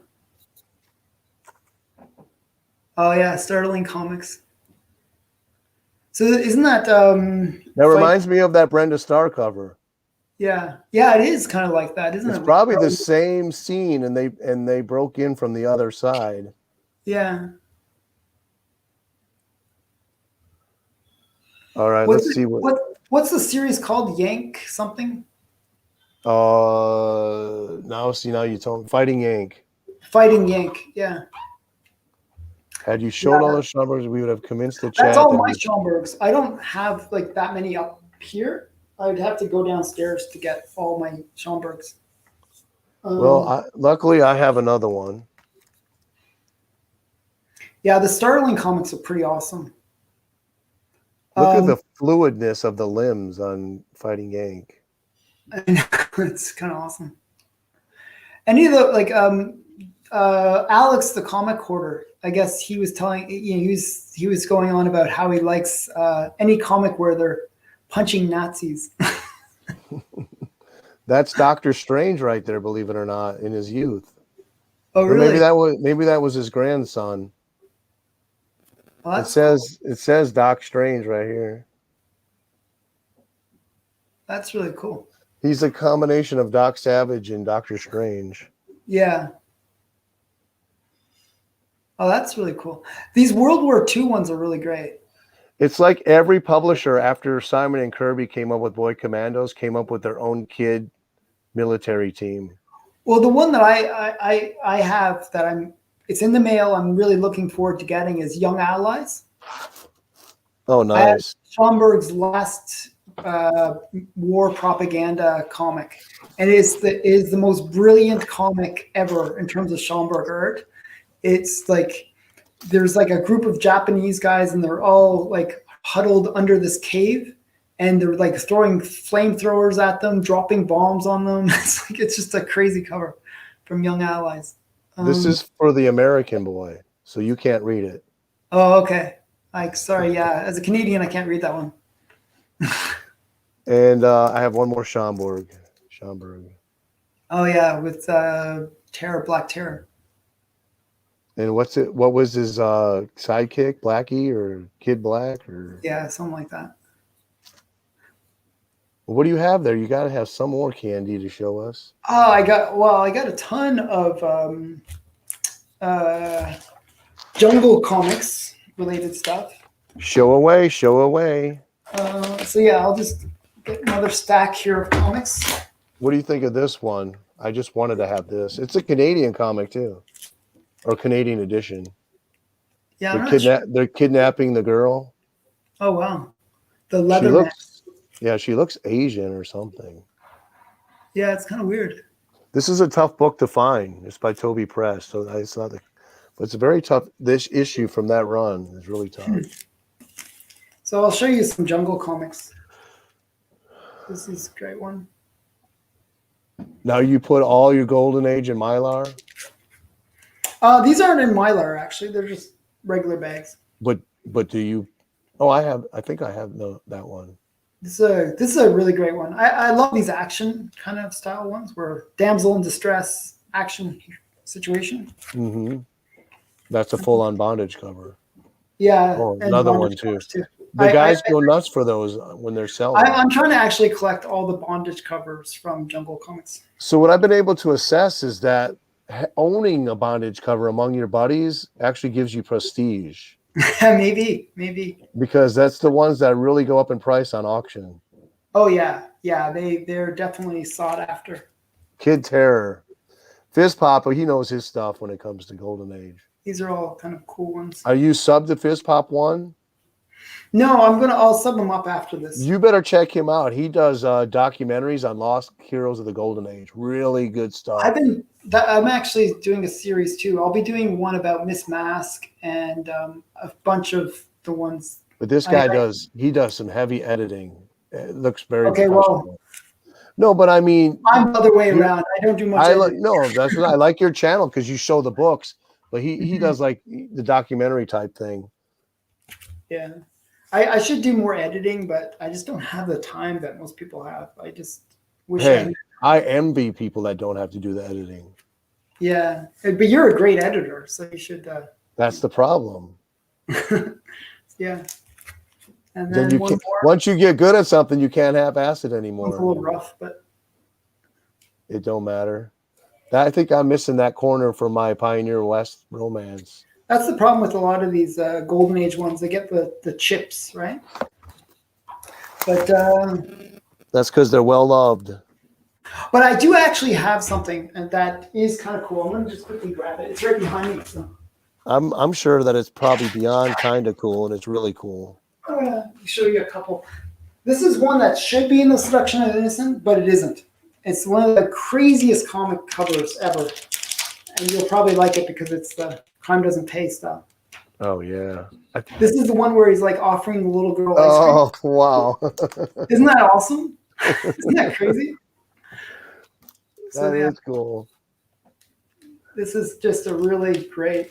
Oh yeah, Startling Comics. So isn't that that reminds me of that Brenda Starr cover. Yeah, it is kind of like that, isn't it? It's probably the same scene, and they broke in from the other side. Yeah. All right, let's see what's the series called? Yank something? Now you told me. Fighting Yank. Fighting Yank, yeah. Had you showed all those Schomburgs, we would have convinced the chat. That's all my Schomburgs. I don't have like that many up here. I'd have to go downstairs to get all my Schomburgs. Luckily I have another one. Yeah, the Startling comics are pretty awesome. Look at the fluidness of the limbs on Fighting Yank. I know, it's kind of awesome. Any of the Alex, the comic hoarder, I guess he was telling he was going on about how he likes any comic where they're punching Nazis. That's Doctor Strange right there, believe it or not, in his youth. Oh, really? Maybe that was his grandson. Well, it says Doc Strange right here. That's really cool. He's a combination of Doc Savage and Doctor Strange. Yeah. Oh, that's really cool. These World War II ones are really great. It's like every publisher after Simon and Kirby came up with Boy Commandos came up with their own kid military team. Well, the one that I have that it's in the mail. I'm really looking forward to getting is Young Allies. Oh, I have nice. Schomburg's last war propaganda comic, and it is the most brilliant comic ever in terms of Schomburg art. It's like there's like a group of Japanese guys, and they're all like huddled under this cave, and they're like throwing flamethrowers at them, dropping bombs on them. It's just a crazy cover from Young Allies. This is for the American boy, so you can't read it. Oh, okay. Like, sorry, yeah. As a Canadian, I can't read that one. And I have one more Schomburg. Oh yeah, with Terror, Black Terror. And what was his sidekick, Blackie or Kid Black or Yeah, something like that. what do you have there? You got to have some more candy to show us. Oh, I got a ton of jungle comics related stuff. Show away. So yeah, I'll just get another stack here of comics. What do you think of this one? I just wanted to have this. It's a Canadian comic too, or Canadian edition. Yeah, They're kidnapping the girl. Oh wow, the leather. She looks Asian or something. Yeah, it's kind of weird. This is a tough book to find. It's by Toby Press, so it's not but it's a very tough. This issue from that run is really tough. So I'll show you some jungle comics. This is a great one. Now you put all your Golden Age in Mylar? These aren't in Mylar, actually. They're just regular bags. But do you? Oh, I think I have that one. This is a really great one. I love these action kind of style ones where damsel in distress action situation. Mm-hmm. That's a full-on bondage cover. Yeah. Oh, another one too. The guys go nuts for those when they're selling. I'm trying to actually collect all the bondage covers from Jungle Comics. So what I've been able to assess is that owning a bondage cover among your buddies actually gives you prestige. maybe. Because that's the ones that really go up in price on auction. Oh yeah. They're definitely sought after. Kid Terror. Fizz Pop, he knows his stuff when it comes to Golden Age. These are all kind of cool ones. Are you sub to Fizz Pop 1? No, I'll sub them up after this. You better check him out. He does documentaries on lost heroes of the Golden Age. Really good stuff. I'm actually doing a series too. I'll be doing one about Miss Mask and a bunch of the ones. But this guy does some heavy editing. It looks very okay. Well, no, but I mean, I'm the other way around. I don't do much. That's what I like your channel because you show the books, but he does like the documentary type thing. Yeah. I should do more editing, but I just don't have the time that most people have. I just wish I envy people that don't have to do the editing. Yeah, but you're a great editor, so you should. That's the problem. Yeah. And then once you get good at something, you can't half-ass it anymore. It's a little rough, but it don't matter. I think I'm missing that corner from my Pioneer West romance. That's the problem with a lot of these Golden Age ones. They get the chips, right? But that's because they're well loved. But I do actually have something that is kind of cool. I'm going to just quickly grab it. It's right behind me. So. I'm sure that it's probably beyond kind of cool, and it's really cool. I'm going to show you a couple. This is one that should be in the Seduction of Innocence, but it isn't. It's one of the craziest comic covers ever. And you'll probably like it because it's the Crime Doesn't Pay stuff. Oh, yeah. This is the one where he's like offering the little girl ice Oh, cream. wow. Isn't that awesome? Isn't that crazy? That is cool. This is just a really great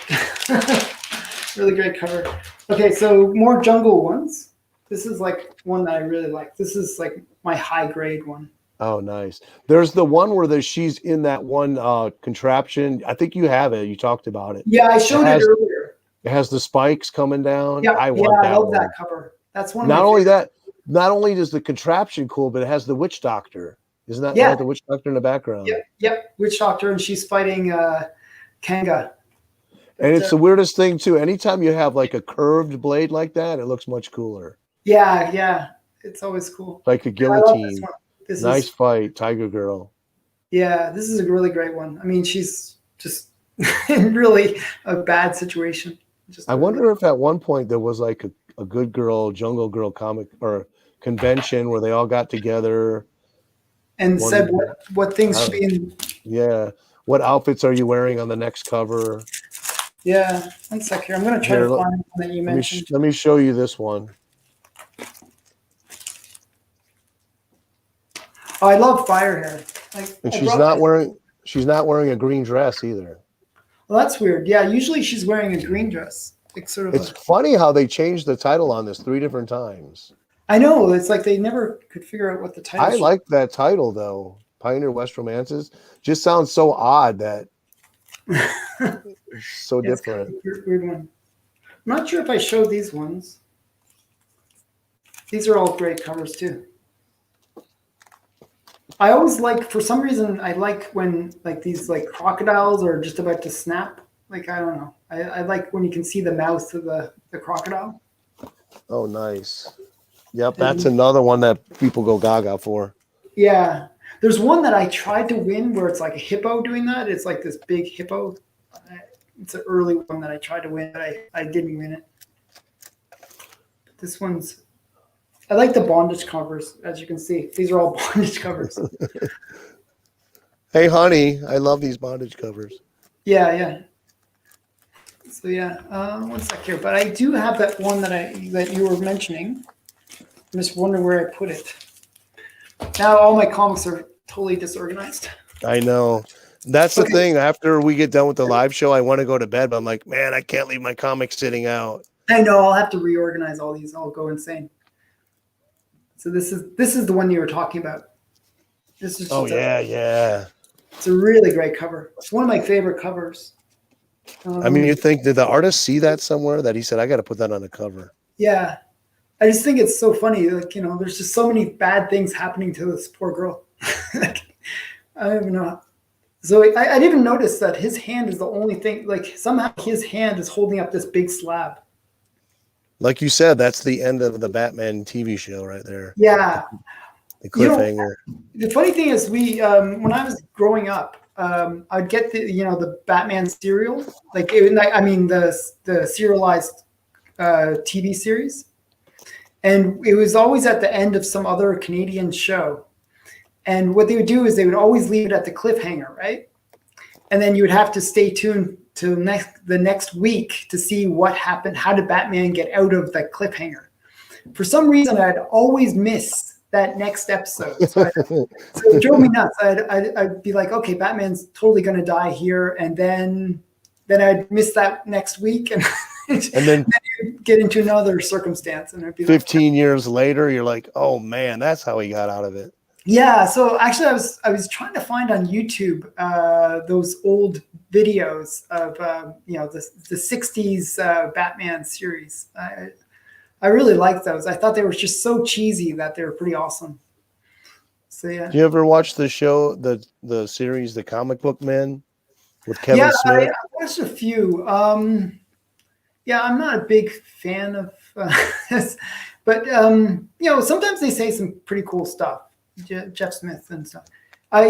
cover. Okay, so more jungle ones. This is like one that I really like. This is like my high grade one. Oh, nice. There's the one where she's in that one contraption. I think you have it. You talked about it. Yeah, I showed it earlier. It has the spikes coming down. Yeah, I love that cover. That's one of not only that, not only does the contraption cool, but it has the witch doctor. Isn't that the witch doctor in the background? Yep. Witch doctor, and she's fighting Kanga. And But, it's the weirdest thing too. Anytime you have like a curved blade like that, it looks much cooler. yeah, it's always cool. Like a I love this guillotine. one. This Nice is fight, Tiger Girl. Yeah, this is a really great one. I mean, she's just in really a bad situation. Just I wonder if at one point there was like a good girl, jungle girl comic or convention where they all got together. and said One, what things I should be don't- in. yeah. What outfits are you wearing on the next cover? Yeah, one sec here. I'm gonna try Here, to find one that you mentioned. let me show you this one. Oh, I love fire hair. Like And I brought my, she's not wearing a green dress either. well, that's weird. Yeah, usually she's wearing a green dress, like sort of It's a. funny how they changed the title on this 3 different times. I know it's like they never could figure out what the title. I like that title though. Pioneer West Romances just sounds so odd that it's so It's different. kind of a weird one. I'm not sure if I showed these ones. These are all great covers too. I always like, for some reason, I like when like these like crocodiles are just about to snap. Like I don't know. I like when you can see the mouth of the crocodile. Oh, nice. Yep, that's another one that people go gaga for. Yeah. There's one that I tried to win where it's like a hippo doing that. It's like this big hippo. It's an early one that I tried to win, but I didn't win it. This one's, I like the bondage covers, as you can see. These are all bondage covers. Hey, honey, I love these bondage covers. Yeah. So yeah, one sec here. But I do have that one that you were mentioning. I'm just wondering where I put it. Now all my comics are totally disorganized. I know. That's the thing. After we get done with the live show, I want to go to bed, but I'm like, man, I can't leave my comics sitting out. I know. I'll have to reorganize all these. I'll go insane. So this is the one you were talking about. This is just yeah. It's a really great cover. It's one of my favorite covers. I mean, you think, did the artist see that somewhere that he said, I got to put that on the cover? Yeah. I just think it's so funny. Like, there's just so many bad things happening to this poor girl. Like, I don't even know. So I didn't even notice that his hand is the only thing. Like somehow his hand is holding up this big slab. Like you said, that's the end of the Batman TV show right there. Yeah. The cliffhanger. The funny thing is, when I was growing up, I'd get the Batman cereal, the serialized TV series, and it was always at the end of some other Canadian show. And what they would do is they would always leave it at the cliffhanger, right? And then you would have to stay tuned to the next week to see what happened. How did Batman get out of that cliffhanger? For some reason, I'd always miss that next episode. So it drove me nuts. I'd be like, okay, Batman's totally going to die here. And then I'd miss that next week. And then you'd get into another circumstance. And I'd be 15 years later, you're like, oh man, that's how he got out of it. Yeah, so actually, I was trying to find on YouTube those old videos of the '60s Batman series. I really liked those. I thought they were just so cheesy that they were pretty awesome. So yeah. Do you ever watch the show, the series, The Comic Book Man, with Kevin Smith? I watched a few. Yeah, I'm not a big fan of this, but sometimes they say some pretty cool stuff. Jeff Smith and stuff.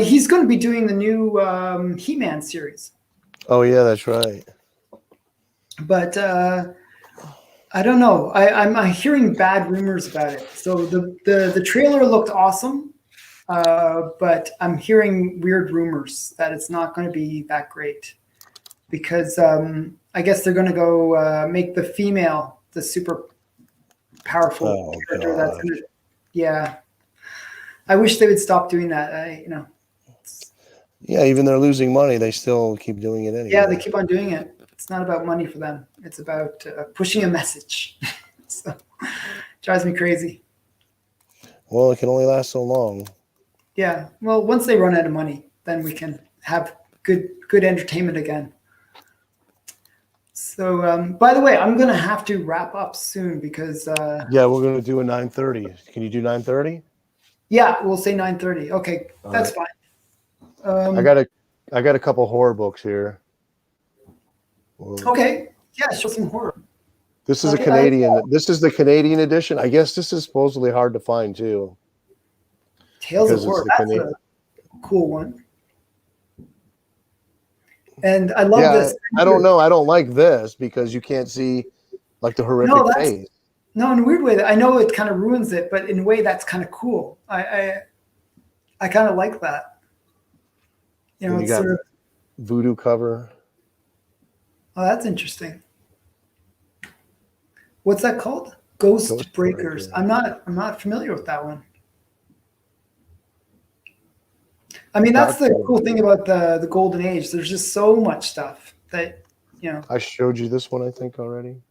He's going to be doing the new He-Man series. Oh yeah, that's right. But I don't know. I'm hearing bad rumors about it. So the trailer looked awesome, but I'm hearing weird rumors that it's not going to be that great because I guess they're going to go make the female the super powerful character. That's going to, yeah. I wish they would stop doing that. Yeah, even they're losing money, they still keep doing it anyway. Yeah, they keep on doing it. It's not about money for them. It's about pushing a message. So it drives me crazy. Well, it can only last so long. Yeah. Well, once they run out of money, then we can have good entertainment again. So, by the way, I'm going to have to wrap up soon because... yeah, we're going to do a 9:30. Can you do 9:30? Yeah, we'll say 9:30. Okay, that's fine. I got a couple horror books here. Well, Okay. Yeah, show some horror. this is a Okay, Canadian. This is the Canadian edition. I guess this is supposedly hard to find too, Tales of because it's Horror. the That's Canadian. a cool one. And I love Yeah, this. I don't know. I don't like this because you can't see like the horrific No, that's face. no, in a weird way. I know it kind of ruins it, but in a way, that's kind of cool. I kind of like that. You know, And you it's got sort of. voodoo cover. Oh, that's interesting. What's that called? Ghost Ghost Breakers. Breaker. I'm not familiar with that one. I mean, that's the cool thing about the golden age. There's just so much stuff that, you know. I showed you this one, I think, already.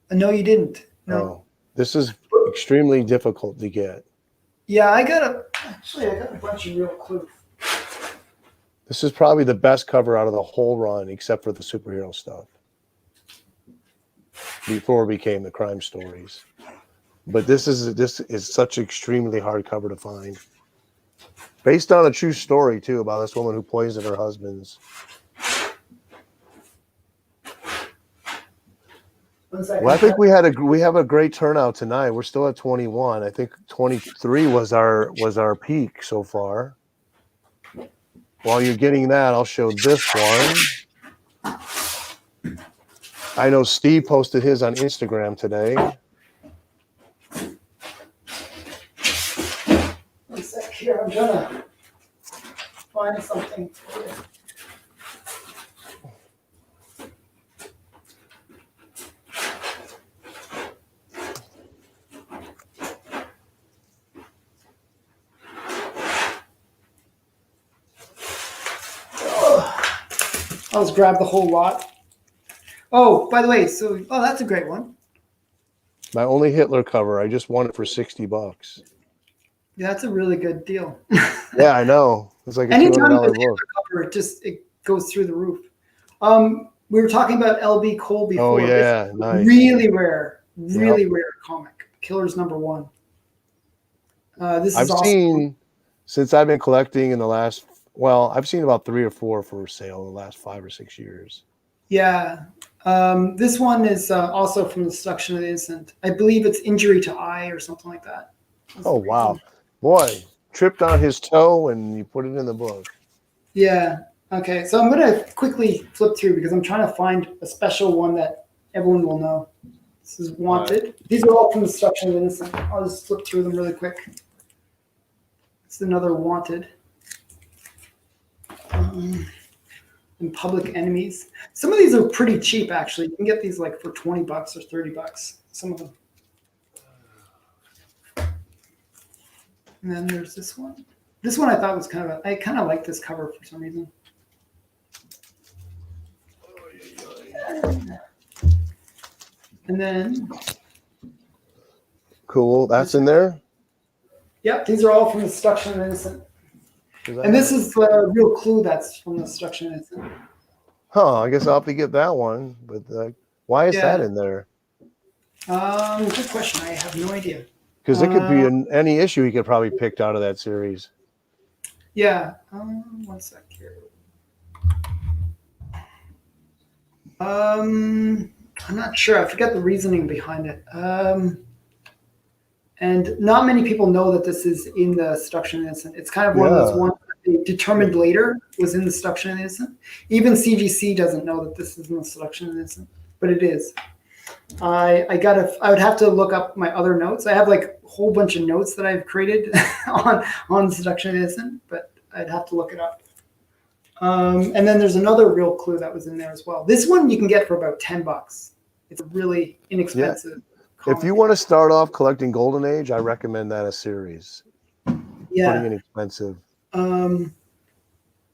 No, you didn't. No. Oh, this is extremely difficult to get. Yeah, I got a bunch of real clues. This is probably the best cover out of the whole run, except for the superhero stuff. Before it became the crime stories. But this is such an extremely hard cover to find. Based on a true story, too, about this woman who poisoned her husbands. Well, I think we have a great turnout tonight. We're still at 21. I think 23 was our peak so far. While you're getting that, I'll show this one. I know Steve posted his on Instagram today. One sec here, I'm gonna find something. I'll just grab the whole lot. Oh, by the way, that's a great one. My only Hitler cover. I just won it for $60. Yeah, that's a really good deal. Yeah, I know. It's like a Anytime $200 there's a book. cover, it goes through the roof. We were talking about LB Cole before. Oh yeah, nice. Really rare comic. Killer's #1. I've seen, since I've been collecting in the last, I've seen about 3 or 4 for sale in the last 5 or 6 years. Yeah. This one is also from the Seduction of the Innocent. I believe it's Injury to Eye or something like that. Oh, wow. Boy, tripped on his toe and you put it in the book. Yeah. Okay. So I'm going to quickly flip through because I'm trying to find a special one that everyone will know. This is Wanted. Right. These are all from the Seduction of the Innocent. I'll just flip through them really quick. It's another Wanted. And Public Enemies. Some of these are pretty cheap, actually. You can get these like for $20 or $30. Some of them. And then there's this one. This one I thought was I kind of like this cover for some reason. And then. Cool. That's in there? Yep. These are all from the Seduction of the Innocent. And this is the real clue that's from the Seduction of the Innocent. Huh. I guess I'll have to get that one. But why is that in there? Good question. I have no idea. Because it could be in any issue he could probably picked out of that series. Yeah. 1 sec here. I'm not sure. I forget the reasoning behind it. And not many people know that this is in the Seduction of the Innocent. It's kind of one of those ones that they determined later was in the Seduction of the Innocent. Even CGC doesn't know that this is in the Seduction of the Innocent, but it is. I would have to look up my other notes. I have like a whole bunch of notes that I've created on Seduction of the Innocent, but I'd have to look it up. And then there's another real clue that was in there as well. This one you can get for about $10. It's really inexpensive. Yeah. If you want to start off collecting Golden Age, I recommend that a series. Yeah. Pretty inexpensive.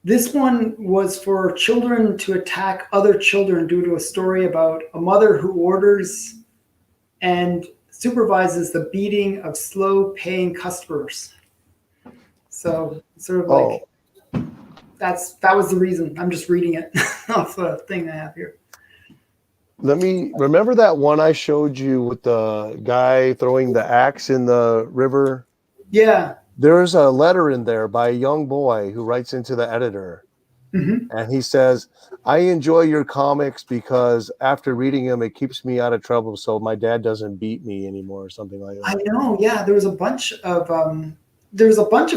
This one was for children to attack other children due to a story about a mother who orders and supervises the beating of slow-paying customers. So sort of like that was the reason. I'm just reading it off the thing I have here. Let me remember that one I showed you with the guy throwing the axe in the river. Yeah. There's a letter in there by a young boy who writes into the editor. And he says, I enjoy your comics because after reading them, it keeps me out of trouble so my dad doesn't beat me anymore or something like I that. know. Yeah, there was a bunch of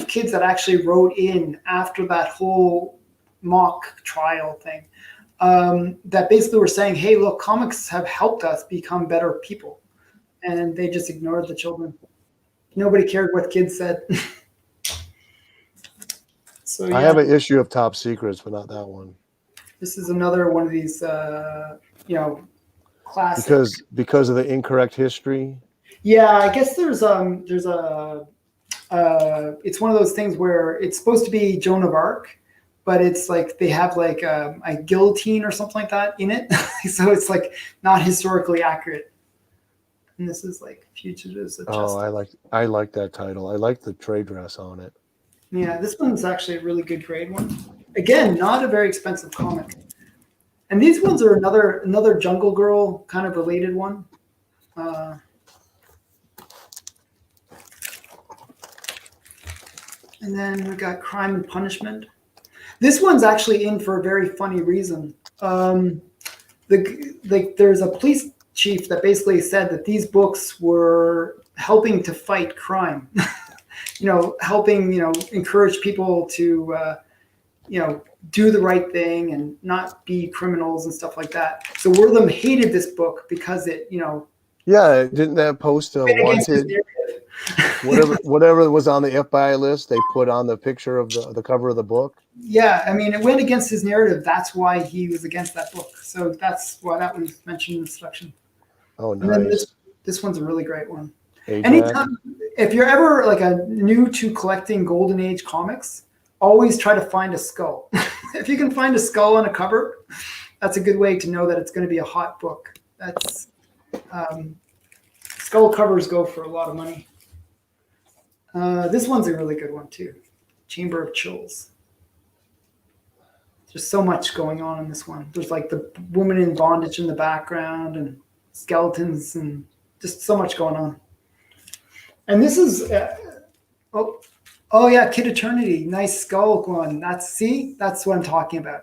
kids that actually wrote in after that whole mock trial thing, that basically were saying, "Hey, look, comics have helped us become better people," and they just ignored the children. Nobody cared what kids said. So I yeah, have an issue of Top Secrets, but not that one. this is another one of these, classic. Because of the incorrect history. Yeah, I guess there's a it's one of those things where it's supposed to be Joan of Arc, but it's like they have like a guillotine or something like that in it, so it's like not historically accurate. And this is like fugitives of Oh, justice. I like that title. I like the trade dress on it. Yeah, this one's actually a really good grade one. Again, not a very expensive comic. And these ones are another Jungle Girl kind of related one. Uh, and then we got Crime and Punishment. This one's actually in for a very funny reason. There's a police chief that basically said that these books were helping to fight crime. Helping encourage people to do the right thing and not be criminals and stuff like that. So Wortham hated this book because it Yeah, didn't that post a went against his wanted narrative. whatever was on the FBI list, they put on the picture of the cover of the book? Yeah, I mean, it went against his narrative. That's why he was against that book. So that's why that was mentioned in the selection. Oh, And then nice. this one's a really great one. Ajax. Anytime, if you're ever like a new to collecting Golden Age comics, always try to find a skull. If you can find a skull on a cover, that's a good way to know that it's going to be a hot book. That's skull covers go for a lot of money. This one's a really good one too. Chamber of Chills. There's so much going on in this one. There's like the woman in bondage in the background and skeletons and just so much going on. And this is oh yeah, Kid Eternity, nice skull one. That's what I'm talking about.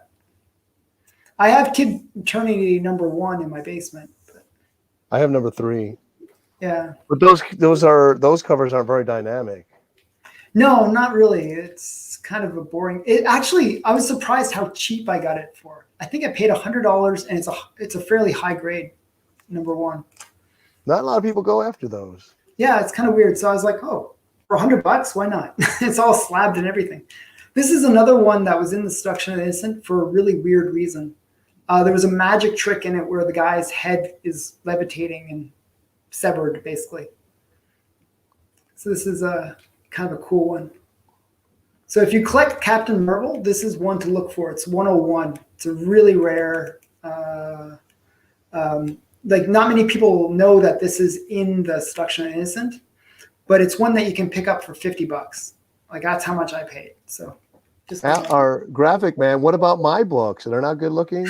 I have Kid Eternity #1 in my basement. I have #3. Yeah. But those covers aren't very dynamic. No, not really. It's kind of a boring. It actually, I was surprised how cheap I got it for. I think I paid $100, and it's a fairly high grade #1. Not a lot of people go after those. Yeah, it's kind of weird. So I was like, oh, for $100, why not? It's all slabbed and everything. This is another one that was in the Seduction of Innocent for a really weird reason. There was a magic trick in it where the guy's head is levitating and severed, basically. So this is a kind of a cool one. So if you collect Captain Marvel, this is one to look for. It's 101. It's a really rare. Like not many people know that this is in the Seduction of Innocent, but it's one that you can pick up for $50. Like that's how much I paid. So just Our graphic man, what about my books? They're not good looking.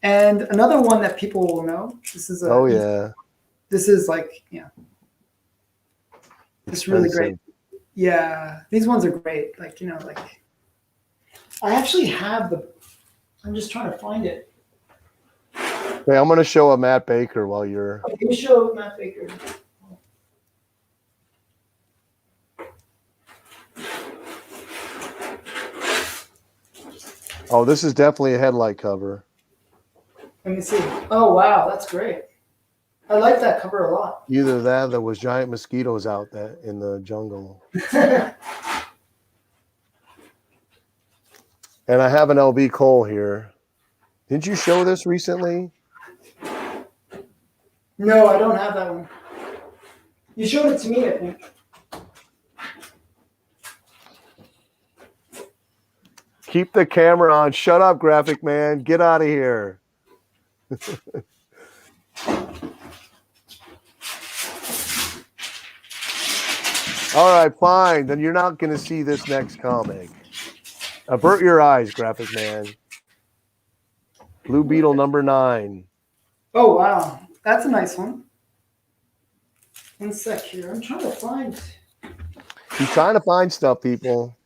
And another one that people will know. This is Oh yeah. This is like it's really great. Yeah, these ones are great. Like like I actually have I'm just trying to find it. Hey, I'm going to show a Matt Baker while you're. You show Matt Baker. Oh, this is definitely a headlight cover. Let me see. Oh wow, that's great. I like that cover a lot. Either that, or there was giant mosquitoes out there in the jungle. And I have an LB Cole here. Didn't you show this recently? No, I don't have that one. You showed it to me, I think. Keep the camera on. Shut up, graphic man. Get out of here. All right, fine. Then you're not going to see this next comic. Avert your eyes, graphic man. Blue Beetle #9. Oh wow, that's a nice one. One sec here. I'm trying to find. He's trying to find stuff, people.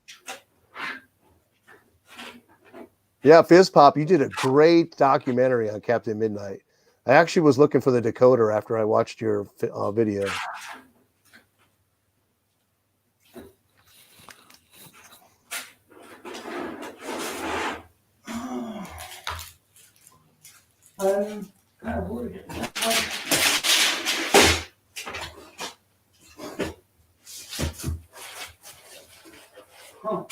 Yeah, Fizz Pop, you did a great documentary on Captain Midnight. I actually was looking for the decoder after I watched your video. I'm kind of worried. Huh.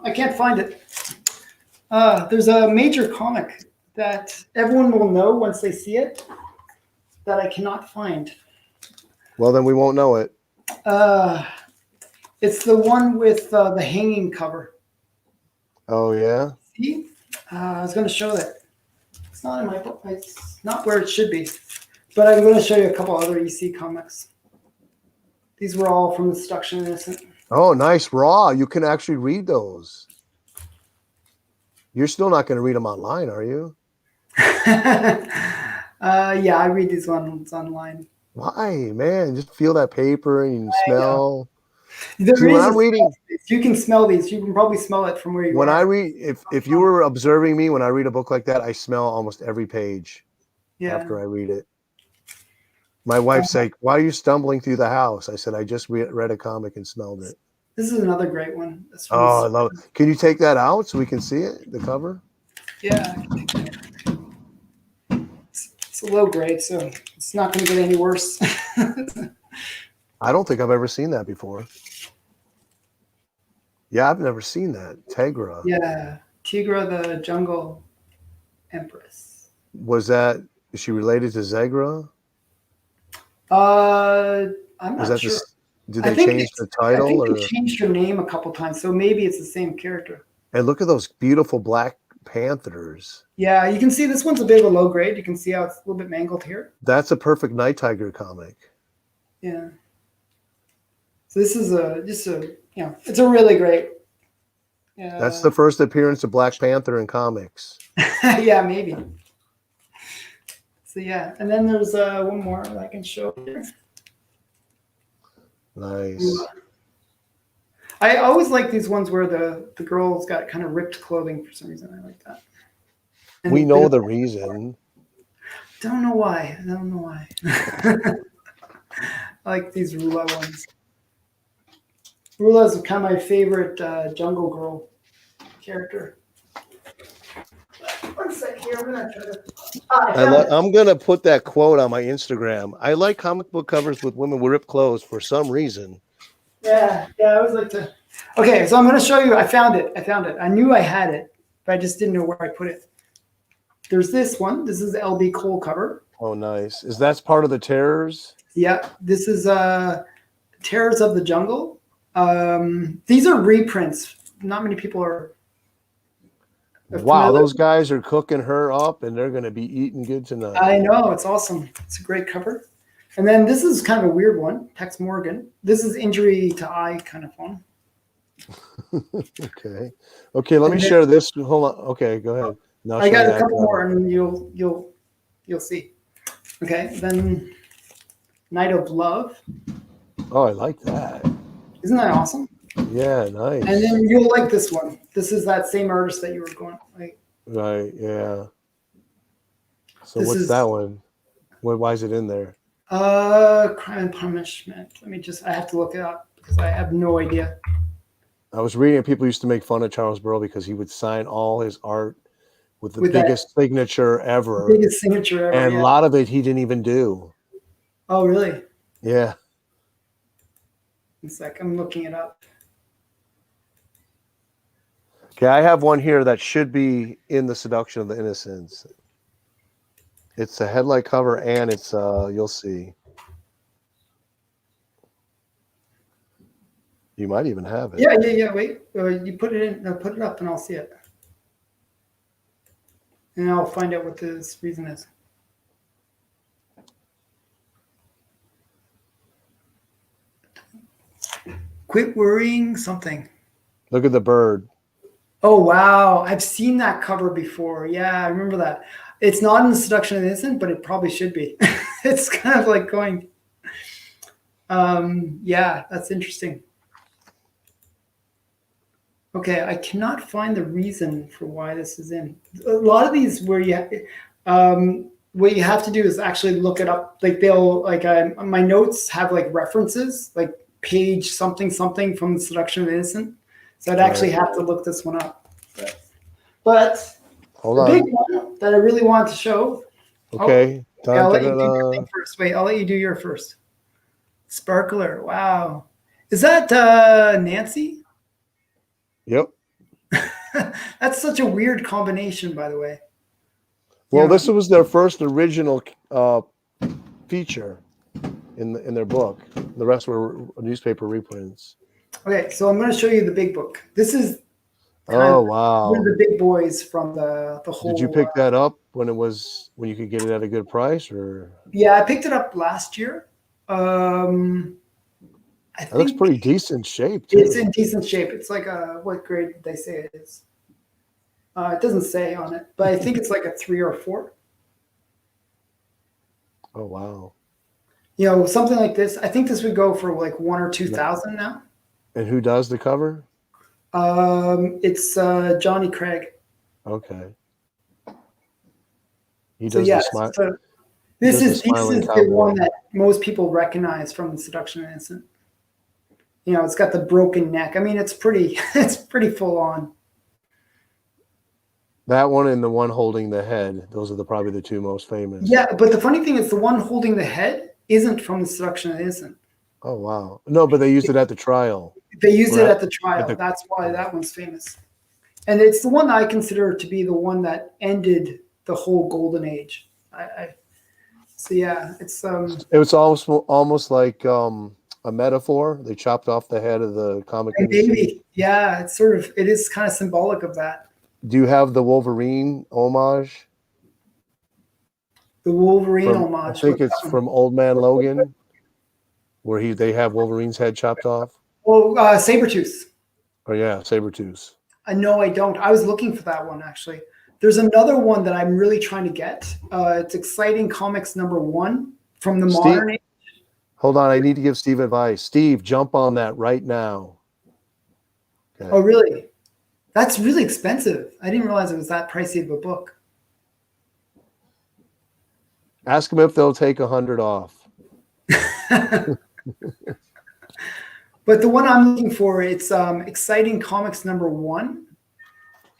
I can't find it. There's a major comic that everyone will know once they see it that I cannot find. Well, then we won't know it. It's the one with the hanging cover. Oh, yeah? See? I was going to show that. It's not in my book. It's not where it should be. But I'm going to show you a couple other EC comics. These were all from the Seduction Innocent. Oh, nice. Raw. You can actually read those. You're still not going to read them online, are you? Yeah, I read these ones online. Why, man? Just feel that paper and smell. There See, is when I'm reading, you can smell these. You can probably smell it from where you when are. I read, if you were observing me when I read a book like that, I smell almost every page after I read it. My wife's like, "Why are you stumbling through the house?" I said, "I just read a comic and smelled it." This is another great one. Oh, I love it. Can you take that out so we can see it, the cover? Yeah. It's a low grade, so it's not going to get any worse. I don't think I've ever seen that before. Yeah, I've never seen that. Tegra. Yeah. Tigra the Jungle Empress. Is she related to Zegra? I'm not sure. Did they change the title? I think they changed her name a couple times, so maybe it's the same character. And look at those beautiful Black Panthers. Yeah, you can see this one's a bit of a low grade. You can see how it's a little bit mangled here. That's a perfect Night Tiger comic. Yeah. So this is it's a really great. That's the first appearance of Black Panther in comics. Yeah, maybe. So yeah, and then there's one more that I can show here. Nice. I always like these ones where the girl's got kind of ripped clothing for some reason. I like that. And we know the reason. Don't know why. I don't know why. I like these Rula ones. Rula is kind of my favorite Jungle Girl character. One sec here. I'm gonna try to. I'm gonna put that quote on my Instagram. I like comic book covers with women with ripped clothes for some reason. Yeah. I always like to. Okay, so I'm gonna show you. I found it. I knew I had it, but I just didn't know where I put it. There's this one. This is the LB Cole cover. Oh, nice. Is that part of the Terrors? Yeah. This is Terrors of the Jungle. These are reprints. Not many people are. Wow, those guys are cooking her up, and they're going to be eating good tonight. I know, it's awesome. It's a great cover. And then this is kind of a weird one, Tex Morgan. This is Injury to Eye kind of one. Okay. Let me share this. Hold on. Okay, go ahead. Now I got a couple more, and you'll see. Okay, then Night of Love. Oh, I like that. Isn't that awesome? Yeah, nice. And then you'll like this one. This is that same artist that you were going like. Right. Yeah. So what's that one? Why is it in there? Crime and Punishment. I have to look it up because I have no idea. I was reading people used to make fun of Charles Burrow because he would sign all his art with the biggest signature ever. Biggest signature ever. And a lot of it he didn't even do. Oh, really? Yeah. It's like I'm looking it up. Okay, I have one here that should be in the Seduction of the Innocents. It's a headlight cover, and it's you'll see. You might even have it. Yeah. Wait, you put it in. Put it up, and I'll see it, and I'll find out what this reason is. Quit worrying. Something. Look at the bird. Oh wow, I've seen that cover before. Yeah, I remember that. It's not in the Seduction of the Innocent, but it probably should be. It's kind of like going, yeah, that's interesting. Okay, I cannot find the reason for why this is in. A lot of these where what you have to do is actually look it up. Like my notes have like references, like page something something from the Seduction of the Innocent. So I'd actually have to look this one up. But Hold the on. big one that I really want to show. Okay. I'll let you do your thing first. Wait, I'll let you do your first. Sparkler. Wow. Is that Nancy? Yep. That's such a weird combination, by the way. Well, this was their first original feature in their book. The rest were newspaper reprints. Okay, so I'm going to show you the big book. This is wow, one of the big boys from the whole. Did you pick that up when you could get it at a good price, or? Yeah, I picked it up last year. It looks pretty decent shape too. It's in decent shape. It's like what grade did they say it is? It doesn't say on it, but I think it's like a 3 or 4. Oh wow! You know, something like this. I think this would go for like 1,000 or 2,000 now. And who does the cover? It's Johnny Craig. Okay. He does the smile. So this is the one that most people recognize from the Seduction of the Innocent. You know, it's got the broken neck. I mean, it's pretty full on. That one and the one holding the head. Those are probably the two most famous. Yeah, but the funny thing is the one holding the head isn't from the Seduction of the Innocent. Oh, wow. No, but they used it at the trial. They used it at the trial. That's why that one's famous. And it's the one that I consider to be the one that ended the whole golden age. So yeah, it was almost like a metaphor. They chopped off the head of the comic industry. Maybe. Yeah, it is kind of symbolic of that. Do you have the Wolverine homage? The Wolverine homage. I think it's from Old Man Logan, where they have Wolverine's head chopped off. Well, Sabretooth. Oh yeah, Sabretooth. No, I don't. I was looking for that one actually. There's another one that I'm really trying to get. It's Exciting Comics #1 from the modern age. Hold on, I need to give Steve advice. Steve, jump on that right now. Okay. Oh, really? That's really expensive. I didn't realize it was that pricey of a book. Ask them if they'll take 100 off. But the one I'm looking for, it's Exciting Comics #1,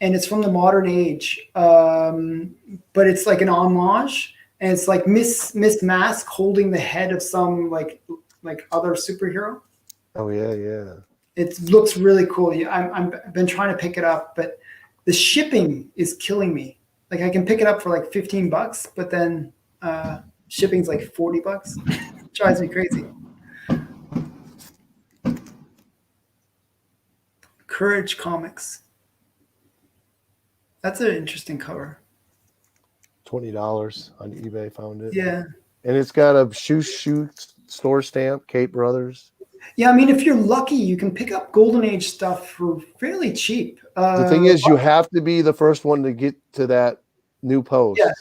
and it's from the modern age. But it's like an homage, and it's like Miss Mask holding the head of some like other superhero. Oh yeah. It looks really cool. I've been trying to pick it up, but the shipping is killing me. Like I can pick it up for like $15, but then shipping's like $40. It drives me crazy. Courage Comics. That's an interesting cover. $20 on eBay, found it. Yeah. And it's got a shoe store stamp, Kate Brothers. Yeah, I mean, if you're lucky, you can pick up Golden Age stuff for fairly cheap. The thing is, you have to be the first one to get to that new post. Yeah.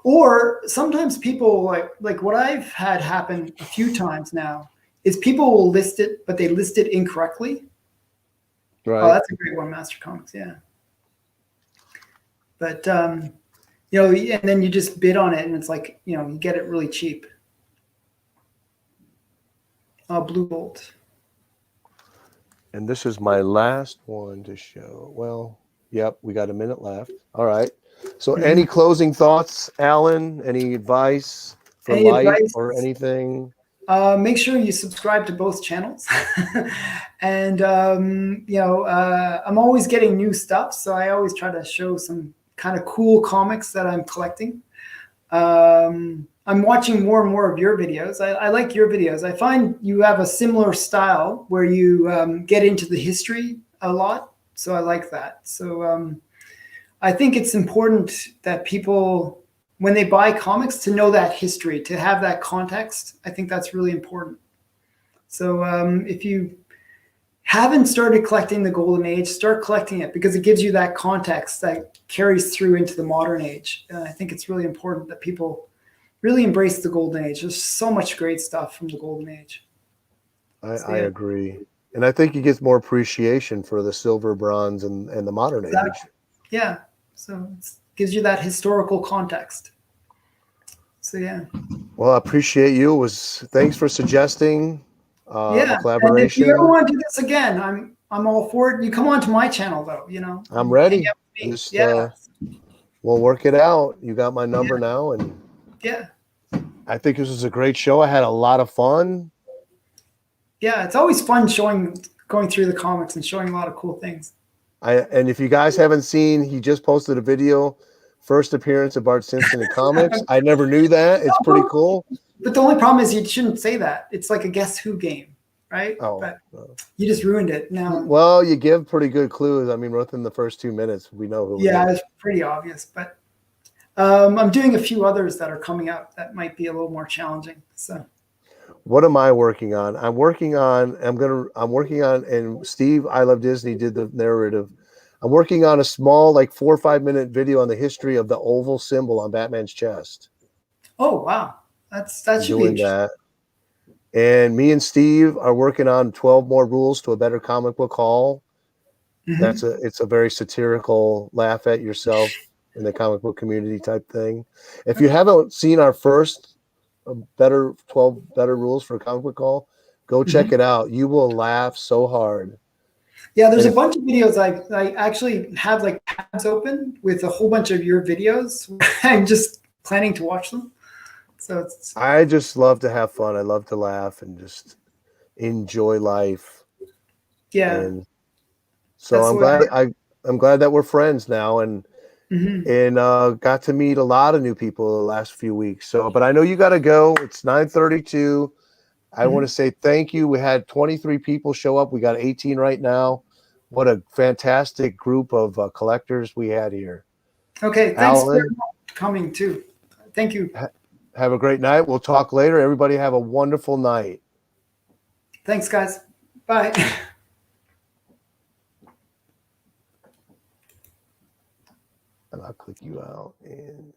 Or sometimes people like what I've had happen a few times now is people will list it, but they list it incorrectly. Right. Oh, that's a great one, Master Comics. Yeah. But and then you just bid on it, and it's like you get it really cheap. Blue Bolt. And this is my last one to show. Well, yep, we got a minute left. All right. So any closing thoughts, Alan? Any advice for life or anything? Make sure you subscribe to both channels. And, I'm always getting new stuff. So I always try to show some kind of cool comics that I'm collecting. I'm watching more and more of your videos. I like your videos. I find you have a similar style where you get into the history a lot. So I like that. So I think it's important that people, when they buy comics, to know that history, to have that context. I think that's really important. So if you haven't started collecting the golden age, start collecting it, because it gives you that context that carries through into the modern age. And I think it's really important that people really embrace the golden age. There's so much great stuff from the golden age. I agree. And I think he gets more appreciation for the silver, bronze, and the modern age. Yeah. So it gives you that historical context. So yeah. Well, I appreciate you. Thanks for suggesting Yeah. collaboration. And if you ever want to do this again, I'm all for it. You come onto my channel though, I'm ready. Just we'll work it out. You got my number now, and I think this was a great show. I had a lot of fun. Yeah, it's always fun going through the comics and showing a lot of cool things. And if you guys haven't seen, he just posted a video, first appearance of Bart Simpson in comics. I never knew that. It's pretty cool. But the only problem is you shouldn't say that. It's like a Guess Who game, right? Oh, but you just ruined it now. Well, you give pretty good clues. I mean, within the first 2 minutes, we know who. Yeah, it's pretty obvious. But I'm doing a few others that are coming up that might be a little more challenging. So. What am I working on? I'm working on, and Steve, I Love Disney, did the narrative. I'm working on a small, like 4 or 5 minute video on the history of the oval symbol on Batman's chest. Oh, wow. That should be interesting. That. And me and Steve are working on 12 more rules to a better comic book haul. Mm-hmm. It's a very satirical laugh at yourself in the comic book community type thing. If you haven't seen our first 12 better rules for a comic book haul, go check it out. You will laugh so hard. Yeah, there's a bunch of videos. I actually have like tabs open with a whole bunch of your videos. I'm just planning to watch them. So I just love to have fun. I love to laugh and just enjoy life. Yeah. And so I'm glad that we're friends now, and got to meet a lot of new people the last few weeks. So, but I know you got to go. It's 9:32. I want to say thank you. We had 23 people show up. We got 18 right now. What a fantastic group of collectors we had here. Okay, thanks for coming too. Thank you. Have a great night. We'll talk later. Everybody have a wonderful night. Thanks, guys. Bye. And I'll click you out and